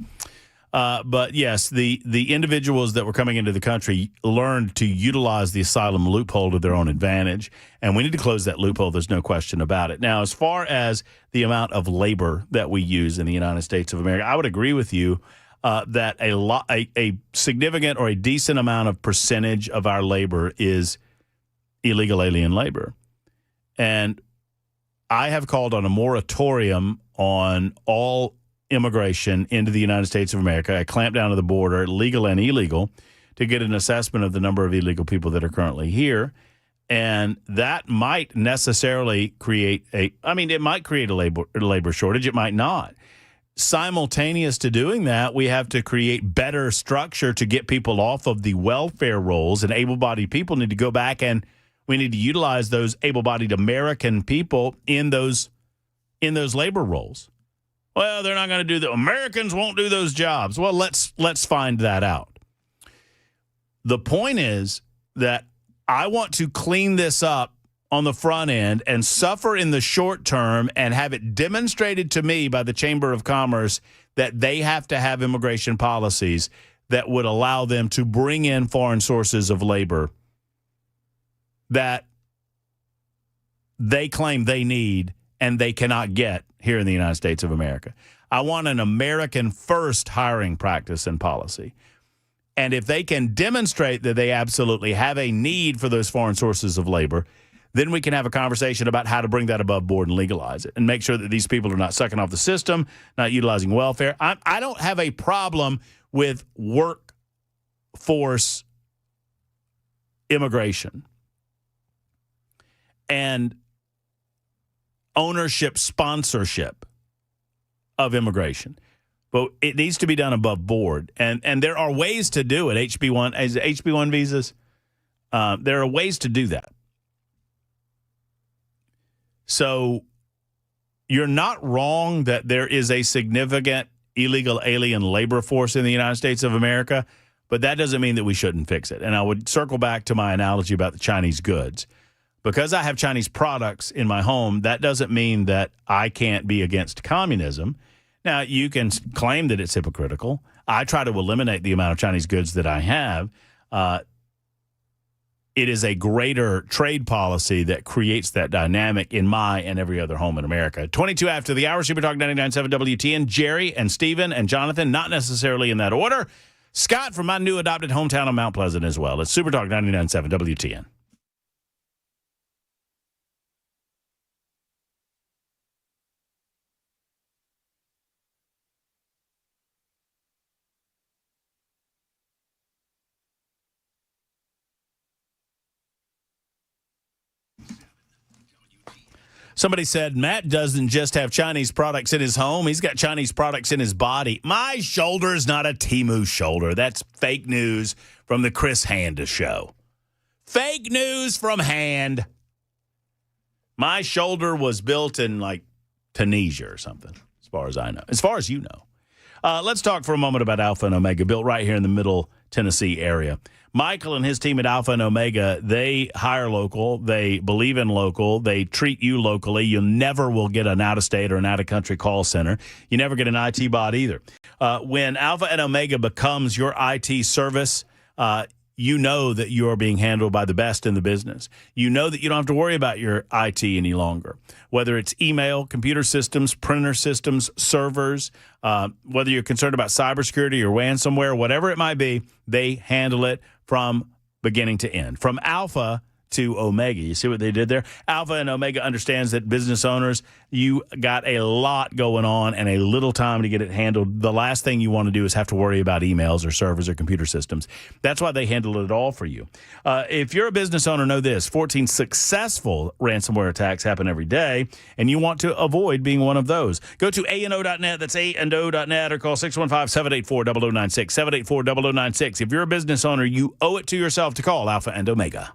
But yes, the individuals that were coming into the country learned to utilize the asylum loophole to their own advantage, and we need to close that loophole. There's no question about it. Now, as far as the amount of labor that we use in the United States of America, I would agree with you. That a significant or a decent amount of percentage of our labor is illegal alien labor. And I have called on a moratorium on all immigration into the United States of America, a clamp down of the border, legal and illegal, to get an assessment of the number of illegal people that are currently here. And that might necessarily create a labor shortage. It might not. Simultaneous to doing that, we have to create better structure to get people off of the welfare rolls, and able-bodied people need to go back, and we need to utilize those able-bodied American people in those labor roles. Well, they're not going to do that. Americans won't do those jobs. Well, let's find that out. The point is that I want to clean this up on the front end and suffer in the short term and have it demonstrated to me by the Chamber of Commerce that they have to have immigration policies that would allow them to bring in foreign sources of labor that they claim they need and they cannot get here in the United States of America. I want an American first hiring practice and policy. And if they can demonstrate that they absolutely have a need for those foreign sources of labor, then we can have a conversation about how to bring that above board and legalize it and make sure that these people are not sucking off the system, not utilizing welfare. I don't have a problem with workforce immigration and ownership sponsorship of immigration. But it needs to be done above board. And there are ways to do it. HB1 visas, there are ways to do that. So you're not wrong that there is a significant illegal alien labor force in the United States of America, but that doesn't mean that we shouldn't fix it. And I would circle back to my analogy about the Chinese goods. Because I have Chinese products in my home, that doesn't mean that I can't be against communism. Now, you can claim that it's hypocritical. I try to eliminate the amount of Chinese goods that I have. It is a greater trade policy that creates that dynamic in my and every other home in America. 22 after the hour, Super Talk 99.7 WTN. Jerry and Stephen and Jonathan, not necessarily in that order. Scott from my new adopted hometown of Mount Pleasant as well. It's Super Talk 99.7 WTN. Somebody said Matt doesn't just have Chinese products in his home. He's got Chinese products in his body. My shoulder is not a Temu shoulder. That's fake news from the Chris Handa show. Fake news from Hand. My shoulder was built in, like, Tunisia or something, as far as I know. As far as you know. Let's talk for a moment about Alpha and Omega, built right here in the Middle Tennessee area. Michael and his team at Alpha and Omega, they hire local. They believe in local. They treat you locally. You never will get an out-of-state or an out-of-country call center. You never get an IT bot either. When Alpha and Omega becomes your IT service, you know that you are being handled by the best in the business. You know that you don't have to worry about your IT any longer, whether it's email, computer systems, printer systems, servers, whether you're concerned about cybersecurity or ransomware, whatever it might be, they handle it from beginning to end, from Alpha to Omega. You see what they did there? Alpha and Omega understands that business owners, you got a lot going on and a little time to get it handled. The last thing you want to do is have to worry about emails or servers or computer systems. That's why they handle it all for you. If you're a business owner, know this: 14 successful ransomware attacks happen every day, and you want to avoid being one of those. Go to ANO.net. That's ANO.net, or call 615-784-0096, 784-0096. If you're a business owner, you owe it to yourself to call Alpha and Omega.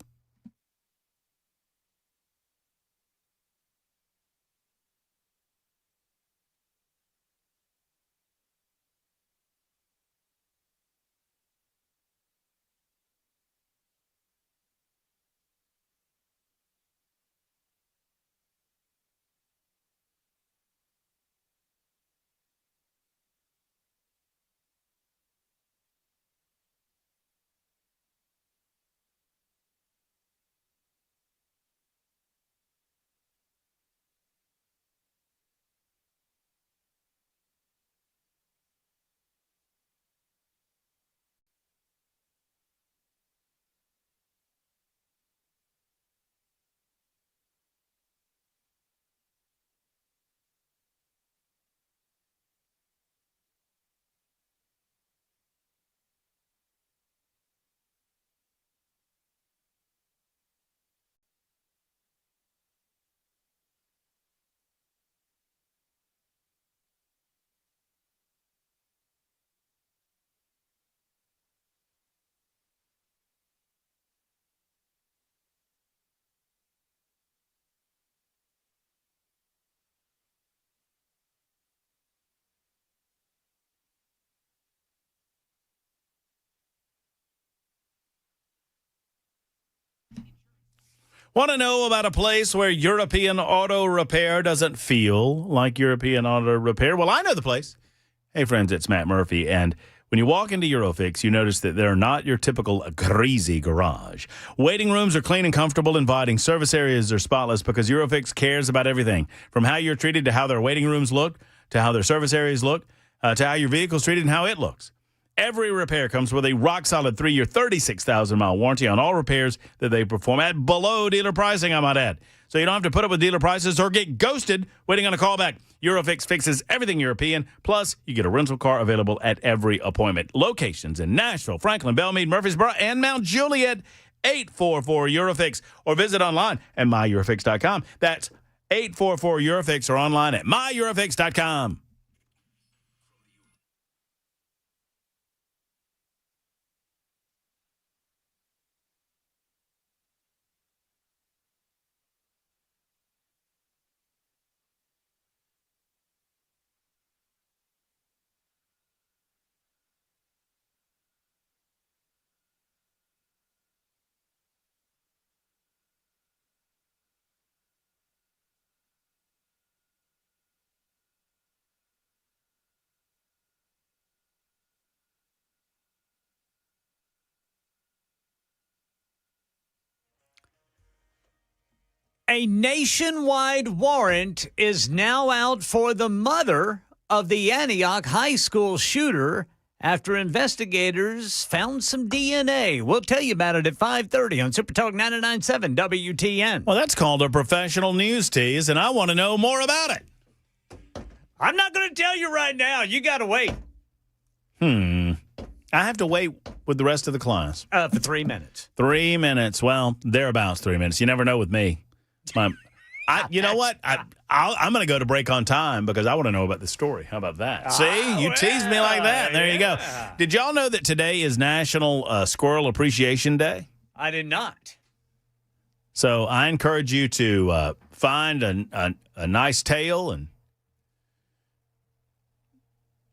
Want to know about a place where European auto repair doesn't feel like European auto repair? Well, I know the place. Hey, friends, it's Matt Murphy, and When you walk into Eurofix, you notice that they're not your typical greasy garage. Waiting rooms are clean and comfortable, inviting. Service areas are spotless because Eurofix cares about everything, from how you're treated to how their waiting rooms look, to how their service areas look, to how your vehicle's treated and how it looks. Every repair comes with a rock-solid 3-year, 36,000-mile warranty on all repairs that they perform at below dealer pricing, I might add. So you don't have to put up with dealer prices or get ghosted waiting on a callback. Eurofix fixes everything European. Plus, you get a rental car available at every appointment. Locations in Nashville, Franklin, Belmead, Murfreesboro, and Mount Juliet. 844-EUROFIX. Or visit online at myEurofix.com. That's 844-EUROFIX or online at myEurofix.com. A nationwide warrant is now out for the mother of the Antioch High School shooter after investigators found some DNA. We'll tell you about it at 5:30 on Super Talk 99.7 WTN. Well, that's called a professional news tease, and I want to know more about it. I'm not going to tell you right now. You got to wait. I have to wait with the rest of the class. For 3 minutes. 3 minutes. Well, thereabouts 3 minutes. You never know with me. You know what? I'm going to go to break on time because I want to know about the story. How about that? See, you teased me like that. There you go. Did y'all know that today is National Squirrel Appreciation Day? I did not. So I encourage you to find a nice tail and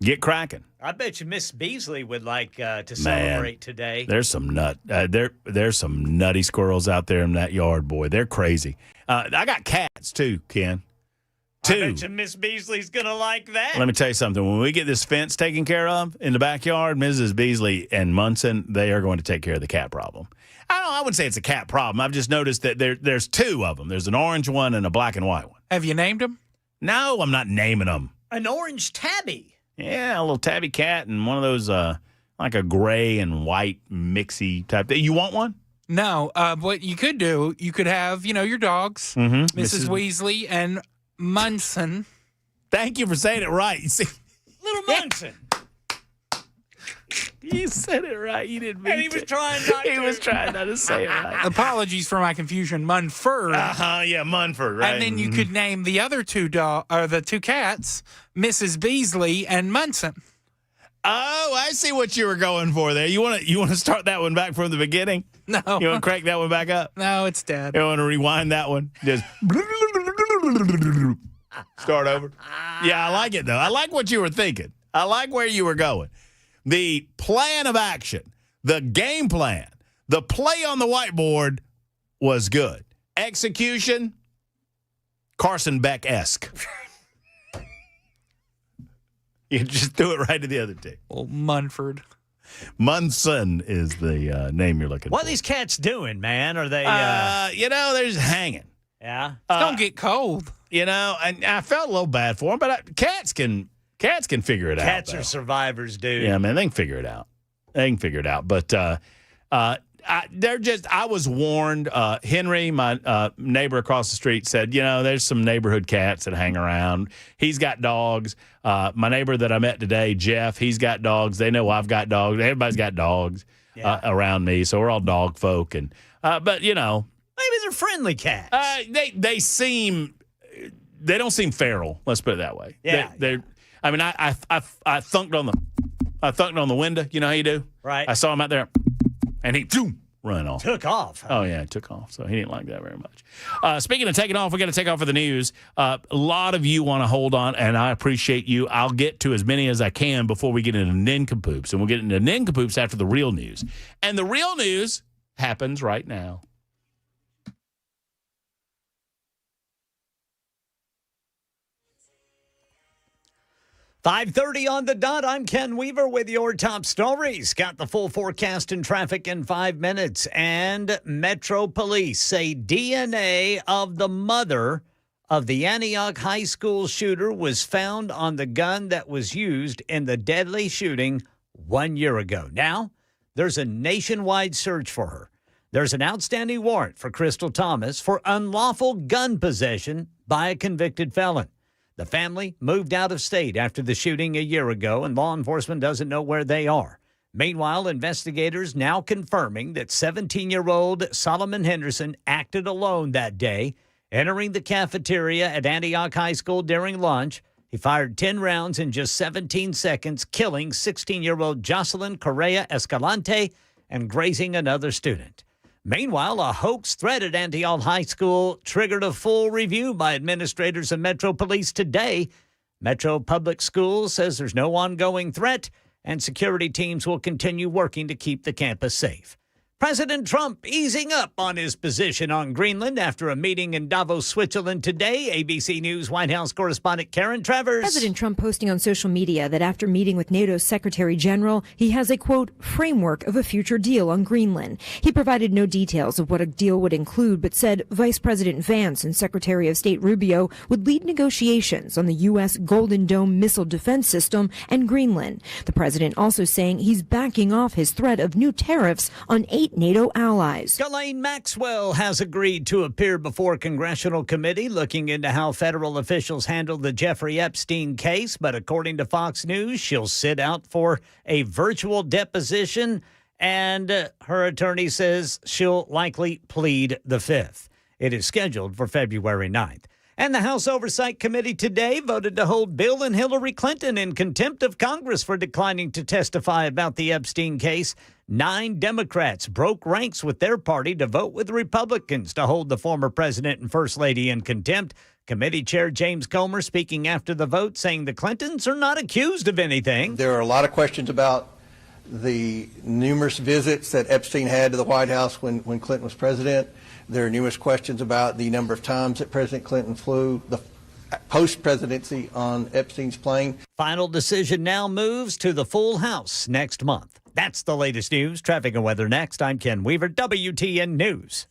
get cracking. I bet you Miss Beasley would like to celebrate today. There's some there's some nutty squirrels out there in that yard, boy. They're crazy. I got cats too, Ken. I bet you Miss Beasley's gonna like that. Let me tell you something. When we get this fence taken care of in the backyard, Mrs. Beasley and Munson, they are going to take care of the cat problem. I wouldn't say it's a cat problem. I've just noticed that there's two of them. There's an orange one and a black and white one. Have you named them? No, I'm not naming them. An orange tabby. Yeah, a little tabby cat and one of those like a gray and white mixy type thing. You want one? No. What you could do, you could have, your dogs, Mrs. Weasley and Munson. Thank you for saying it right. You see, Little Munson. You said it right. You didn't mean And he was trying not to. He was trying not to say it right. Apologies for my confusion. Munford. Yeah, Munford, right. And then you could name the other the two cats, Mrs. Beasley and Munson. Oh, I see what you were going for there. You want to start that one back from the beginning? No. You want to crank that one back up? No, it's dead. You want to rewind that one? Just start over? Yeah, I like it, though. I like what you were thinking. I like where you were going. The plan of action, the game plan, the play on the whiteboard was good. Execution, Carson Beck-esque. You just threw it right to the other team. Old Munford. Munson is the name you're looking for. What are these cats doing, man? Are they? They're just hanging. Yeah. Don't get cold. And I felt a little bad for them, but cats can figure it out. Cats are survivors, dude. Yeah, man, they can figure it out. But I was warned. Henry, my neighbor across the street, said, there's some neighborhood cats that hang around. He's got dogs. My neighbor that I met today, Jeff, he's got dogs. They know I've got dogs. Everybody's got dogs around me, so we're all dog folk. But maybe they're friendly cats. They don't seem feral. Let's put it that way. Yeah. I mean, I thunked on the window. You know how you do? Right. I saw him out there, and he run off. Took off. Huh? Oh, yeah, took off. So he didn't like that very much. Speaking of taking off, we got to take off for the news. A lot of you want to hold on, and I appreciate you. I'll get to as many as I can before we get into nincompoops, and we'll get into nincompoops after the real news. And the real news happens right now. 5:30 on the dot. I'm Ken Weaver with your top stories. Got the full forecast and traffic in 5 minutes. And Metro Police say DNA of the mother of the Antioch High School shooter was found on the gun that was used in the deadly shooting 1 year ago. Now, there's a nationwide search for her. There's an outstanding warrant for Crystal Thomas for unlawful gun possession by a convicted felon. The family moved out of state after the shooting a year ago, and law enforcement doesn't know where they are. Meanwhile, investigators now confirming that 17-year-old Solomon Henderson acted alone that day, entering the cafeteria at Antioch High School during lunch. He fired 10 rounds in just 17 seconds, killing 16-year-old Jocelyn Correa Escalante and grazing another student. Meanwhile, a hoax threat at Antioch High School triggered a full review by administrators and Metro Police today. Metro Public Schools says there's no ongoing threat, and security teams will continue working to keep the campus safe. President Trump easing up on his position on Greenland after a meeting in Davos, Switzerland today. ABC News White House correspondent Karen Travers. President Trump posting on social media that after meeting with NATO's Secretary General, he has a, quote, framework of a future deal on Greenland. He provided no details of what a deal would include, but said Vice President Vance and Secretary of State Rubio would lead negotiations on the U.S. Golden Dome missile defense system and Greenland. The president also saying he's backing off his threat of new tariffs on 8 NATO allies. Ghislaine Maxwell has agreed to appear before a congressional committee looking into how federal officials handled the Jeffrey Epstein case. But according to Fox News, she'll sit out for a virtual deposition, and her attorney says she'll likely plead the Fifth. It is scheduled for February 9th. And the House Oversight Committee today voted to hold Bill and Hillary Clinton in contempt of Congress for declining to testify about the Epstein case. 9 Democrats broke ranks with their party to vote with Republicans to hold the former president and first lady in contempt. Committee Chair James Comer speaking after the vote, saying the Clintons are not accused of anything. There are a lot of questions about the numerous visits that Epstein had to the White House when Clinton was president. There are numerous questions about the number of times that President Clinton flew the post-presidency on Epstein's plane. Final decision now moves to the full House next month. That's the latest news. Traffic and weather next. I'm Ken Weaver, WTN News.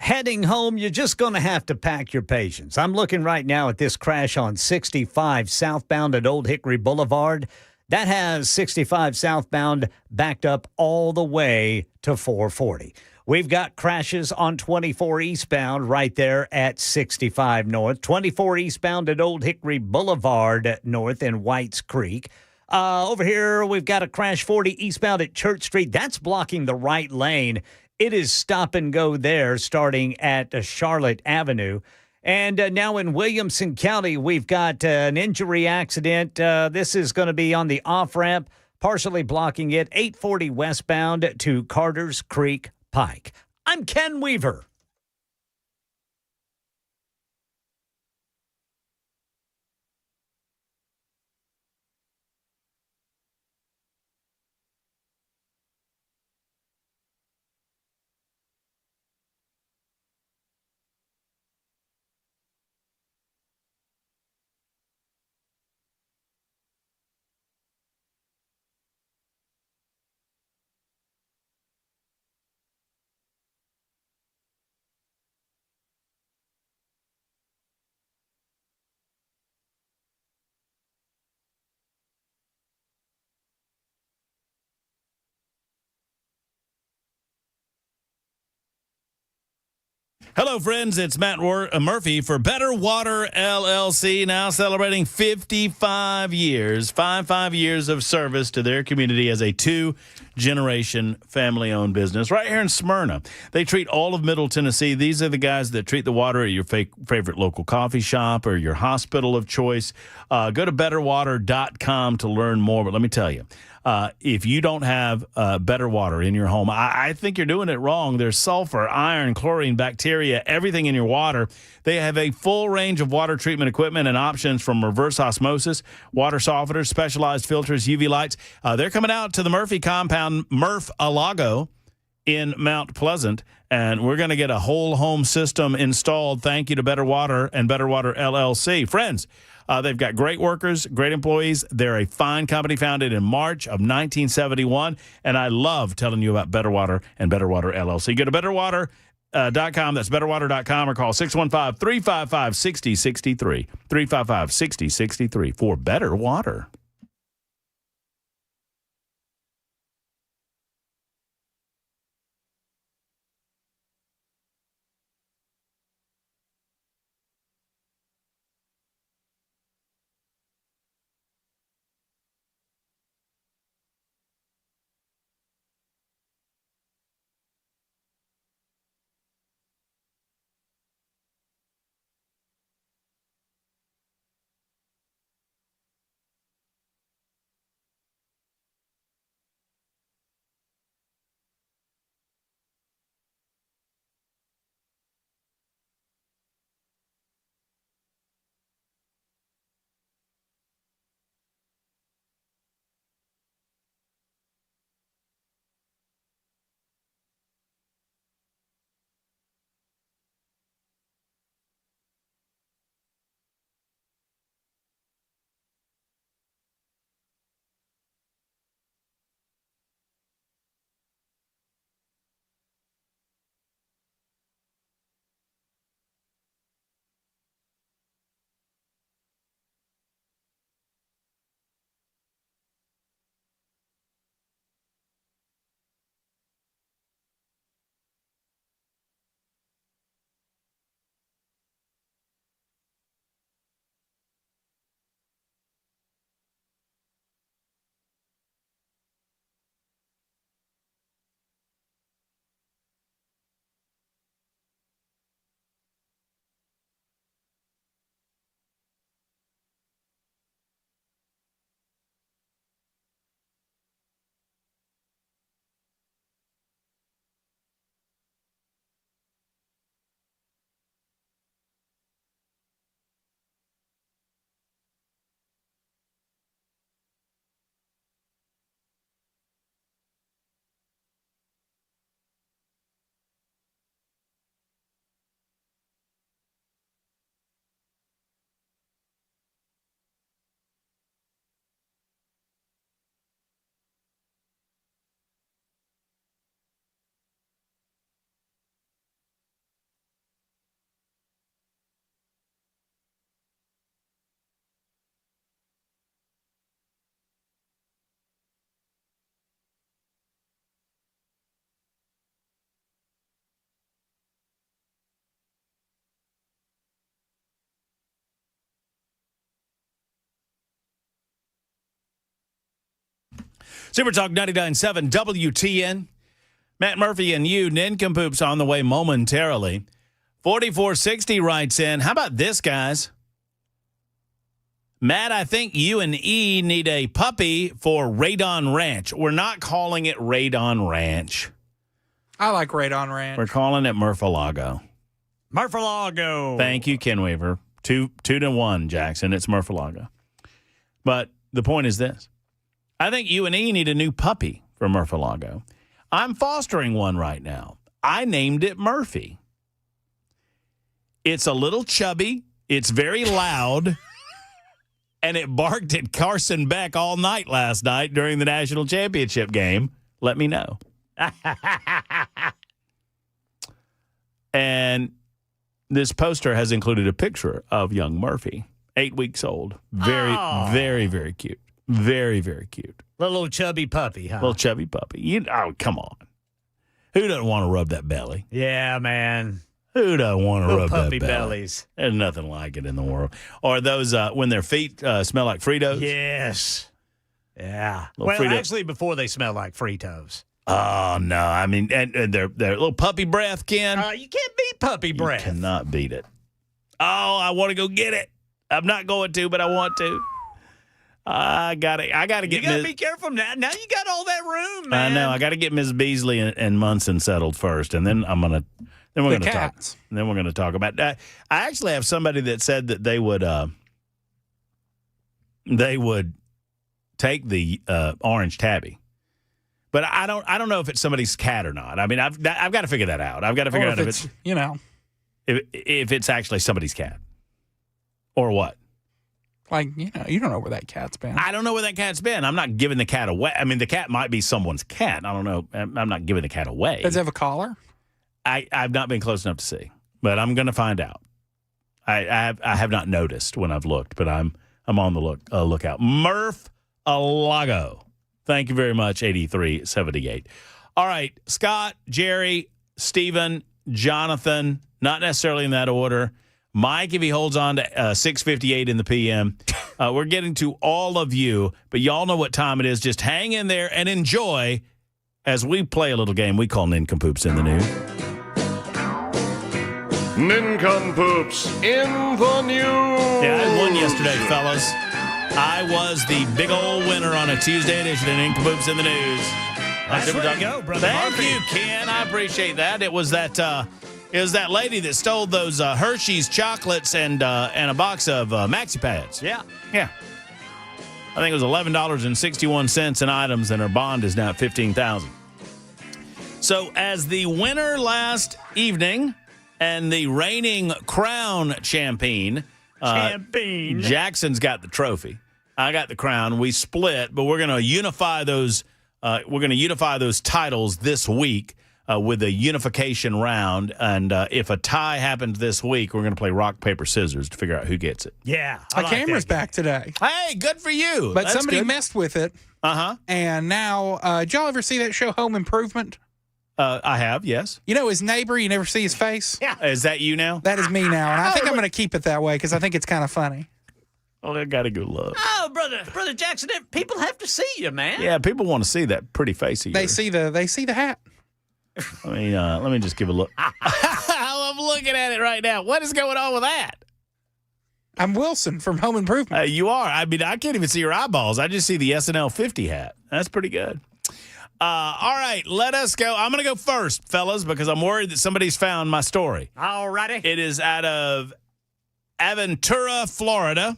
Heading home, you're just going to have to pack your patience. I'm looking right now at this crash on 65 southbound at Old Hickory Boulevard. That has 65 southbound backed up all the way to 440. We've got crashes on 24 eastbound right there at 65 north, 24 eastbound at Old Hickory Boulevard north in Whites Creek. Over here, we've got a crash 40 eastbound at Church Street. That's blocking the right lane. It is stop and go there starting at Charlotte Avenue. And now in Williamson County, we've got an injury accident. This is going to be on the off-ramp, partially blocking it, 840 westbound to Carter's Creek Pike. I'm Ken Weaver. Hello, friends. It's Matt Murphy for Better Water LLC, now celebrating 55 years, 55 years of service to their community as a 2-generation family-owned business right here in Smyrna. They treat all of Middle Tennessee. These are the guys that treat the water at your favorite local coffee shop or your hospital of choice. Go to betterwater.com to learn more. But let me tell you, if you don't have better water in your home, I think you're doing it wrong. There's sulfur, iron, chlorine, bacteria, everything in your water. They have a full range of water treatment equipment and options from reverse osmosis, water softeners, specialized filters, UV lights. They're coming out to the Murphy compound, Murph-a-Lago in Mount Pleasant, and we're going to get a whole home system installed. Thank you to Better Water and Better Water LLC. Friends, they've got great workers, great employees. They're a fine company founded in March of 1971, and I love telling you about Better Water and Better Water LLC. Go to betterwater.com. That's betterwater.com, or call 615-355-6063, 355-6063 for better water. Super Talk 99.7 WTN. Matt Murphy and you, nincompoops, on the way momentarily. 4460 writes in, how about this, guys? Matt, I think you and E need a puppy for Radon Ranch. We're not calling it Radon Ranch. I like Radon Ranch. We're calling it Murph-a-Lago. Murph-a-Lago. Thank you, Ken Weaver. 2-1, Jackson. It's Murph-a-Lago. But the point is this. I think you and E need a new puppy for Murph-a-Lago. I'm fostering one right now. I named it Murphy. It's a little chubby. It's very loud. And it barked at Carson Beck all night last night during the national championship game. Let me know. And this poster has included a picture of young Murphy, 8 weeks old. Very, very, very cute. Very, very cute. Little chubby puppy, huh? Little chubby puppy. Come on. Who doesn't want to rub that belly? Yeah, man. Who doesn't want to rub puppy that belly? bellies. There's nothing like it in the world. Or those when their feet smell like Fritos. Yes. Yeah. Little Well, Frito- actually, before they smell like Fritos. Oh, no. I mean, and their little puppy breath, Ken. You can't beat puppy breath. You cannot beat it. Oh, I want to go get it. I'm not going to, but I want to. I gotta get. You gotta be careful now. Now you got all that room, man. I know. I got to get Ms. Beasley and Munson settled first, and then we're going to talk. And then we're going to talk about that. I actually have somebody that said that they would take the orange tabby, but I don't know if it's somebody's cat or not. I mean, I've got to figure that out. I've got to figure out if it's if it's actually somebody's cat or what. Like, you don't know where that cat's been. I don't know where that cat's been. I'm not giving the cat away. I mean, the cat might be someone's cat. I don't know. I'm not giving the cat away. Does it have a collar? I've not been close enough to see, but I'm going to find out. I have not noticed when I've looked, but I'm on the lookout. Murph Alago. Thank you very much, 8378. All right, Scott, Jerry, Stephen, Jonathan, not necessarily in that order. Mike, if he holds on to 6:58 in the PM. We're getting to all of you, but y'all know what time it is. Just hang in there and enjoy as we play a little game we call Nincompoops in the News. Nincompoops in the News. Yeah, I won yesterday, fellas. I was the big old winner on a Tuesday edition of Nincompoops in the News. That's where to go, brother. Thank you, Ken. I appreciate that. It was that lady that stole those Hershey's chocolates and a box of Maxi Pads. Yeah. Yeah. I think it was $11.61 in items, and her bond is now at $15,000. So, as the winner last evening and the reigning crown champion, Jackson's got the trophy. I got the crown. We split, but we're going to unify those. Those titles this week with a unification round. And if a tie happens this week, we're going to play rock, paper, scissors to figure out who gets it. Yeah. My camera's back today. Hey, good for you. But That's somebody good. messed with it. Uh-huh. And now, did y'all ever see that show, Home Improvement? I have, yes. You know his neighbor, you never see his face? Yeah. Is that you now? That is me now. And I think I'm going to keep it that way because I think it's kind of funny. Oh, I got to go look. Oh, brother Jackson, people have to see you, man. Yeah, people want to see that pretty face of yours. They see the hat. I mean, let me just give a look. I'm looking at it right now. What is going on with that? I'm Wilson from Home Improvement. You are. I mean, I can't even see your eyeballs. I just see the SNL 50 hat. That's pretty good. All right, let us go. I'm going to go first, fellas, because I'm worried that somebody's found my story. All righty. It is out of Aventura, Florida,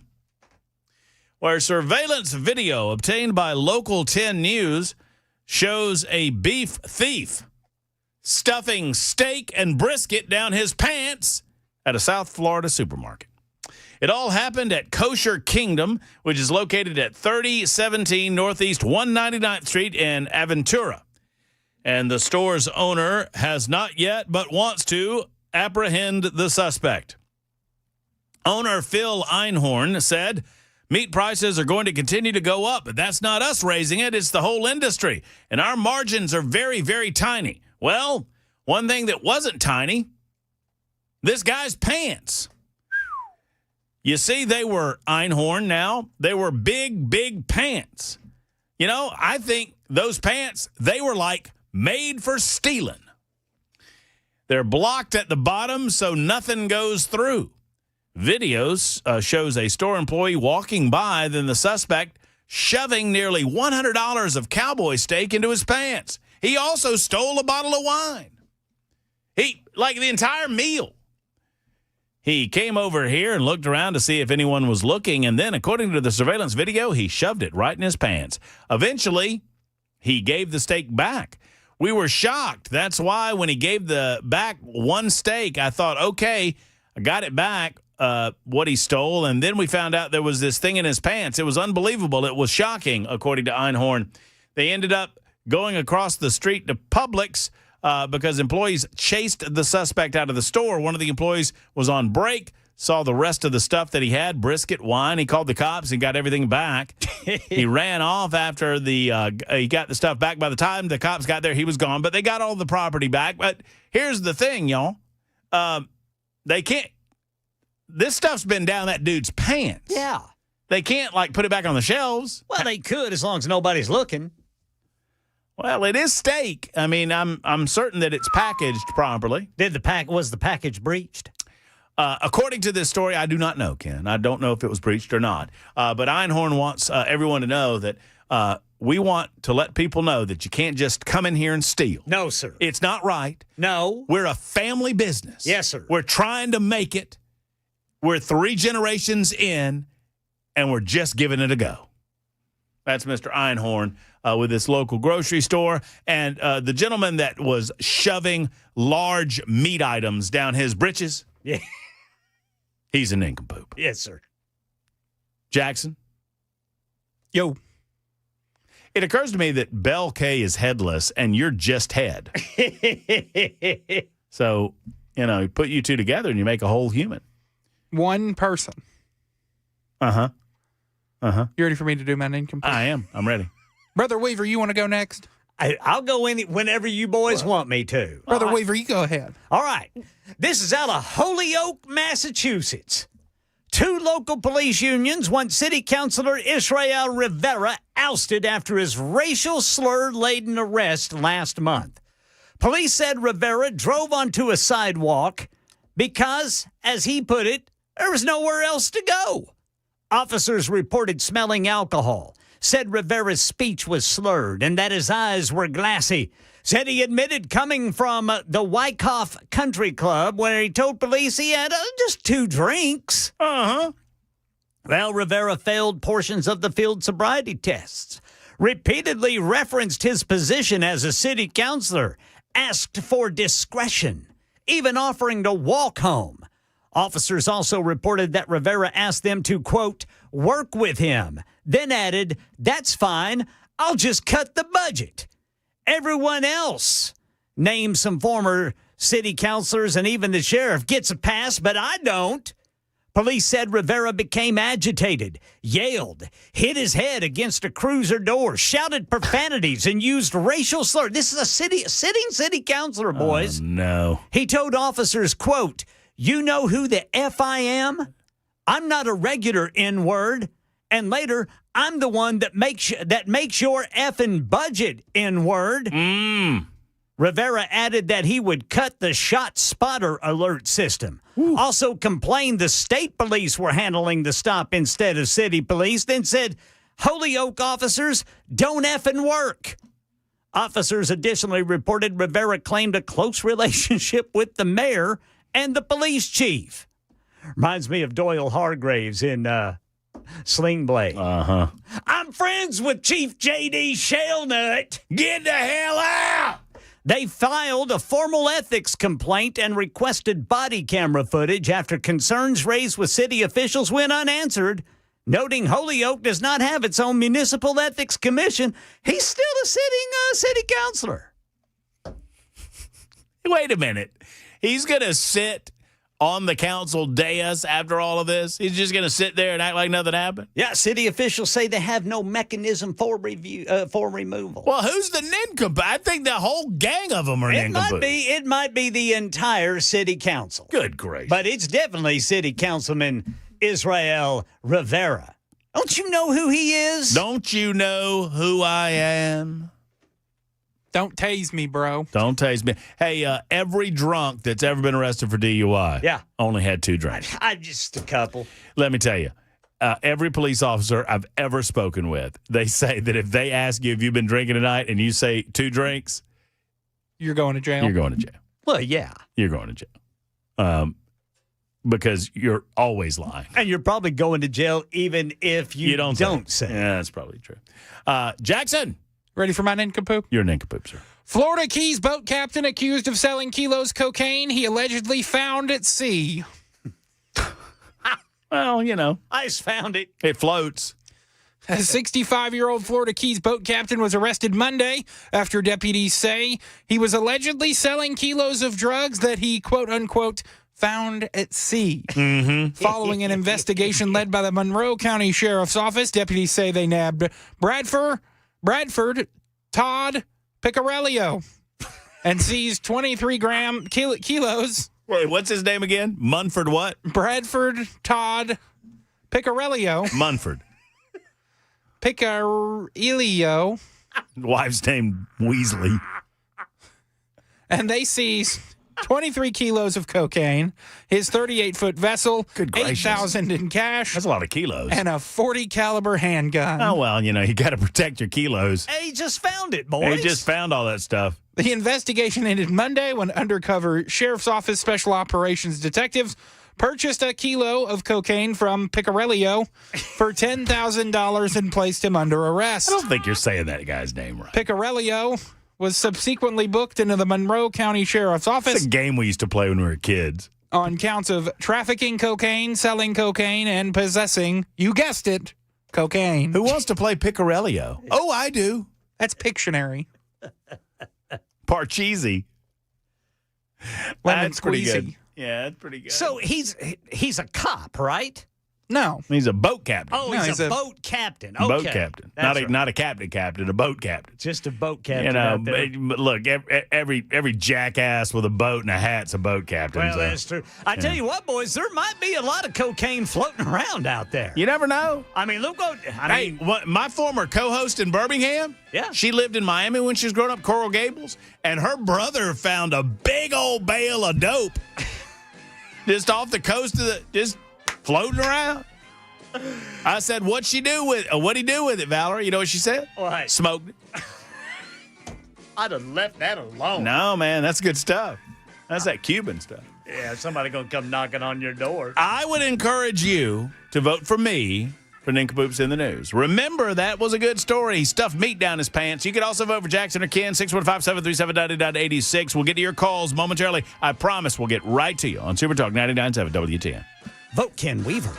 where surveillance video obtained by Local 10 News shows a beef thief stuffing steak and brisket down his pants at a South Florida supermarket. It all happened at Kosher Kingdom, which is located at 3017 Northeast 199th Street in Aventura. And the store's owner has not yet, but wants to, apprehend the suspect. Owner Phil Einhorn said, "Meat prices are going to continue to go up, but that's not us raising it. It's the whole industry. And our margins are very, very tiny." Well, one thing that wasn't tiny, this guy's pants. You see, they were Einhorn now. They were big, big pants. You know, I think those pants, they were like made for stealing. They're blocked at the bottom so nothing goes through. Videos shows a store employee walking by, then the suspect shoving nearly $100 of cowboy steak into his pants. He also stole a bottle of wine. Like the entire meal. He came over here and looked around to see if anyone was looking, and then, according to the surveillance video, he shoved it right in his pants. Eventually, he gave the steak back. We were shocked. That's why when he gave the back one steak, I thought, okay, I got it back, what he stole, and then we found out there was this thing in his pants. It was unbelievable. It was shocking, according to Einhorn. They ended up going across the street to Publix, because employees chased the suspect out of the store. One of the employees was on break, saw the rest of the stuff that he had, brisket, wine. He called the cops and got everything back. He ran off after he got the stuff back. By the time the cops got there, he was gone. But they got all the property back. But here's the thing, y'all. They can't. This stuff's been down that dude's pants. Yeah. They can't, put it back on the shelves. Well, they could as long as nobody's looking. Well, it is steak. I mean, I'm certain that it's packaged properly. Was the package breached? According to this story, I do not know, Ken. I don't know if it was breached or not. But Einhorn wants everyone to know that we want to let people know that you can't just come in here and steal. No, sir. It's not right. No. We're a family business. Yes, sir. We're trying to make it. We're 3 generations in, and we're just giving it a go. That's Mr. Einhorn with this local grocery store. And the gentleman that was shoving large meat items down his britches, yeah, he's a nincompoop. Yes, sir. Jackson? Yo. It occurs to me that Bell K is headless, and you're just head. So, you put you two together, and you make a whole human. One person. Uh-huh. Uh-huh. You ready for me to do my nincompoop? I am. I'm ready. Brother Weaver, you want to go next? I'll go whenever you boys want me to. Brother Weaver, you go ahead. All right. This is out of Holyoke, Massachusetts. 2 local police unions want City Councilor Israel Rivera ousted after his racial slur-laden arrest last month. Police said Rivera drove onto a sidewalk because, as he put it, there was nowhere else to go. Officers reported smelling alcohol, said Rivera's speech was slurred and that his eyes were glassy. Said he admitted coming from the Wyckoff Country Club where he told police he had just 2 drinks. Uh-huh. Well, Rivera failed portions of the field sobriety tests, repeatedly referenced his position as a city councilor, asked for discretion, even offering to walk home. Officers also reported that Rivera asked them to, quote, work with him, then added, that's fine, I'll just cut the budget. Everyone else, named some former city councilors and even the sheriff, gets a pass, but I don't. Police said Rivera became agitated, yelled, hit his head against a cruiser door, shouted profanities, and used racial slurs. This is a sitting city councilor, boys. Oh, no. He told officers, quote, you know who the F I am? I'm not a regular N-word. And later, I'm the one that makes your effing budget N-word. Rivera added that he would cut the shot spotter alert system. Ooh. Also complained the state police were handling the stop instead of city police, then said, Holyoke officers don't effing work. Officers additionally reported Rivera claimed a close relationship with the mayor and the police chief. Reminds me of Doyle Hargraves in Sling Blade. Uh-huh. I'm friends with Chief J.D. Shellnut. Get the hell out! They filed a formal ethics complaint and requested body camera footage after concerns raised with city officials went unanswered, noting Holyoke does not have its own municipal ethics commission. He's still a sitting city councilor. Wait a minute. He's going to sit on the council dais after all of this? He's just going to sit there and act like nothing happened? Yeah, city officials say they have no mechanism for removal. Well, who's the nincompoop? I think the whole gang of them are nincompoops. It might be the entire city council. Good gracious. But it's definitely City Councilman Israel Rivera. Don't you know who he is? Don't you know who I am? Don't tase me, bro. Don't tase me. Hey, every drunk that's ever been arrested for DUI only had 2 drinks. I just a couple. Let me tell you, every police officer I've ever spoken with, they say that if they ask you if you've been drinking tonight and you say 2 drinks, you're going to jail. You're going to jail. Well, yeah. You're going to jail. Because you're always lying. And you're probably going to jail even if you don't say. Yeah, that's probably true. Jackson. Ready for my nincompoop? You're a nincompoop, sir. Florida Keys boat captain accused of selling kilos cocaine he allegedly found at sea. Well, you know. I just found it. It floats. A 65-year-old Florida Keys boat captain was arrested Monday after deputies say he was allegedly selling kilos of drugs that he, quote-unquote, found at sea. Mm-hmm. Following an investigation led by the Monroe County Sheriff's Office, deputies say they nabbed Bradford Todd Picarello and seized 23 kilos. Wait, what's his name again? Munford what? Bradford Todd Picarello. Munford. Picarello. Wife's name Weasley. And they seized 23 kilos of cocaine, his 38-foot vessel, Good gracious. $8,000 in cash. That's a lot of kilos. And a .40 caliber handgun. Oh, well, you got to protect your kilos. Hey, he just found it, boys. He just found all that stuff. The investigation ended Monday when undercover Sheriff's Office Special Operations detectives purchased a kilo of cocaine from Picarello for $10,000 and placed him under arrest. I don't think you're saying that guy's name right. Picarello was subsequently booked into the Monroe County Sheriff's Office. It's a game we used to play when we were kids. On counts of trafficking cocaine, selling cocaine, and possessing, you guessed it, cocaine. Who wants to play Picarello? Oh, I do. That's Pictionary. Parcheesi. Lemon That's pretty squeezy. good. Yeah, that's pretty good. So he's a cop, right? No. He's a boat captain. Oh, No, he's he's a a boat captain. Okay. Boat captain. That's right. Not a captain, a boat captain. Just a boat captain. You know, out there. but look, every jackass with a boat and a hat's a boat captain. Well, so. that's true. I tell you what, boys, there might be a lot of cocaine floating around out there. You never know. I mean, look. Hey, my former co-host in Birmingham, Yeah. she lived in Miami when she was growing up, Coral Gables, and her brother found a big old bale of dope just off the coast of just floating around. I said, what'd he do with it, Valerie? You know what she said? What? Smoked it. I'd have left that alone. No, man, that's good stuff. That's that Cuban stuff. Yeah, somebody gonna come knocking on your door. I would encourage you to vote for me for Nincompoops in the News. Remember, that was a good story. He stuffed meat down his pants. You could also vote for Jackson or Ken, 615-737-9986. We'll get to your calls momentarily. I promise we'll get right to you on Super Talk 99.7 WTN. Vote Ken Weaver.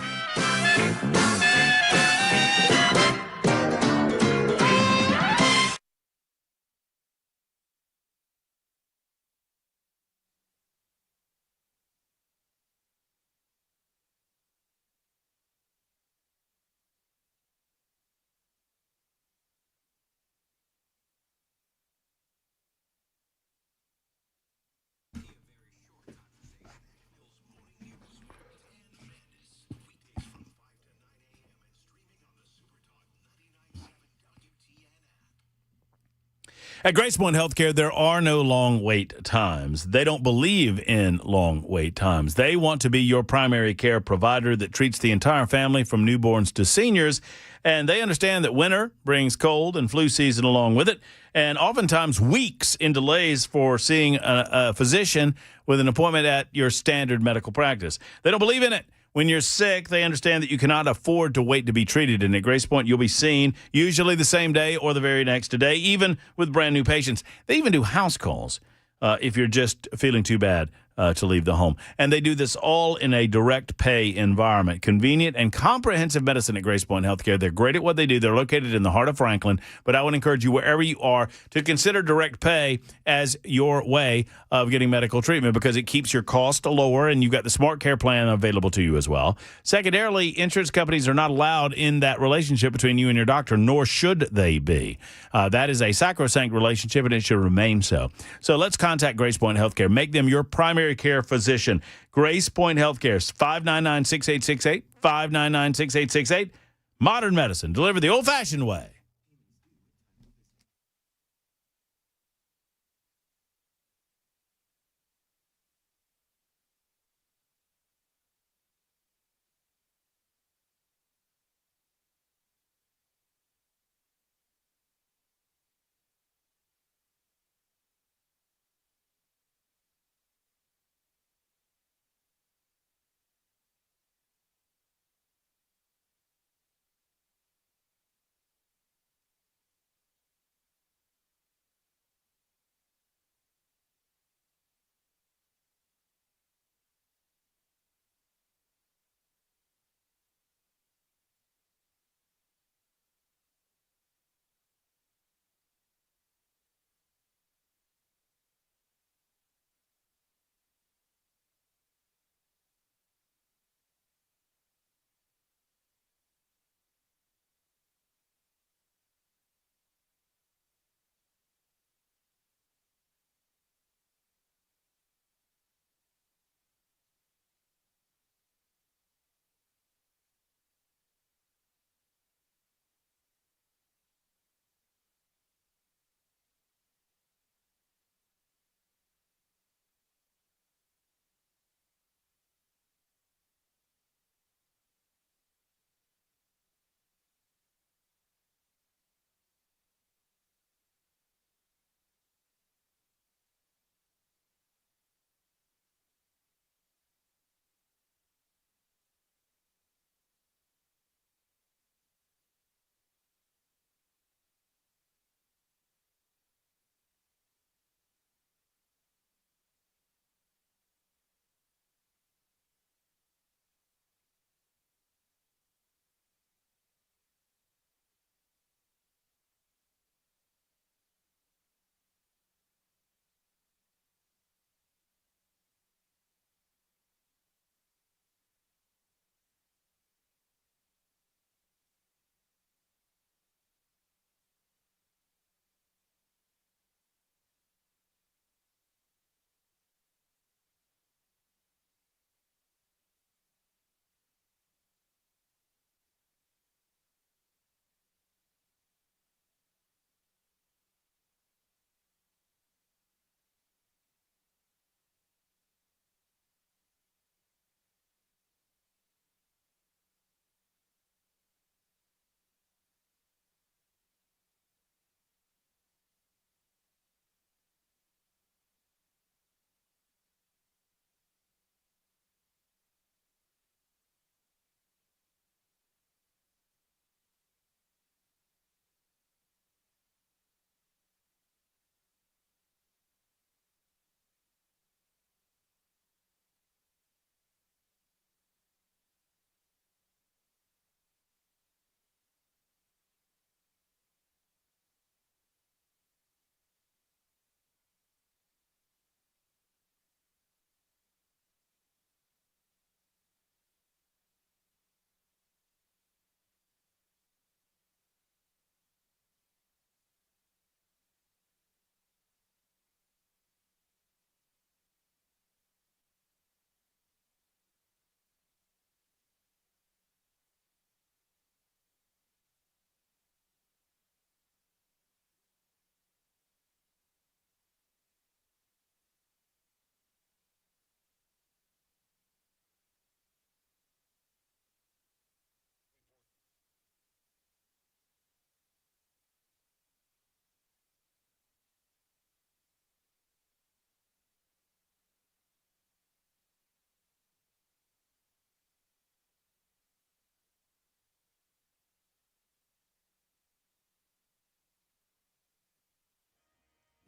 At Grace Point Healthcare, there are no long wait times. They don't believe in long wait times. They want to be your primary care provider that treats the entire family from newborns to seniors. And they understand that winter brings cold and flu season along with it, and oftentimes weeks in delays for seeing a physician with an appointment at your standard medical practice. They don't believe in it. When you're sick, they understand that you cannot afford to wait to be treated. And at Grace Point, you'll be seen usually the same day or the very next day, even with brand new patients. They even do house calls if you're just feeling too bad to leave the home. And they do this all in a direct pay environment. Convenient and comprehensive medicine at Grace Point Healthcare. They're great at what they do. They're located in the heart of Franklin. But I would encourage you, wherever you are, to consider direct pay as your way of getting medical treatment because it keeps your cost lower and you've got the Smart Care plan available to you as well. Secondarily, insurance companies are not allowed in that relationship between you and your doctor, nor should they be. That is a sacrosanct relationship and it should remain so. So let's contact Grace Point Healthcare. Make them your primary care physician. Grace Point Healthcare, 599-6868, 599-6868. Modern medicine, delivered the old-fashioned way.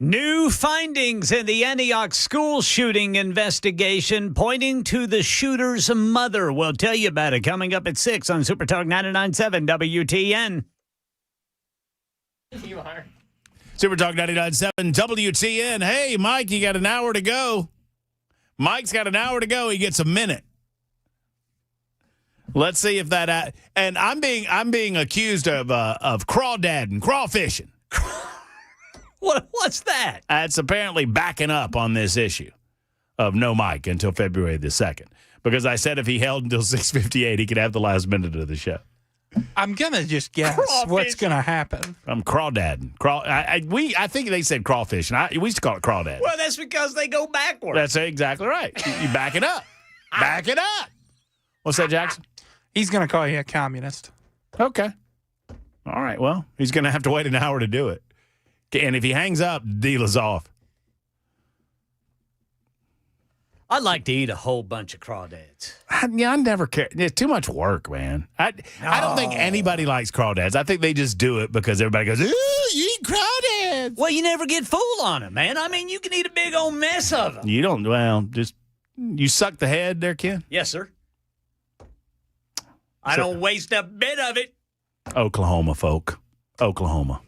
New findings in the Antioch school shooting investigation pointing to the shooter's mother. We'll tell you about it coming up at 6 on Super Talk 99.7 WTN. You are. Super Talk 99.7 WTN. Hey, Mike, you got an hour to go. Mike's got an hour to go. He gets a minute. Let's see if that. And I'm being accused of crawdadding, crawfishing. What's that? It's apparently backing up on this issue of no Mike until February the 2nd. Because I said if he held until 6:58, he could have the last minute of the show. I'm gonna just guess what's gonna happen. I'm crawdadding. I think they said crawfishing. We used to call it crawdad. Well, that's because they go backwards. That's exactly right. You back it up. Back it up. What's that, Jackson? He's gonna call you a communist. Okay. All right. Well, he's gonna have to wait an hour to do it. And if he hangs up, the deal is off. I'd like to eat a whole bunch of crawdads. I never care. It's too much work, man. I don't think anybody likes crawdads. I think they just do it because everybody goes, ooh, you eat crawdads. Well, you never get full on them, man. I mean, you can eat a big old mess of them. You don't, just, you suck the head there, Ken? Yes, sir. I don't waste a bit of it. Oklahoma folk. Oklahoma.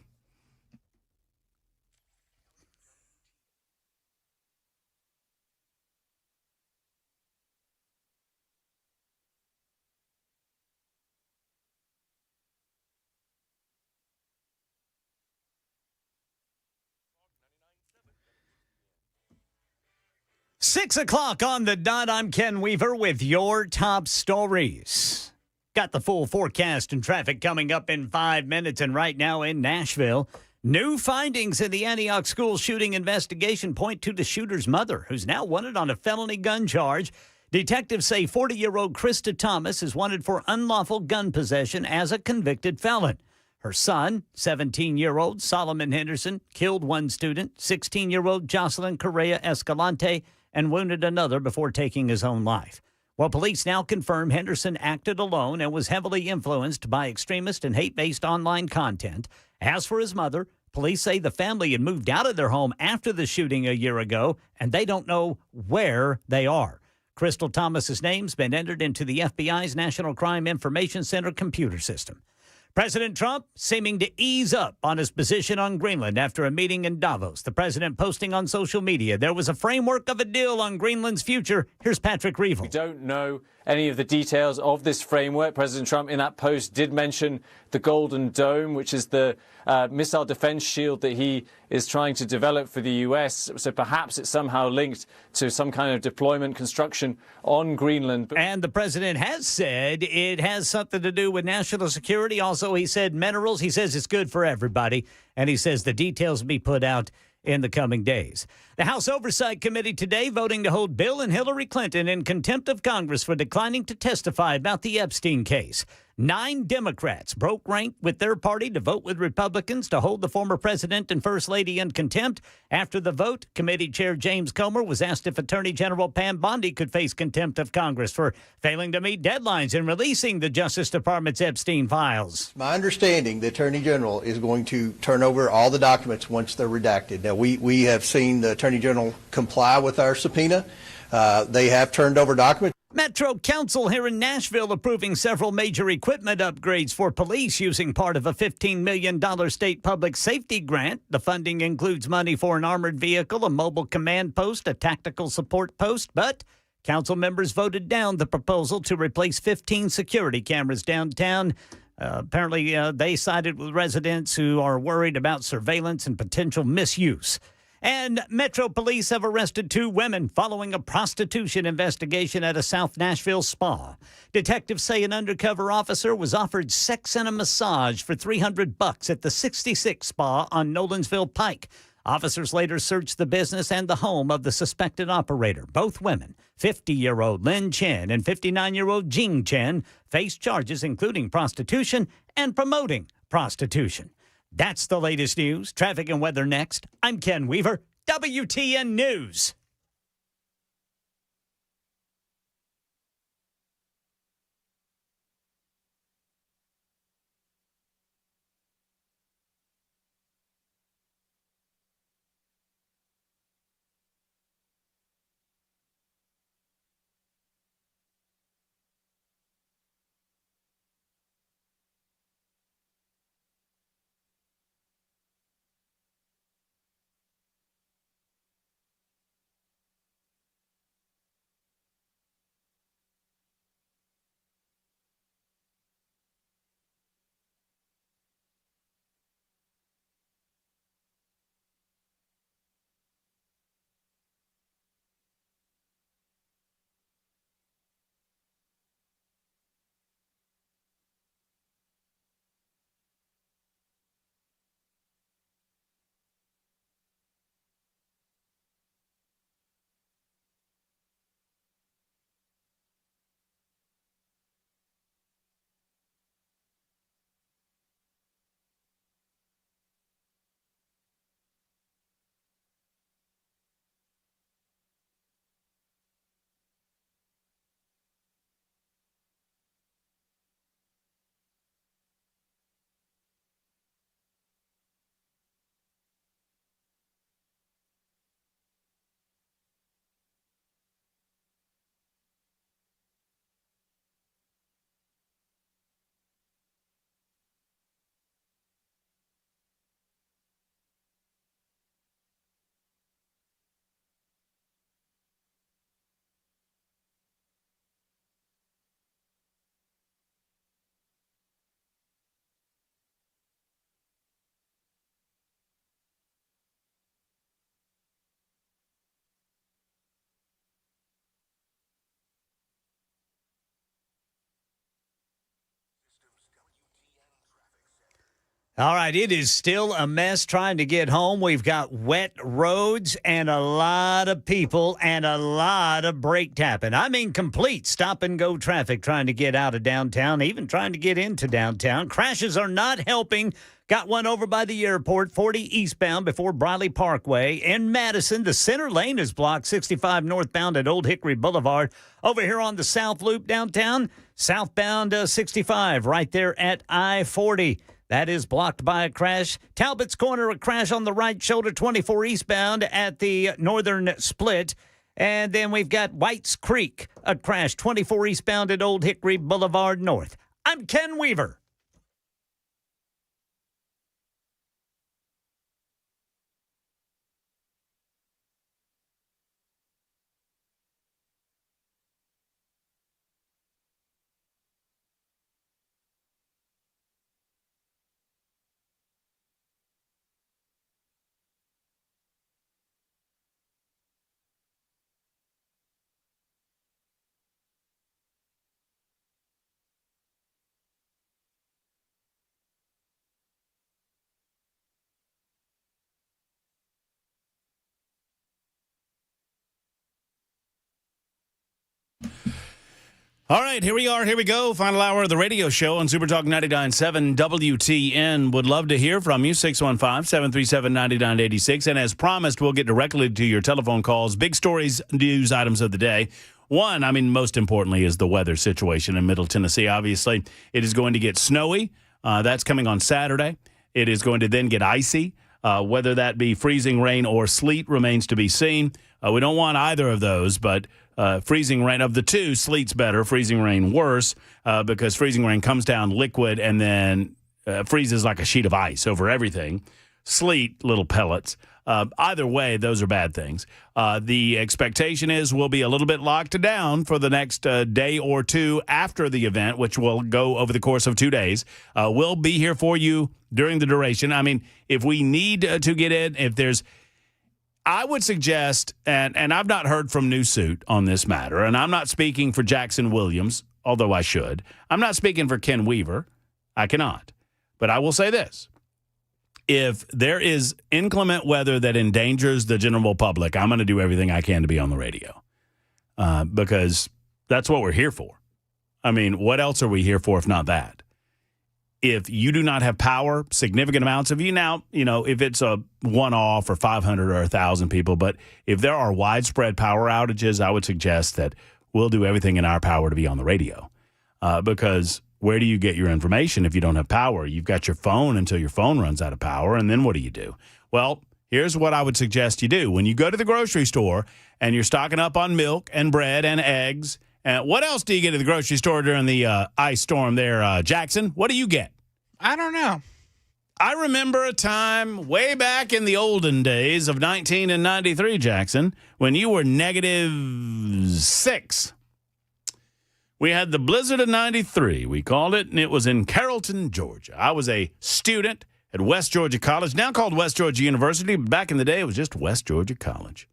Six o'clock on the dot. I'm Ken Weaver with your top stories. Got the full forecast and traffic coming up in 5 minutes. And right now in Nashville, new findings in the Antioch school shooting investigation point to the shooter's mother, who's now wanted on a felony gun charge. Detectives say 40-year-old Krista Thomas is wanted for unlawful gun possession as a convicted felon. Her son, 17-year-old Solomon Henderson, killed one student, 16-year-old Jocelyn Correa Escalante, and wounded another before taking his own life. Well, police now confirm Henderson acted alone and was heavily influenced by extremist and hate-based online content. As for his mother, police say the family had moved out of their home after the shooting a year ago, and they don't know where they are. Crystal Thomas's name's been entered into the FBI's National Crime Information Center computer system. President Trump seeming to ease up on his position on Greenland after a meeting in Davos. The president posting on social media there was a framework of a deal on Greenland's future. Here's Patrick Reevell. We don't know any of the details of this framework. President Trump in that post did mention the Golden Dome, which is the missile defense shield that he is trying to develop for the U.S. So perhaps it's somehow linked to some kind of deployment construction on Greenland. And the president has said it has something to do with national security. Also, he said minerals. He says it's good for everybody. And he says the details will be put out in the coming days. The House Oversight Committee today voting to hold Bill and Hillary Clinton in contempt of Congress for declining to testify about the Epstein case. 9 Democrats broke rank with their party to vote with Republicans to hold the former president and first lady in contempt. After the vote, committee chair James Comer was asked if Attorney General Pam Bondi could face contempt of Congress for failing to meet deadlines in releasing the Justice Department's Epstein files. My understanding, the Attorney General is going to turn over all the documents once they're redacted. Now, we have seen the Attorney General comply with our subpoena. They have turned over documents. Metro Council here in Nashville approving several major equipment upgrades for police using part of a $15 million state public safety grant. The funding includes money for an armored vehicle, a mobile command post, a tactical support post, but council members voted down the proposal to replace 15 security cameras downtown. Apparently, they sided with residents who are worried about surveillance and potential misuse. And Metro Police have arrested 2 women following a prostitution investigation at a South Nashville spa. Detectives say an undercover officer was offered sex and a massage for $300 at the 66 spa on Nolensville Pike. Officers later searched the business and the home of the suspected operator. Both women, 50-year-old Lynn Chen and 59-year-old Jing Chen, faced charges including prostitution and promoting prostitution. That's the latest news. Traffic and weather next. I'm Ken Weaver, WTN News. All right, it is still a mess trying to get home. We've got wet roads and a lot of people and a lot of brake tapping. I mean, complete stop-and-go traffic trying to get out of downtown, even trying to get into downtown. Crashes are not helping. Got one over by the airport, 40 eastbound before Briley Parkway. In Madison, the center lane is blocked, 65 northbound at Old Hickory Boulevard. Over here on the South Loop downtown, southbound 65 right there at I-40. That is blocked by a crash. Talbot's Corner, a crash on the right shoulder, 24 eastbound at the northern split. And then we've got White's Creek, a crash, 24 eastbound at Old Hickory Boulevard North. I'm Ken Weaver. All right, here we are. Here we go. Final hour of the radio show on Super Talk 99.7 WTN. Would love to hear from you, 615-737-9986. And as promised, we'll get directly to your telephone calls. Big stories, news items of the day. One, I mean, most importantly, is the weather situation in Middle Tennessee. Obviously, it is going to get snowy. That's coming on Saturday. It is going to then get icy. Whether that be freezing rain or sleet remains to be seen. We don't want either of those, but freezing rain, of the two, sleet's better, freezing rain worse, because freezing rain comes down liquid and then freezes like a sheet of ice over everything. Sleet, little pellets. Either way, those are bad things. The expectation is we'll be a little bit locked down for the next day or two after the event, which will go over the course of 2 days. We'll be here for you during the duration. I mean, if we need to get in, if there's, I would suggest, and I've not heard from New Suit on this matter, and I'm not speaking for Jackson Williams, although I should. I'm not speaking for Ken Weaver. I cannot. But I will say this. If there is inclement weather that endangers the general public, I'm going to do everything I can to be on the radio, because that's what we're here for. I mean, what else are we here for if not that? If you do not have power, significant amounts of you now, you know, if it's a one-off or 500 or 1,000 people, but if there are widespread power outages, I would suggest that we'll do everything in our power to be on the radio, because where do you get your information if you don't have power? You've got your phone until your phone runs out of power, and then what do you do? Well, here's what I would suggest you do. When you go to the grocery store and you're stocking up on milk and bread and eggs, what else do you get at the grocery store during the ice storm there, Jackson? What do you get? I don't know. I remember a time way back in the olden days of 1993, Jackson, when you were -6. We had the blizzard of 93, we called it, and it was in Carrollton, Georgia. I was a student at West Georgia College, now called West Georgia University, but back in the day it was just West Georgia College.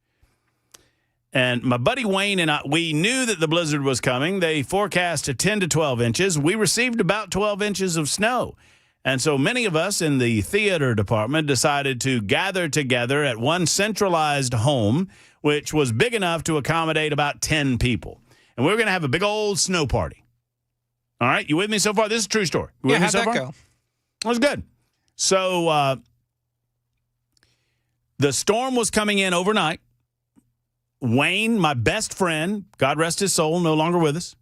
And my buddy Wayne and I, we knew that the blizzard was coming. They forecast 10 to 12 inches. We received about 12 inches of snow. And so many of us in the theater department decided to gather together at one centralized home, which was big enough to accommodate about 10 people. And we were going to have a big old snow party. All right, you with me so far? This is a true story. You with me how'd so that far? go? It was good. So the storm was coming in overnight. Wayne, my best friend, God rest his soul, no longer with us,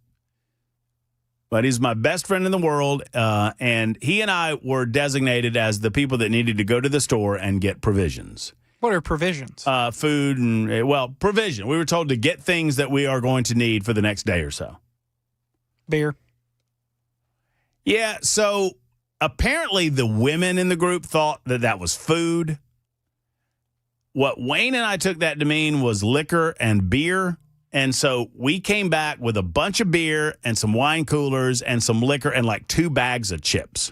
but he's my best friend in the world, and he and I were designated as the people that needed to go to the store and get provisions. What are provisions? Food and, well, provision. We were told to get things that we are going to need for the next day or so. Beer. Yeah, so apparently the women in the group thought that that was food. What Wayne and I took that to mean was liquor and beer. And so we came back with a bunch of beer and some wine coolers and some liquor and like 2 bags of chips.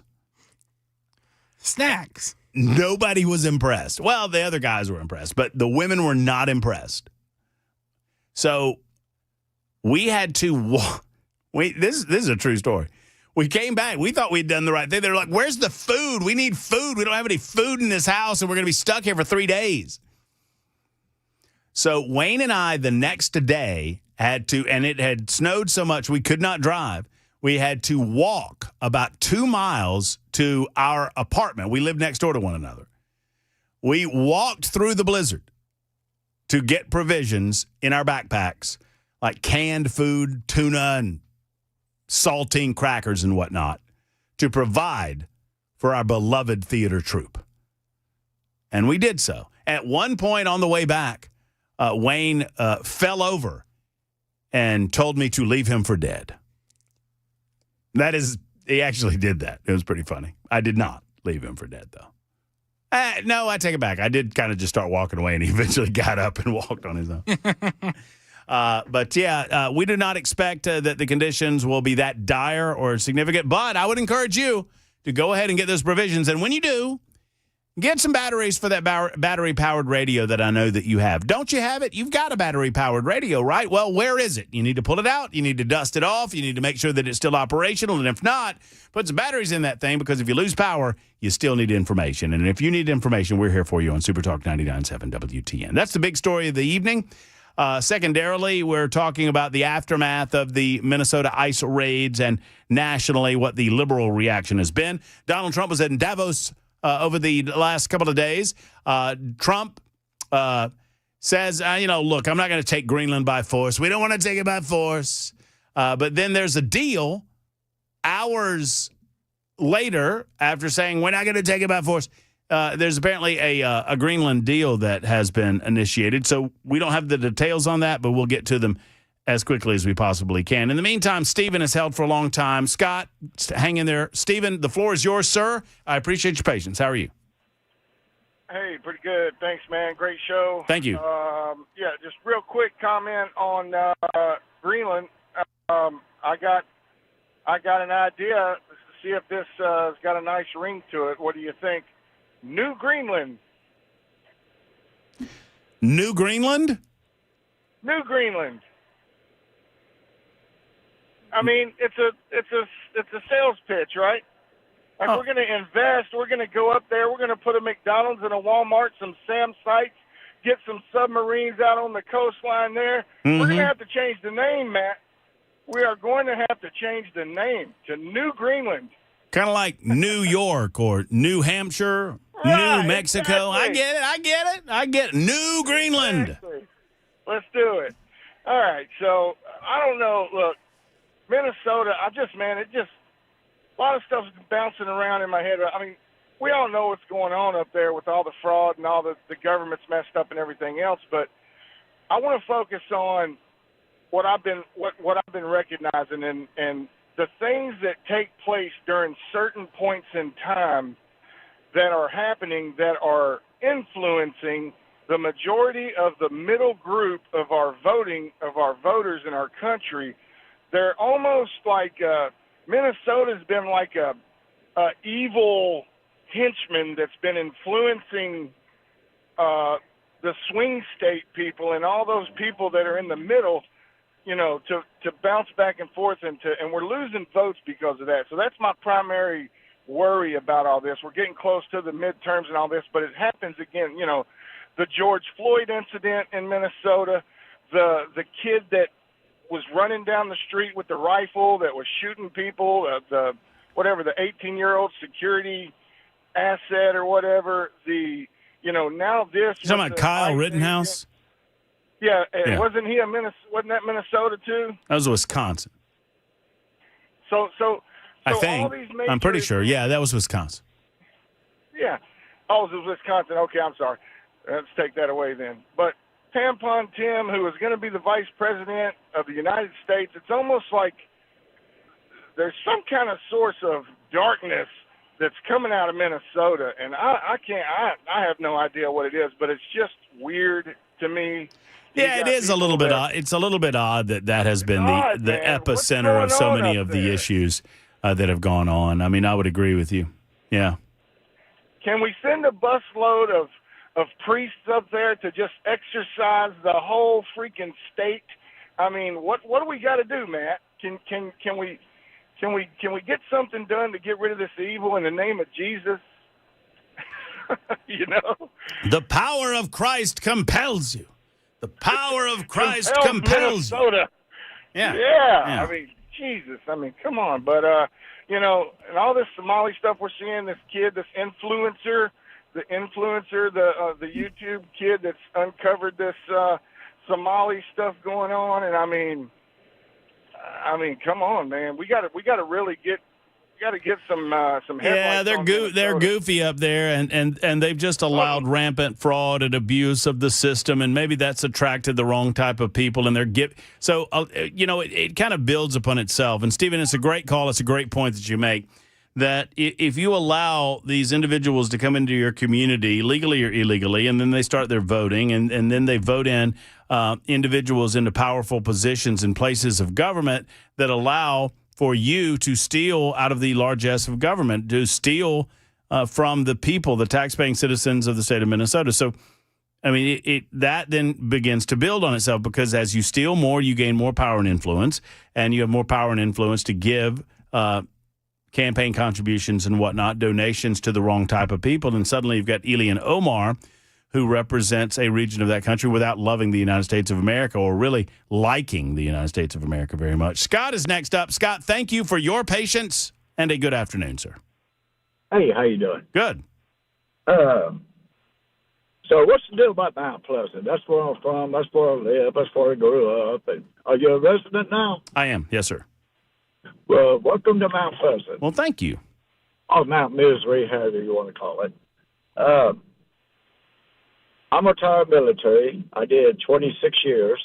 Snacks. Nobody was impressed. Well, the other guys were impressed, but the women were not impressed. So we had to this is a true story. We came back. We thought we'd done the right thing. They're like, where's the food? We need food. We don't have any food in this house, and we're going to be stuck here for 3 days. So Wayne and I, the next day, had to, and it had snowed so much we could not drive. We had to walk about 2 miles to our apartment. We lived next door to one another. We walked through the blizzard to get provisions in our backpacks, like canned food, tuna, and saltine crackers and whatnot, to provide for our beloved theater troupe. And we did so. At one point on the way back, Wayne fell over and told me to leave him for dead. That is, he actually did that. It was pretty funny. I did not leave him for dead, though. No, I take it back. I did kind of just start walking away, and he eventually got up and walked on his own. But, yeah, we do not expect that the conditions will be that dire or significant. But I would encourage you to go ahead and get those provisions. And when you do, get some batteries for that battery-powered radio that I know that you have. Don't you have it? You've got a battery-powered radio, right? Well, where is it? You need to pull it out. You need to dust it off. You need to make sure that it's still operational. And if not, put some batteries in that thing, because if you lose power, you still need information. And if you need information, we're here for you on Super Talk 99.7 WTN. That's the big story of the evening. Secondarily, we're talking about the aftermath of the Minnesota ICE raids and nationally what the liberal reaction has been. Donald Trump was in Davos over the last couple of days. Trump says, look, I'm not going to take Greenland by force. We don't want to take it by force. But then there's a deal hours later after saying we're not going to take it by force. There's apparently a Greenland deal that has been initiated. So we don't have the details on that, but we'll get to them as quickly as we possibly can. In the meantime, Stephen has held for a long time. Scott, hang in there. Stephen, the floor is yours, sir. I appreciate your patience. How are you? Hey, pretty good. Thanks, man. Great show. Thank you. Yeah, just real quick comment on Greenland. I got an idea to see if this has got a nice ring to it. What do you think? New Greenland. New Greenland? New Greenland. I mean, it's a sales pitch, right? Like, we're going to invest. We're going to go up there. We're going to put a McDonald's and a Walmart, some Sam sites, get some submarines out on the coastline there. Mm-hmm. We're going to have to change the name, Matt. We are going to have to change the name to New Greenland. Kind of like New York or New Hampshire, Right, New Mexico. exactly. I get it. New Greenland. Exactly. Let's do it. All right. So, I don't know. Look, Minnesota, a lot of stuff's bouncing around in my head. I mean, we all know what's going on up there with all the fraud and all the government's messed up and everything else, but I want to focus on what I've been recognizing and the things that take place during certain points in time that are happening that are influencing the majority of the middle group of our voters in our country. They're almost like Minnesota's been like a evil henchman that's been influencing the swing state people and all those people that are in the middle, to bounce back and forth and we're losing votes because of that. So that's my primary worry about all this. We're getting close to the midterms and all this, but it happens again. The George Floyd incident in Minnesota, the kid that was running down the street with the rifle that was shooting people, the 18-year-old security asset or whatever, now this. You're talking about Kyle Rittenhouse? Yeah, Yeah. Wasn't that Minnesota too? That was Wisconsin. So I all think. these major, I'm pretty sure. Yeah, that was Wisconsin. Yeah. Oh, it was Wisconsin. Okay, I'm sorry. Let's take that away then. But Tampon Tim, who is going to be the vice president of the United States, it's almost like there's some kind of source of darkness that's coming out of Minnesota, and I have no idea what it is, but it's just weird to me. Yeah, it is a little bit odd. It's a little bit odd that has been the epicenter of so many of the issues that have gone on. I mean, I would agree with you. Yeah. Can we send a busload of priests up there to just exercise the whole freaking state? I mean, what do we got to do, Matt? Can we Can we get something done to get rid of this evil in the name of Jesus? You know? The power of Christ compels you. The power of Christ compels you. Minnesota. Yeah. Yeah. I mean, Jesus. I mean, come on. But, you know, and all this Somali stuff we're seeing, this kid, this influencer, the YouTube kid that's uncovered this Somali stuff going on. And I mean, come on, man. We got to really get some headlights. Yeah, they're goofy up there, and they've just allowed rampant fraud and abuse of the system, and maybe that's attracted the wrong type of people, and so you know, it kind of builds upon itself. And Stephen, it's a great call. It's a great point that you make, that if you allow these individuals to come into your community legally or illegally, and then they start their voting, and then they vote in individuals into powerful positions in places of government that allow for you to steal out of the largesse of government, to steal from the people, the taxpaying citizens of the state of Minnesota. So, I mean, that then begins to build on itself, because as you steal more, you gain more power and influence, and you have more power and influence to give campaign contributions and whatnot, donations to the wrong type of people. And suddenly you've got Elian Omar, who represents a region of that country without loving the United States of America, or really liking the United States of America very much. Scott is next up. Scott, thank you for your patience, and a good afternoon, sir. Hey, how you doing? Good. So what's the deal about Mount Pleasant? That's where I'm from. That's where I live. That's where I grew up. And are you a resident now? I am. Yes, sir. Well, welcome to Mount Pleasant. Well, thank you. Or Mount Misery, however you want to call it. I'm retired military. I did 26 years.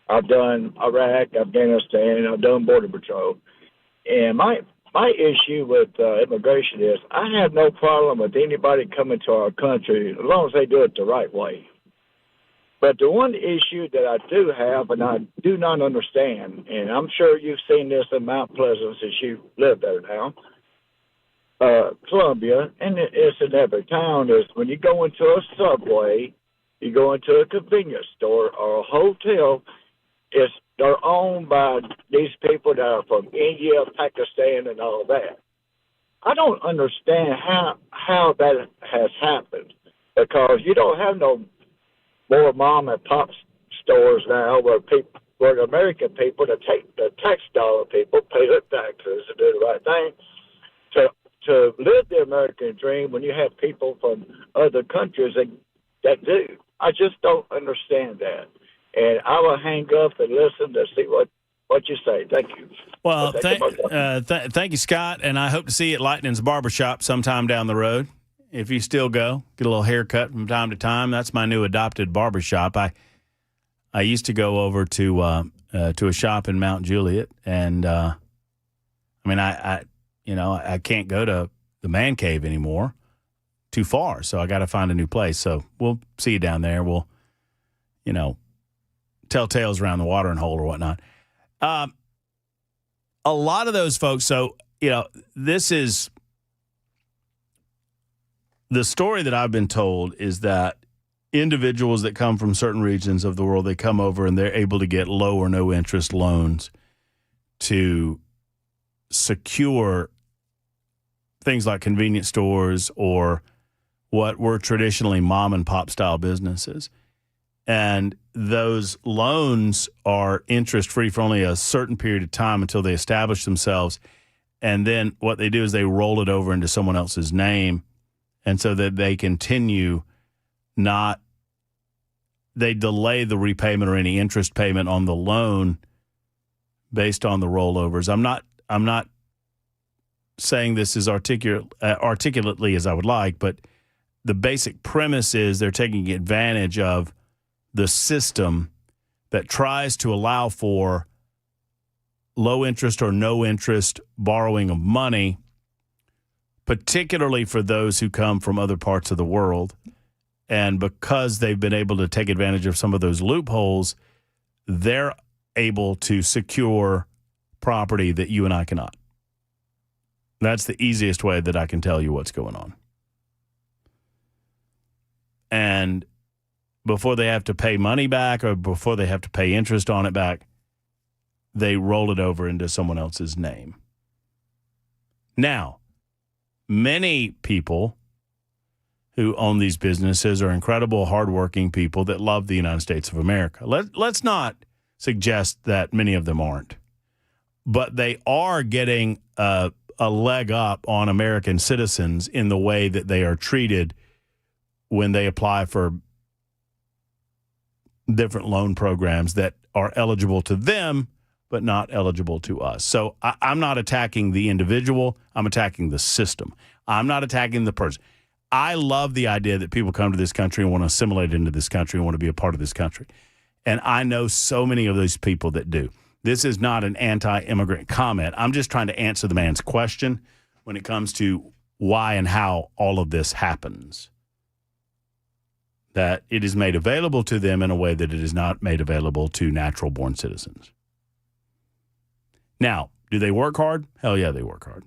I've done Iraq, Afghanistan, I've done Border Patrol. And my issue with immigration is I have no problem with anybody coming to our country as long as they do it the right way. But the one issue that I do have and I do not understand, and I'm sure you've seen this in Mount Pleasant since you live there now, Columbia, and it's in every town, is when you go into a Subway, you go into a convenience store or a hotel, they're owned by these people that are from India, Pakistan, and all that. I don't understand how that has happened, because you don't have no more mom and pop stores now where the American people, the tax dollar people, pay their taxes and do the right thing to live the American dream when you have people from other countries that do. I just don't understand that. And I will hang up and listen to see what you say. Thank you. Well, thank you, Scott, and I hope to see you at Lightning's Barbershop sometime down the road. If you still go, get a little haircut from time to time. That's my new adopted barbershop. I used to go over to a shop in Mount Juliet, and I mean, I can't go to the man cave anymore, too far, so I got to find a new place. So we'll see you down there. We'll, tell tales around the watering hole or whatnot. A lot of those folks, so, this is the story that I've been told, is that individuals that come from certain regions of the world, they come over and they're able to get low or no interest loans to secure things like convenience stores or what were traditionally mom and pop style businesses. And those loans are interest free for only a certain period of time until they establish themselves. And then what they do is they roll it over into someone else's name. And so that they continue they delay the repayment or any interest payment on the loan based on the rollovers. I'm not saying this as articulately as I would like, but the basic premise is they're taking advantage of the system that tries to allow for low interest or no interest borrowing of money, particularly for those who come from other parts of the world. And because they've been able to take advantage of some of those loopholes, they're able to secure property that you and I cannot. That's the easiest way that I can tell you what's going on. And before they have to pay money back or before they have to pay interest on it back, they roll it over into someone else's name. Now, many people who own these businesses are incredible, hardworking people that love the United States of America. Let's not suggest that many of them aren't. But they are getting a leg up on American citizens in the way that they are treated when they apply for different loan programs that are eligible to them but not eligible to us. So I'm not attacking the individual. I'm attacking the system. I'm not attacking the person. I love the idea that people come to this country and want to assimilate into this country and want to be a part of this country. And I know so many of those people that do. This is not an anti-immigrant comment. I'm just trying to answer the man's question when it comes to why and how all of this happens. That it is made available to them in a way that it is not made available to natural-born citizens. Now, do they work hard? Hell yeah, they work hard.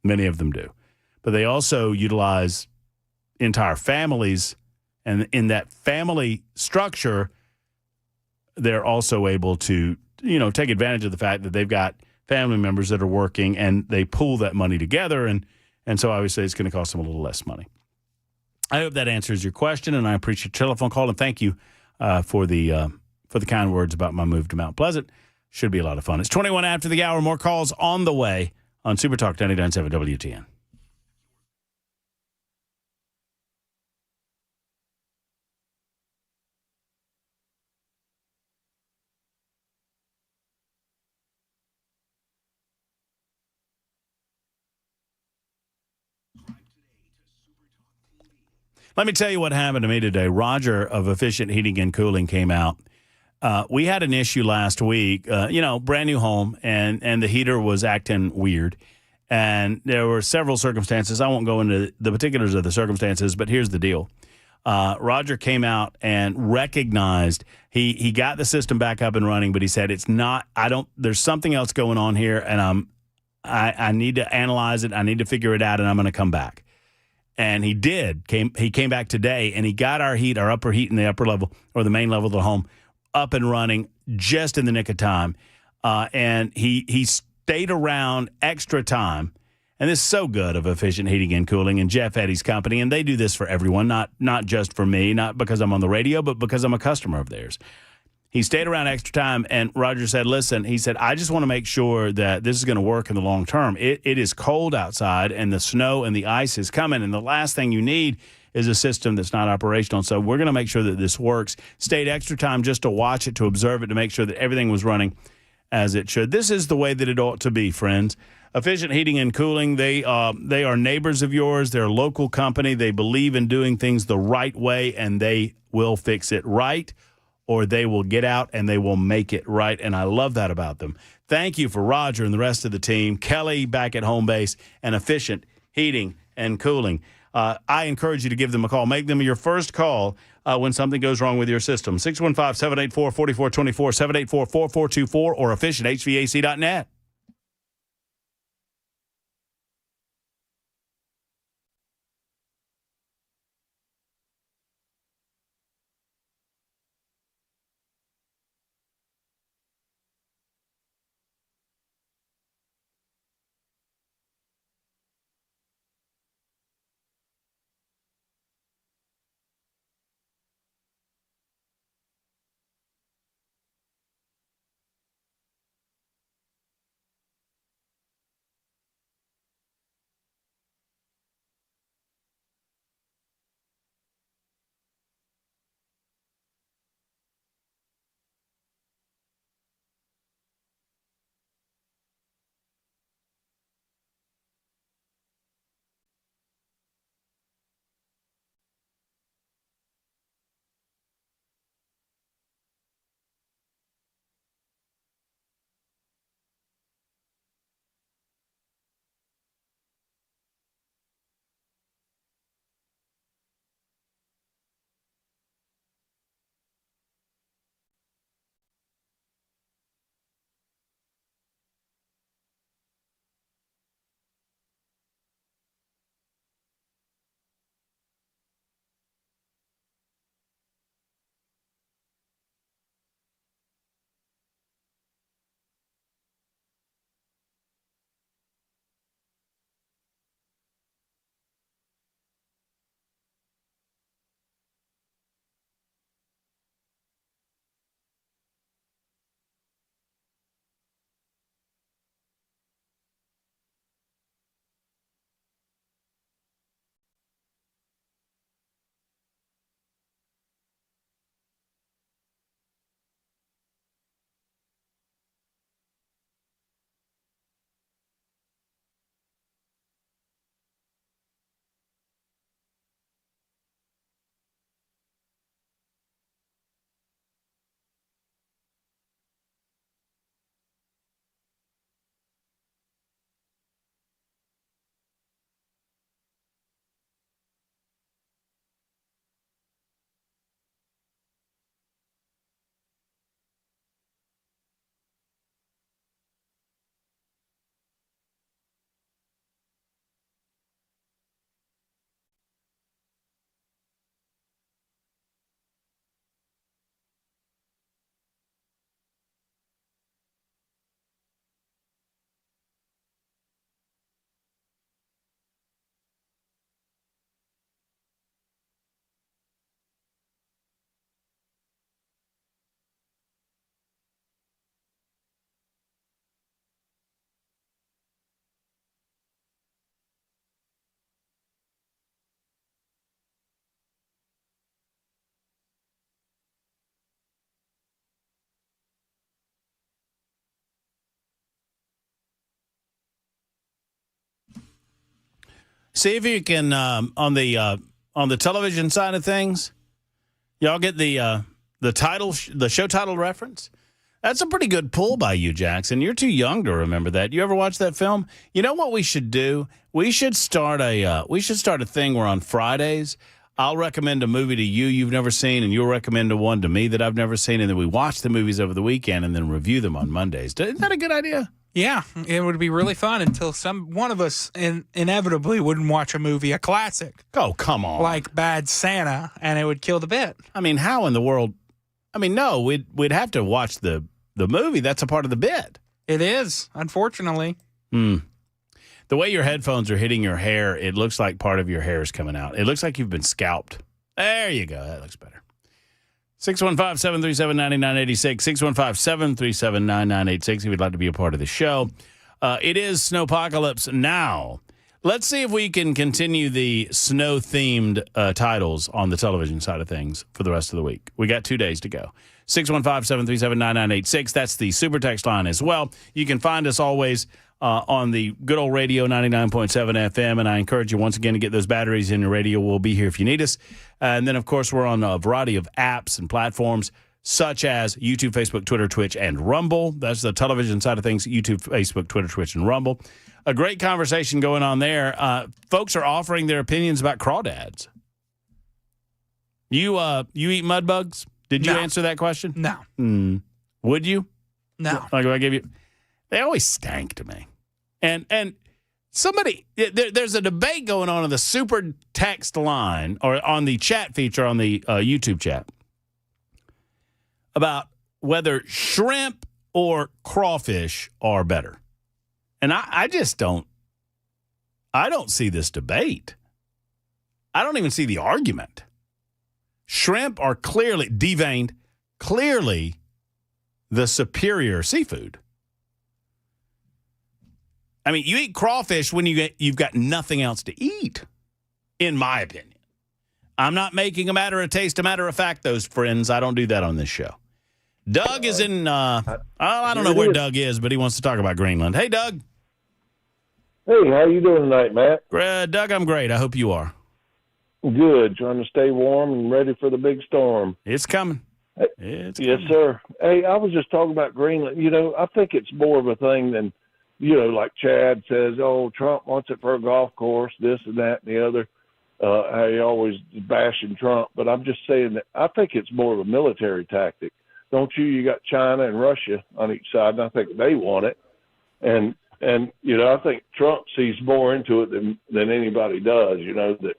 Many of them do. But they also utilize entire families, and in that family structure, they're also able to, take advantage of the fact that they've got family members that are working, and they pool that money together, and so obviously it's going to cost them a little less money. I hope that answers your question, and I appreciate your telephone call, and thank you for the kind words about my move to Mount Pleasant. Should be a lot of fun. It's 21 after the hour. More calls on the way on Super Talk 99.7 WTN. Let me tell you what happened to me today. Roger of Efficient Heating and Cooling came out. We had an issue last week, brand new home, and the heater was acting weird. And there were several circumstances. I won't go into the particulars of the circumstances, but here's the deal. Roger came out and recognized he got the system back up and running, but he said there's something else going on here, and I need to analyze it. I need to figure it out, and I'm going to come back. And he did. He came back today, and he got our upper heat in the upper level or the main level of the home up and running just in the nick of time. And he stayed around extra time. And this is so good of Efficient Heating and Cooling and Jeff Eddy's company. And they do this for everyone, not just for me, not because I'm on the radio, but because I'm a customer of theirs. He stayed around extra time, and Roger said, listen, he said, I just want to make sure that this is going to work in the long term. It is cold outside, and the snow and the ice is coming, and the last thing you need is a system that's not operational. So we're going to make sure that this works. Stayed extra time just to watch it, to observe it, to make sure that everything was running as it should. This is the way that it ought to be, friends. Efficient Heating and Cooling, they are neighbors of yours. They're a local company. They believe in doing things the right way, and they will fix it right, or they will get out and they will make it right. And I love that about them. Thank you for Roger and the rest of the team, Kelly back at home base, and Efficient Heating and Cooling. I encourage you to give them a call. Make them your first call when something goes wrong with your system. 615-784-4424, 784-4424, or efficienthvac.net. See if you can on the television side of things. Y'all get the title, the show title reference. That's a pretty good pull by you, Jackson. You're too young to remember that. You ever watch that film? You know what we should do? We should start a thing where on Fridays I'll recommend a movie to you've never seen, and you'll recommend one to me that I've never seen, and then we watch the movies over the weekend and then review them on Mondays. Isn't that a good idea? Yeah, it would be really fun until one of us inevitably wouldn't watch a movie, a classic. Oh, come on. Like Bad Santa, and it would kill the bit. I mean, how in the world? I mean, no, we'd have to watch the movie. That's a part of the bit. It is, unfortunately. The way your headphones are hitting your hair, it looks like part of your hair is coming out. It looks like you've been scalped. There you go. That looks better. 615-737-9986, 615-737-9986 if you'd like to be a part of the show. It is Snowpacalypse now. Let's see if we can continue the snow-themed titles on the television side of things for the rest of the week. We got 2 days to go. 615-737-9986. That's the super text line as well. You can find us always on the good old radio 99.7 FM, and I encourage you once again to get those batteries in your radio. We'll be here if you need us. And then, of course, we're on a variety of apps and platforms such as YouTube, Facebook, Twitter, Twitch, and Rumble. That's the television side of things, YouTube, Facebook, Twitter, Twitch, and Rumble. A great conversation going on there. Folks are offering their opinions about crawdads. You eat mud bugs? Did you answer that question? No. Would you? No. Like if I give you, they always stank to me. And somebody, there's a debate going on in the super text line or on the chat feature on the YouTube chat about whether shrimp or crawfish are better. And I just don't see this debate. I don't even see the argument. Shrimp are clearly deveined, clearly the superior seafood. I mean, you eat crawfish when you've got nothing else to eat, in my opinion. I'm not making a matter of taste a matter of fact, those friends. I don't do that on this show. Doug is in, I don't know where Doug is, but he wants to talk about Greenland. Hey, Doug. Hey, how you doing tonight, Matt? Doug, I'm great. I hope you are. Good. Trying to stay warm and ready for the big storm. It's coming. Yes, sir. Hey, I was just talking about Greenland. You know, I think it's more of a thing than, you know, like Chad says, oh, Trump wants it for a golf course, this and that and the other. He always bashing Trump. But I'm just saying that I think it's more of a military tactic. Don't you? You got China and Russia on each side, and I think they want it. And you know, I think Trump sees more into it than anybody does, you know, that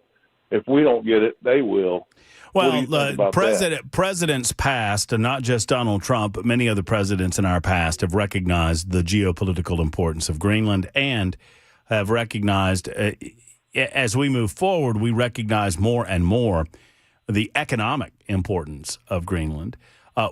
if we don't get it, they will. Well, presidents past, and not just Donald Trump, but many other presidents in our past have recognized the geopolitical importance of Greenland and have recognized, as we move forward, we recognize more and more the economic importance of Greenland.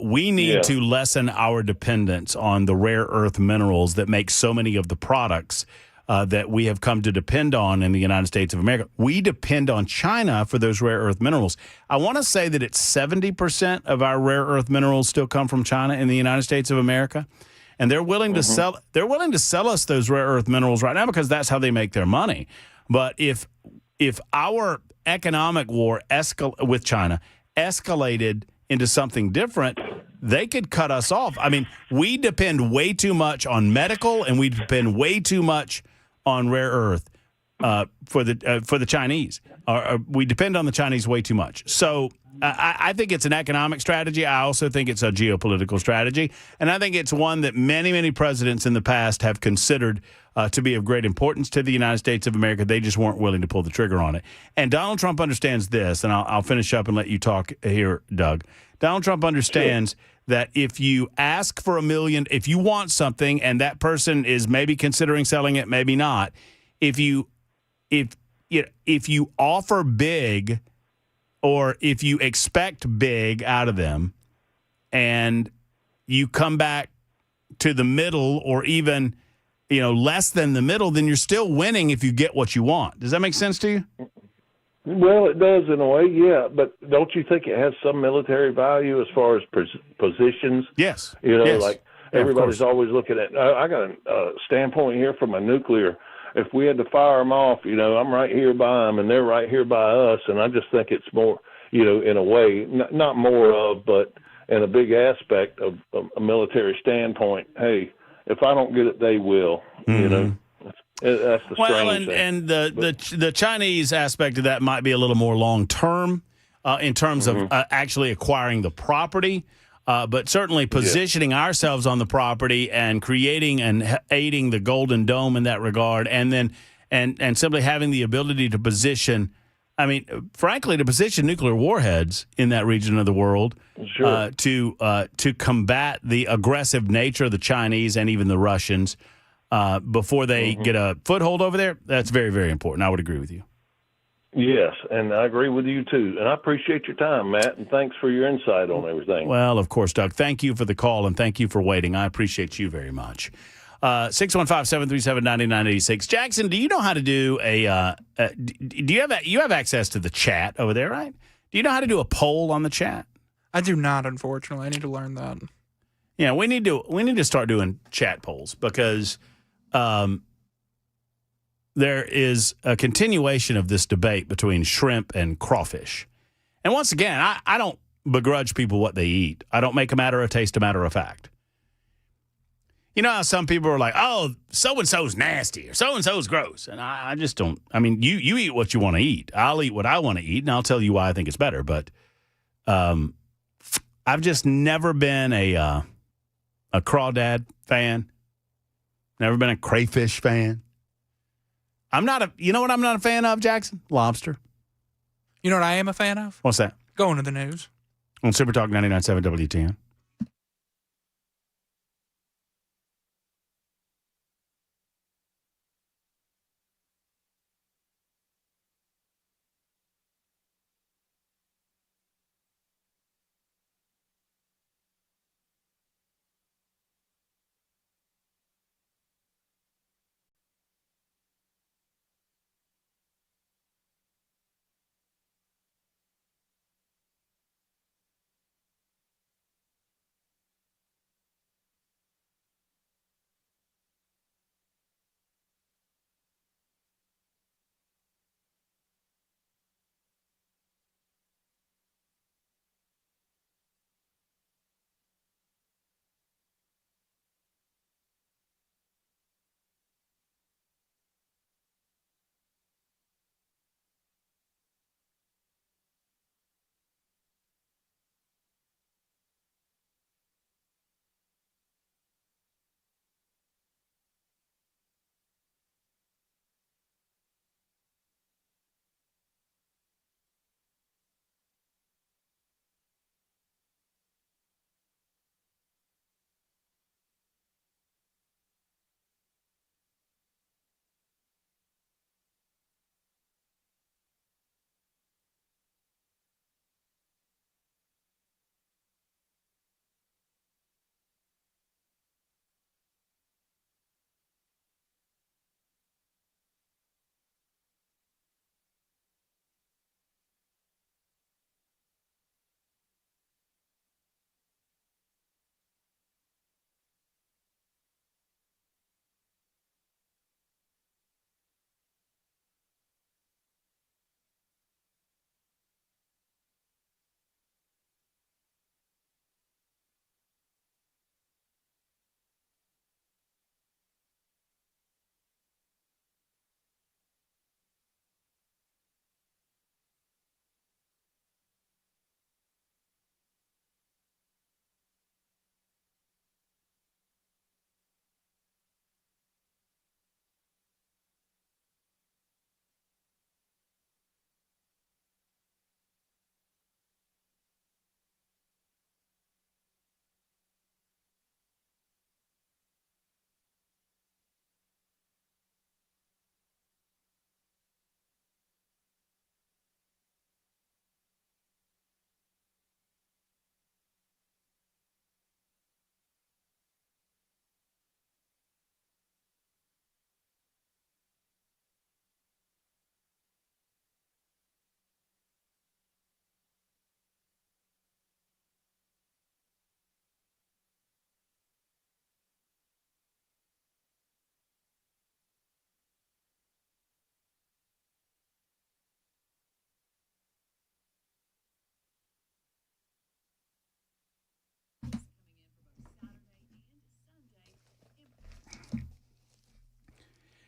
We need to lessen our dependence on the rare earth minerals that make so many of the products that we have come to depend on in the United States of America. We depend on China for those rare earth minerals. I want to say that it's 70% of our rare earth minerals still come from China in the United States of America, and they're willing to sell. They're willing to sell us those rare earth minerals right now because that's how they make their money. But if our economic war with China escalated into something different, they could cut us off. I mean, we depend way too much on medical, and we depend way too much on rare earth for the Chinese. We depend on the Chinese way too much. So I think it's an economic strategy. I also think it's a geopolitical strategy, and I think it's one that many, many presidents in the past have considered to be of great importance to the United States of America. They just weren't willing to pull the trigger on it. And Donald Trump understands this, and I'll finish up and let you talk here, Doug. Donald Trump understands that if you ask for $1 million, if you want something and that person is maybe considering selling it, maybe not, if you offer big or if you expect big out of them and you come back to the middle or even less than the middle, then you're still winning if you get what you want. Does that make sense to you? Well, it does in a way, yeah. But don't you think it has some military value as far as positions? Yes. Like everybody's always looking at. I got a standpoint here from a nuclear if we had to fire them off, I'm right here by them and they're right here by us. And I just think it's more, in a way, not more of, but in a big aspect of a military standpoint, hey, if I don't get it, they will, That's the strange thing. And the Chinese aspect of that might be a little more long term in terms of actually acquiring the property, but certainly positioning ourselves on the property and creating and aiding the Golden Dome in that regard, and then and simply having the ability to position. I mean, frankly, to position nuclear warheads in that region of the world to combat the aggressive nature of the Chinese and even the Russians. Before they get a foothold over there, that's very, very important. I would agree with you. Yes, and I agree with you, too. And I appreciate your time, Matt, and thanks for your insight on everything. Well, of course, Doug. Thank you for the call, and thank you for waiting. I appreciate you very much. 615-737-9986. Jackson, do you know how to do you have access to the chat over there, right? Do you know how to do a poll on the chat? I do not, unfortunately. I need to learn that. Yeah, we need to start doing chat polls because there is a continuation of this debate between shrimp and crawfish. And once again, I don't begrudge people what they eat. I don't make a matter of taste a matter of fact. You know how some people are like, oh, so-and-so's nasty or so-and-so's gross. And I just don't. I mean, you eat what you want to eat. I'll eat what I want to eat, and I'll tell you why I think it's better. But I've just never been a crawdad fan. Never been a crayfish fan. You know what I'm not a fan of, Jackson? Lobster. You know what I am a fan of? What's that? Going to the news. On Super Talk 99.7 WTN.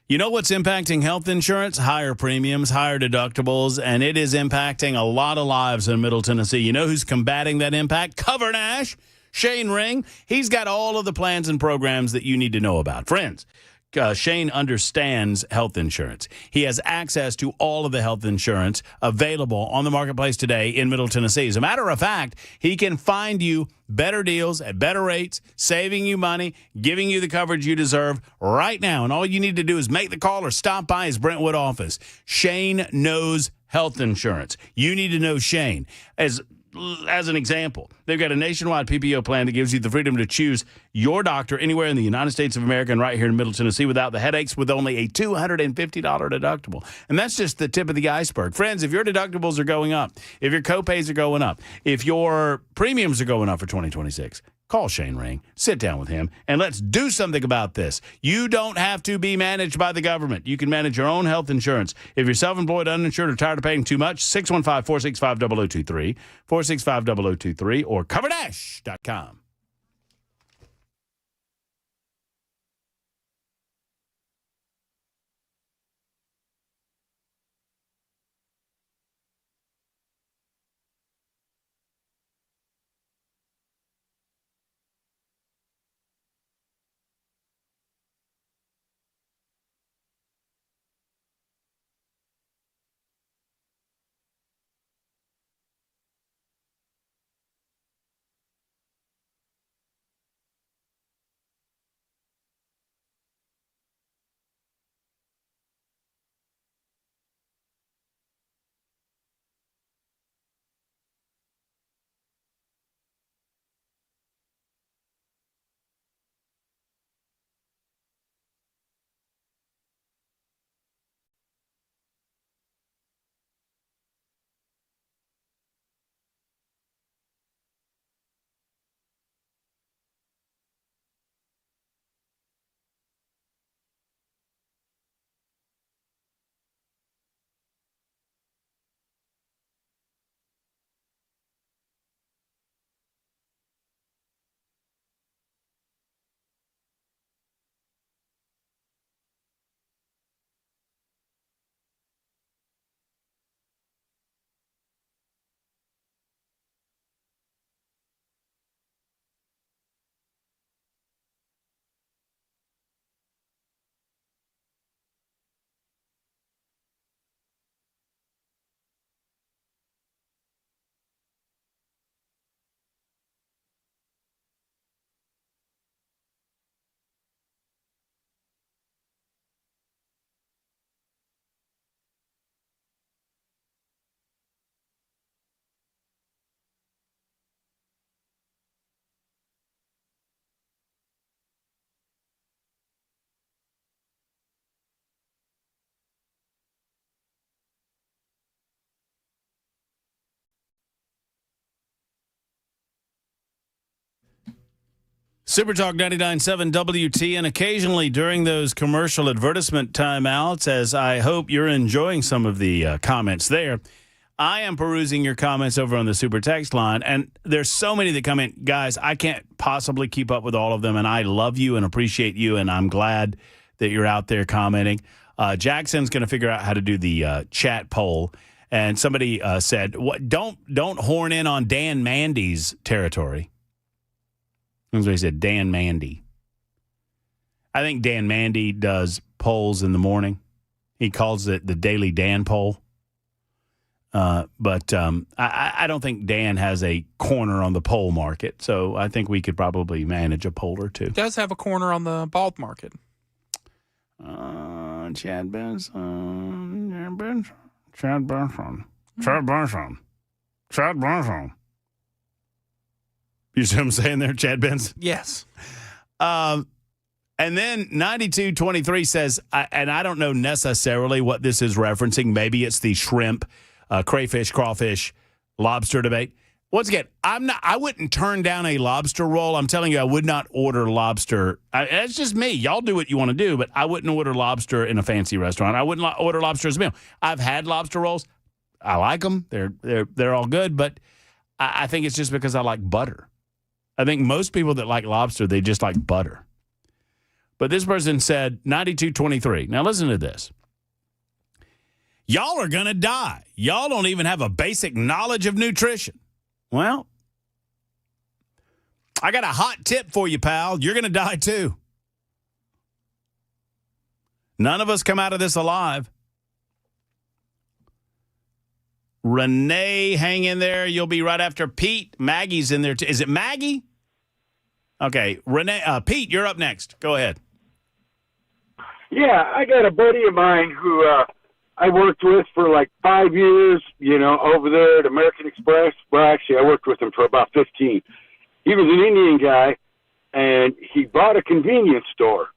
You know what's impacting health insurance? Higher premiums, higher deductibles, and it is impacting a lot of lives in Middle Tennessee. You know who's combating that impact? Cover Nash, Shane Ring. He's got all of the plans and programs that you need to know about. Friends, Shane understands health insurance. He has access to all of the health insurance available on the marketplace today in Middle Tennessee. As a matter of fact, he can find you better deals at better rates, saving you money, giving you the coverage you deserve right now. And all you need to do is make the call or stop by his Brentwood office. Shane knows health insurance. You need to know Shane. As an example, they've got a nationwide PPO plan that gives you the freedom to choose your doctor anywhere in the United States of America and right here in Middle Tennessee without the headaches with only a $250 deductible. And that's just the tip of the iceberg. Friends, if your deductibles are going up, if your copays are going up, if your premiums are going up for 2026, call Shane Ring, sit down with him, and let's do something about this. You don't have to be managed by the government. You can manage your own health insurance. If you're self-employed, uninsured, or tired of paying too much, 615-465-0023, 465-0023, or coverdash.com. Super Talk 99.7 WT, and occasionally during those commercial advertisement timeouts, as I hope you're enjoying some of the comments there, I am perusing your comments over on the Super Text line, and there's so many that come in. Guys, I can't possibly keep up with all of them, and I love you and appreciate you, and I'm glad that you're out there commenting. Jackson's going to figure out how to do the chat poll, and somebody said, "What? Don't horn in on Dan Mandy's territory." That's what he said, Dan Mandy. I think Dan Mandy does polls in the morning. He calls it the Daily Dan poll. But I don't think Dan has a corner on the poll market, so I think we could probably manage a poll or two. Does have a corner on the bald market. Chad Benson. Chad Benson. You see what I'm saying there, Chad Benson? Yes. And then 9223 says, and I don't know necessarily what this is referencing. Maybe it's the shrimp, crayfish, crawfish, lobster debate. Once again, I wouldn't turn down a lobster roll. I'm telling you, I would not order lobster. That's just me. Y'all do what you want to do, but I wouldn't order lobster in a fancy restaurant. I wouldn't order lobster as a meal. I've had lobster rolls. I like them. They're all good, but I think it's just because I like butter. I think most people that like lobster, they just like butter. But this person said 92-23. Now listen to this. Y'all are going to die. Y'all don't even have a basic knowledge of nutrition. Well, I got a hot tip for you, pal. You're going to die too. None of us come out of this alive. Renee, hang in there. You'll be right after Pete. Maggie's in there too. Is it Maggie? Okay, Renee. Pete, you're up next. Go ahead. Yeah, I got a buddy of mine who I worked with for like 5 years, over there at American Express. Well, actually, I worked with him for about 15. He was an Indian guy, and he bought a convenience store,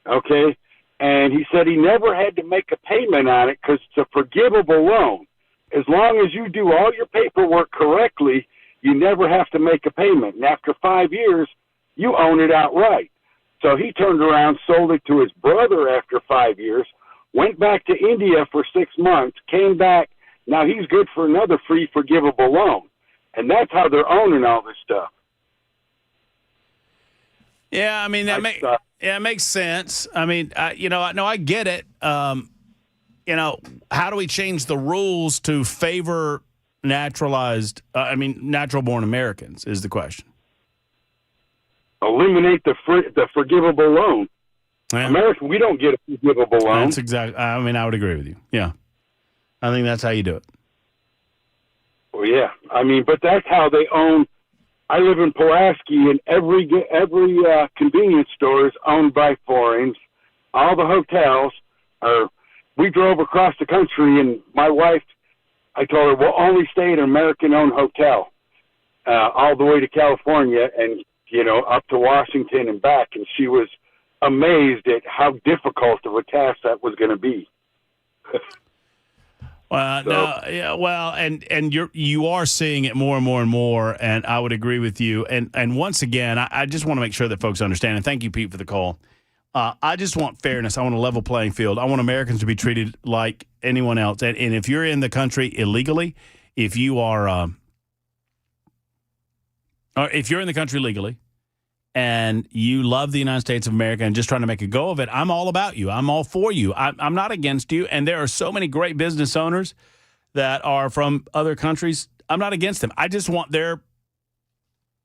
okay? And he said he never had to make a payment on it because it's a forgivable loan. As long as you do all your paperwork correctly, you never have to make a payment. And after 5 years, you own it outright. So he turned around, sold it to his brother after 5 years, went back to India for 6 months, came back. Now he's good for another free forgivable loan. And that's how they're owning all this stuff. Yeah, I mean, it makes sense. I mean, I get it. How do we change the rules to favor natural-born Americans is the question. Eliminate the forgivable loan. Yeah. America, we don't get a forgivable loan. That's exactly. I mean, I would agree with you. Yeah, I think that's how you do it. Well, yeah. I mean, but that's how they own. I live in Pulaski, and every convenience store is owned by foreigners. All the hotels are. We drove across the country, and my wife, I told her, we'll only stay at an American-owned hotel, all the way to California and up to Washington and back, and she was amazed at how difficult of a task that was going to be. And you are seeing it more and more and more, and I would agree with you. And once again, I just want to make sure that folks understand, and thank you, Pete, for the call. I just want fairness. I want a level playing field. I want Americans to be treated like anyone else. And if you're in the country illegally, if you're in the country legally, and you love the United States of America and just trying to make a go of it, I'm all about you. I'm all for you. I'm not against you. And there are so many great business owners that are from other countries. I'm not against them. I just want their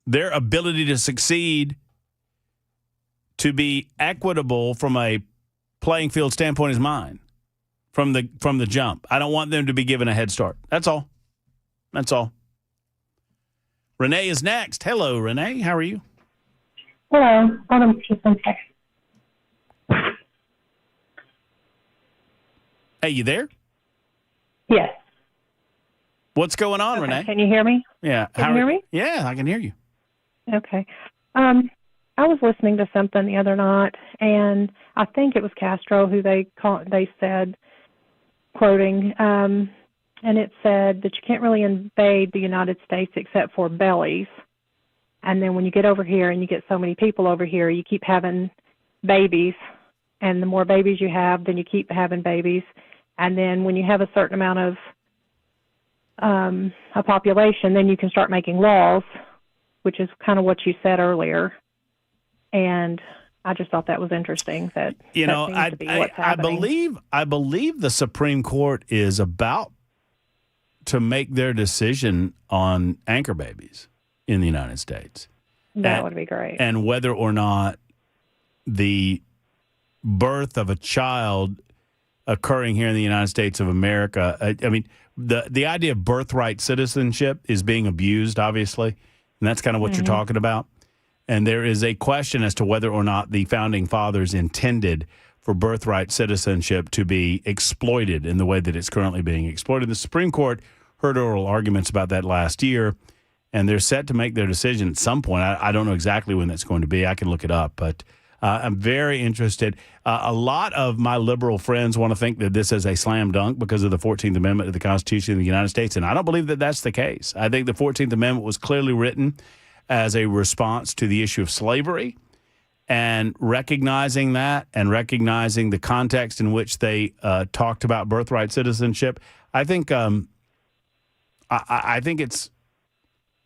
ability to succeed to be equitable from a playing field standpoint is mine from the jump. I don't want them to be given a head start. That's all. That's all. Renee is next. Hello, Renee. How are you? Hello. Hold on just one second. Hey, you there? Yes. What's going on, Renee? Can you hear me? Yeah. Can you hear me? Yeah, I can hear you. Okay. I was listening to something the other night, and I think it was Castro who they said, quoting, and it said that you can't really invade the United States except for bellies. And then when you get over here and you get so many people over here, you keep having babies. And the more babies you have, then you keep having babies. And then when you have a certain amount of a population, then you can start making laws, which is kind of what you said earlier. And I just thought that was interesting. That I believe the Supreme Court is about to make their decision on anchor babies in the United States. That would be great. And whether or not the birth of a child occurring here in the United States of America, I mean, the idea of birthright citizenship is being abused, obviously, and that's kind of what you're talking about. And there is a question as to whether or not the Founding Fathers intended for birthright citizenship to be exploited in the way that it's currently being exploited. The Supreme Court heard oral arguments about that last year, and they're set to make their decision at some point. I don't know exactly when that's going to be. I can look it up, but I'm very interested. A lot of my liberal friends want to think that this is a slam dunk because of the 14th Amendment to the Constitution of the United States, and I don't believe that that's the case. I think the 14th Amendment was clearly written as a response to the issue of slavery, and recognizing that and recognizing the context in which they talked about birthright citizenship. I think I think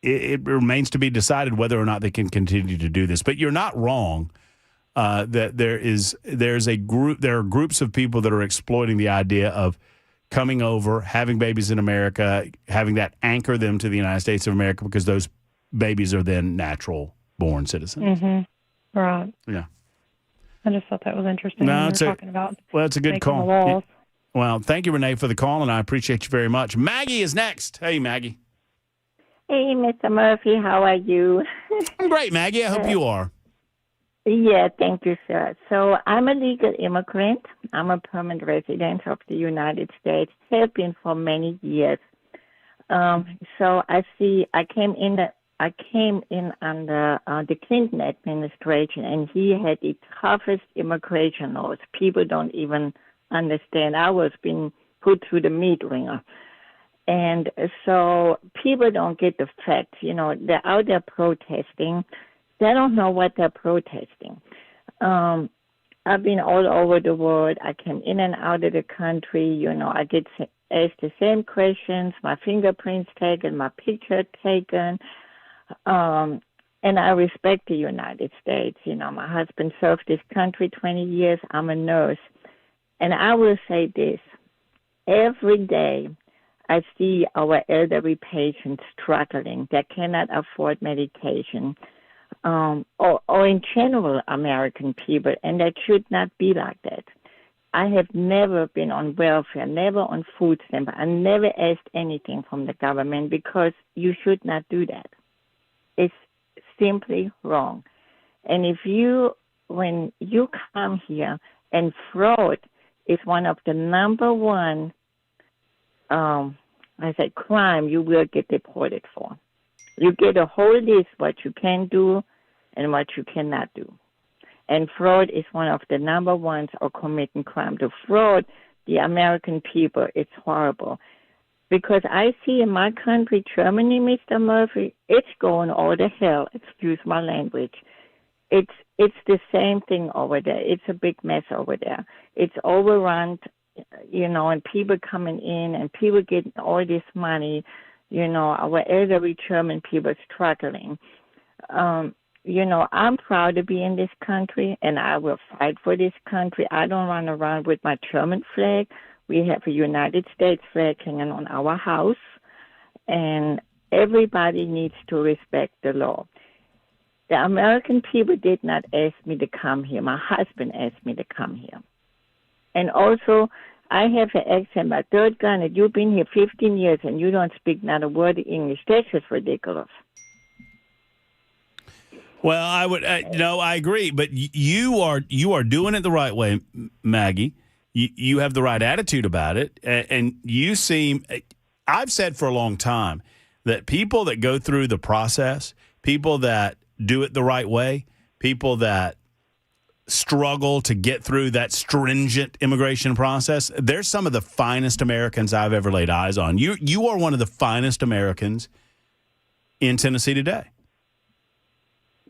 it remains to be decided whether or not they can continue to do this. But you're not wrong that there are groups of people that are exploiting the idea of coming over, having babies in America, having that anchor them to the United States of America because those babies are then natural born citizens. Mm-hmm. Right. Yeah. I just thought that was interesting. No, when it's we were talking about it's a good making call. the walls. Yeah. Well, thank you, Renee, for the call, and I appreciate you very much. Maggie is next. Hey, Maggie. Hey, Mr. Murphy, how are you? I'm great, Maggie. I hope you are. Yeah, thank you, sir. So I'm a legal immigrant. I'm a permanent resident of the United States. Have been for many years. So I came in under the Clinton administration, and he had the toughest immigration laws. People don't even understand. I was being put through the meat wringer. And so people don't get the facts. You know, they're out there protesting. They don't know what they're protesting. I've been all over the world. I came in and out of the country. You know, I get asked the same questions, my fingerprints taken, my picture taken. And I respect the United States. You know, my husband served this country 20 years. I'm a nurse. And I will say this. Every day I see our elderly patients struggling. They cannot afford medication. Or in general, American people, and that should not be like that. I have never been on welfare, never on food stamp. I never asked anything from the government because you should not do that. It's simply wrong. And when you come here, and fraud is one of the number one, crime you will get deported for. You get a whole list what you can do and what you cannot do. And fraud is one of the number ones of committing crime. To fraud the American people, it's horrible. Because I see in my country, Germany, Mr. Murphy, it's going all to hell, excuse my language. It's the same thing over there. It's a big mess over there. It's overrun, you know, and people coming in and people getting all this money. You know, our elderly German people struggling. You know, I'm proud to be in this country, and I will fight for this country. I don't run around with my German flag. We have a United States flag hanging on our house, and everybody needs to respect the law. The American people did not ask me to come here. My husband asked me to come here. And also, I have an accent, my third gun, and you've been here 15 years and you don't speak not a word of English. That's just ridiculous. Well, I agree, but you are doing it the right way, Maggie. You have the right attitude about it, and you seem. I've said for a long time that people that go through the process, people that do it the right way, people that struggle to get through that stringent immigration process, they're some of the finest Americans I've ever laid eyes on. You are one of the finest Americans in Tennessee today.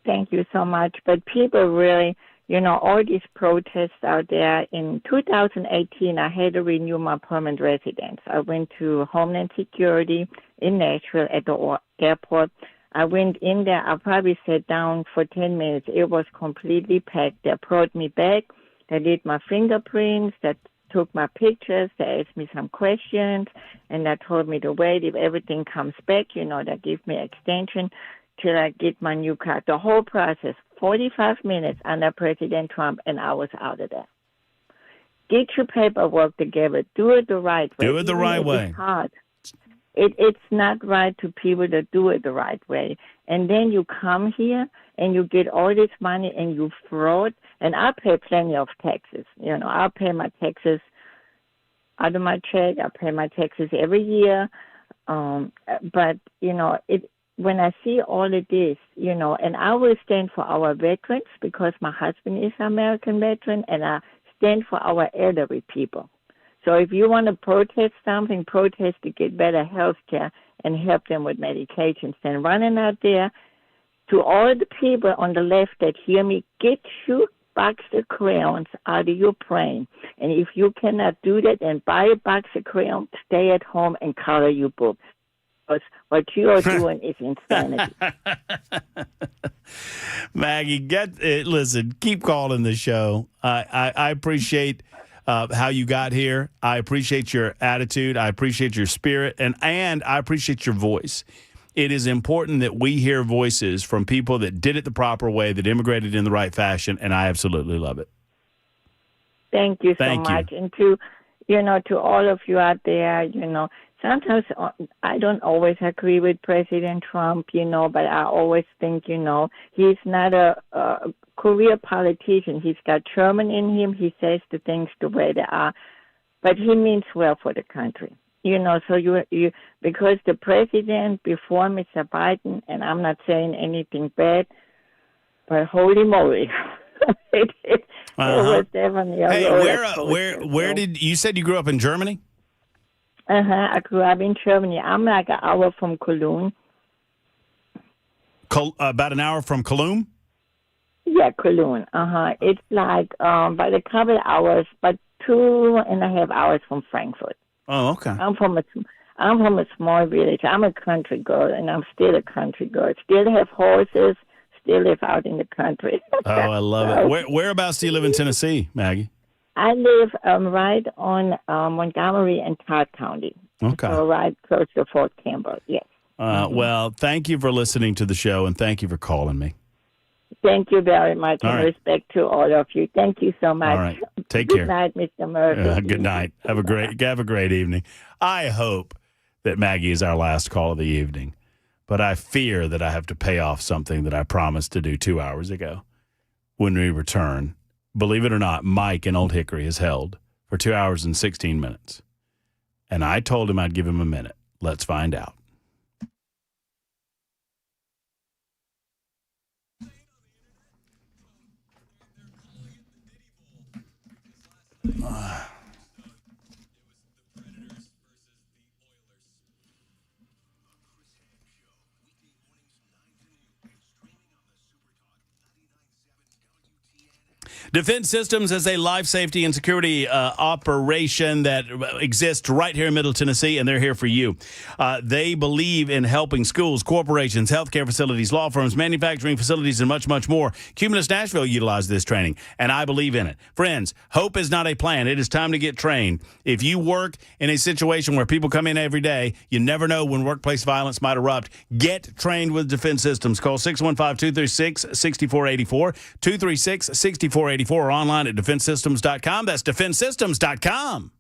Thank you so much. But people really, you know, all these protests out there. In 2018, I had to renew my permanent residence. I went to Homeland Security in Nashville at the airport. I went in there. I probably sat down for 10 minutes. It was completely packed. They brought me back. They did my fingerprints. They took my pictures. They asked me some questions. And they told me to wait. If everything comes back, you know, they give me extension till I get my new card. The whole process, 45 minutes under President Trump, and I was out of there. Get your paperwork together. Do it the right way. Do it the right way. It's hard. It's not right to people that do it the right way. And then you come here and you get all this money and you fraud. And I pay plenty of taxes. You know, I pay my taxes out of my check. I pay my taxes every year. But, you know, when I see all of this, you know, and I will stand for our veterans because my husband is an American veteran, and I stand for our elderly people. So if you want to protest something, protest to get better health care and help them with medications. Then running out there to all the people on the left that hear me, get your box of crayons out of your brain. And if you cannot do that, then buy a box of crayons, stay at home, and color your books. Because what you are doing is insanity. Maggie, listen, keep calling the show. I appreciate how you got here. I appreciate your attitude. I appreciate your spirit, and I appreciate your voice. It is important that we hear voices from people that did it the proper way, that immigrated in the right fashion, and I absolutely love it. Thank you so much. And to all of you out there, sometimes I don't always agree with President Trump, but I always think, he's not a career politician. He's got German in him. He says the things the way they are, but he means well for the country. So you because the president before Mr. Biden, and I'm not saying anything bad, but holy moly. It was definitely a where did you said you grew up in Germany? I grew up in Germany. I'm like an hour from Cologne. About an hour from Cologne? Yeah, Cologne. It's like about a couple hours, but 2.5 hours from Frankfurt. Oh, okay. I'm from a small village. I'm a country girl, and I'm still a country girl. Still have horses. Still live out in the country. Oh, I love it. Whereabouts do you live in Tennessee, Maggie? I live right on Montgomery and Todd County. Okay. So right close to Fort Campbell, yes. Well, thank you for listening to the show, and thank you for calling me. Thank you very much, All and right. respect to all of you. Thank you so much. All right. Take care. Good night, Mr. Murphy. Good night. Have a great evening. I hope that Maggie is our last call of the evening, but I fear that I have to pay off something that I promised to do 2 hours ago. When we return, believe it or not, Mike in Old Hickory is held for 2 hours and 16 minutes. And I told him I'd give him a minute. Let's find out. Defense Systems is a life safety and security operation that exists right here in Middle Tennessee, and they're here for you. They believe in helping schools, corporations, healthcare facilities, law firms, manufacturing facilities, and much, much more. Cumulus Nashville utilized this training, and I believe in it. Friends, hope is not a plan. It is time to get trained. If you work in a situation where people come in every day, you never know when workplace violence might erupt. Get trained with Defense Systems. Call 615-236-6484, 236-6484, or online at defensesystems.com. That's defensesystems.com.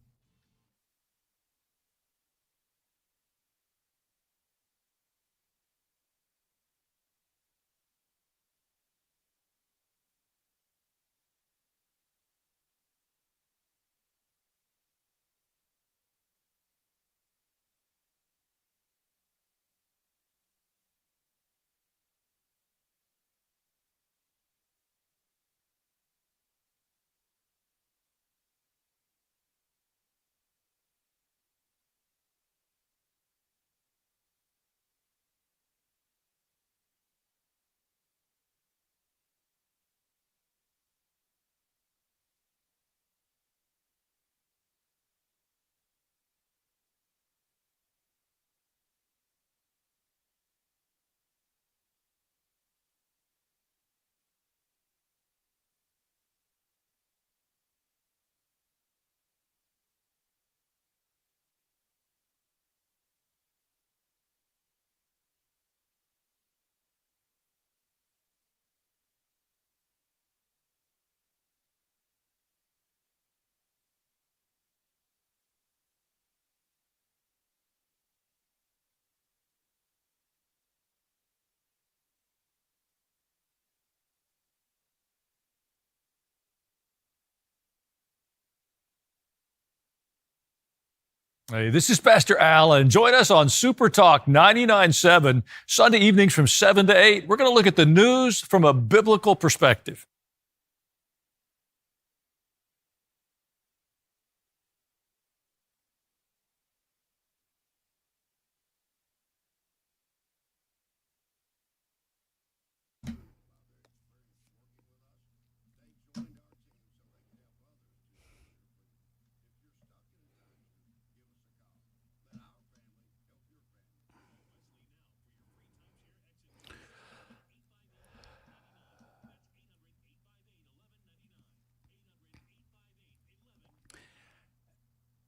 Hey, this is Pastor Al, and join us on Super Talk 99.7, Sunday evenings from 7 to 8. We're going to look at the news from a biblical perspective.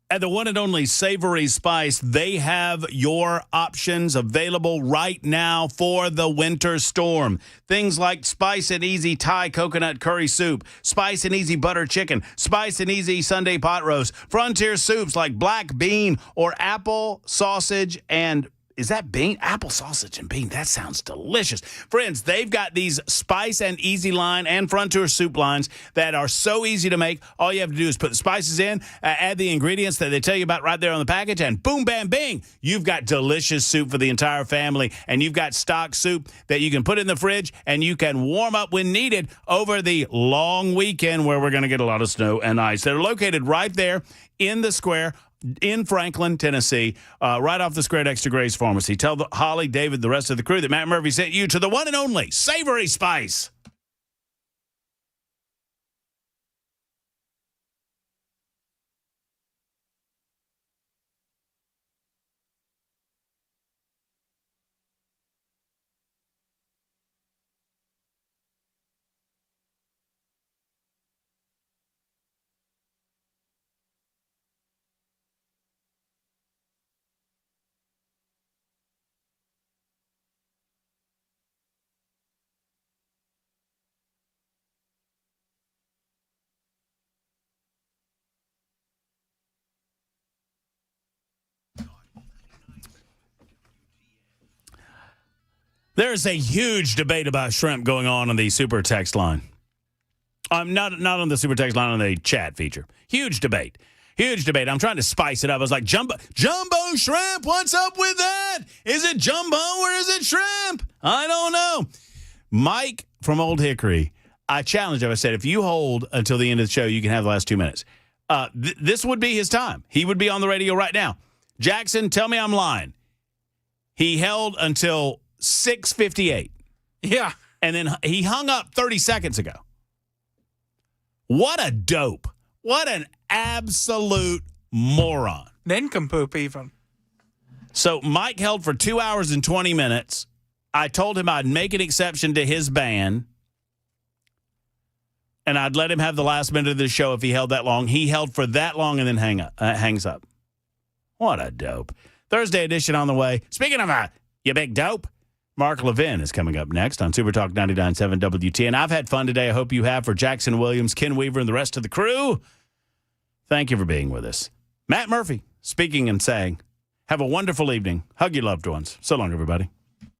At the one and only Savory Spice, they have your options available right now for the winter storm. Things like Spice and Easy Thai coconut curry soup, Spice and Easy butter chicken, Spice and Easy Sunday pot roast, Frontier soups like black bean or apple sausage and is that bean? Apple sausage and bean. That sounds delicious. Friends, they've got these Spice and Easy line and Frontier soup lines that are so easy to make. All you have to do is put the spices in, add the ingredients that they tell you about right there on the package, and boom, bam, bing, you've got delicious soup for the entire family. And you've got stock soup that you can put in the fridge and you can warm up when needed over the long weekend where we're going to get a lot of snow and ice. They're located right there in the square in Franklin, Tennessee, right off the square next to Gray's Pharmacy. Tell Holly, David, the rest of the crew that Matt Murphy sent you to the one and only Savory Spice. There's a huge debate about shrimp going on the super text line. Not on the super text line, on the chat feature. Huge debate. Huge debate. I'm trying to spice it up. I was like, jumbo shrimp, what's up with that? Is it jumbo or is it shrimp? I don't know. Mike from Old Hickory, I challenged him. I said, if you hold until the end of the show, you can have the last 2 minutes. This would be his time. He would be on the radio right now. Jackson, tell me I'm lying. He held until 6:58. Yeah. And then he hung up 30 seconds ago. What a dope. What an absolute moron. Nincompoop even. So Mike held for 2 hours and 20 minutes. I told him I'd make an exception to his ban. And I'd let him have the last minute of the show if he held that long. He held for that long and then hangs up. What a dope. Thursday edition on the way. Speaking of you big dope, Mark Levin is coming up next on Super Talk 99.7 WTN. I've had fun today. I hope you have. For Jackson Williams, Ken Weaver, and the rest of the crew, thank you for being with us. Matt Murphy speaking and saying, have a wonderful evening. Hug your loved ones. So long, everybody.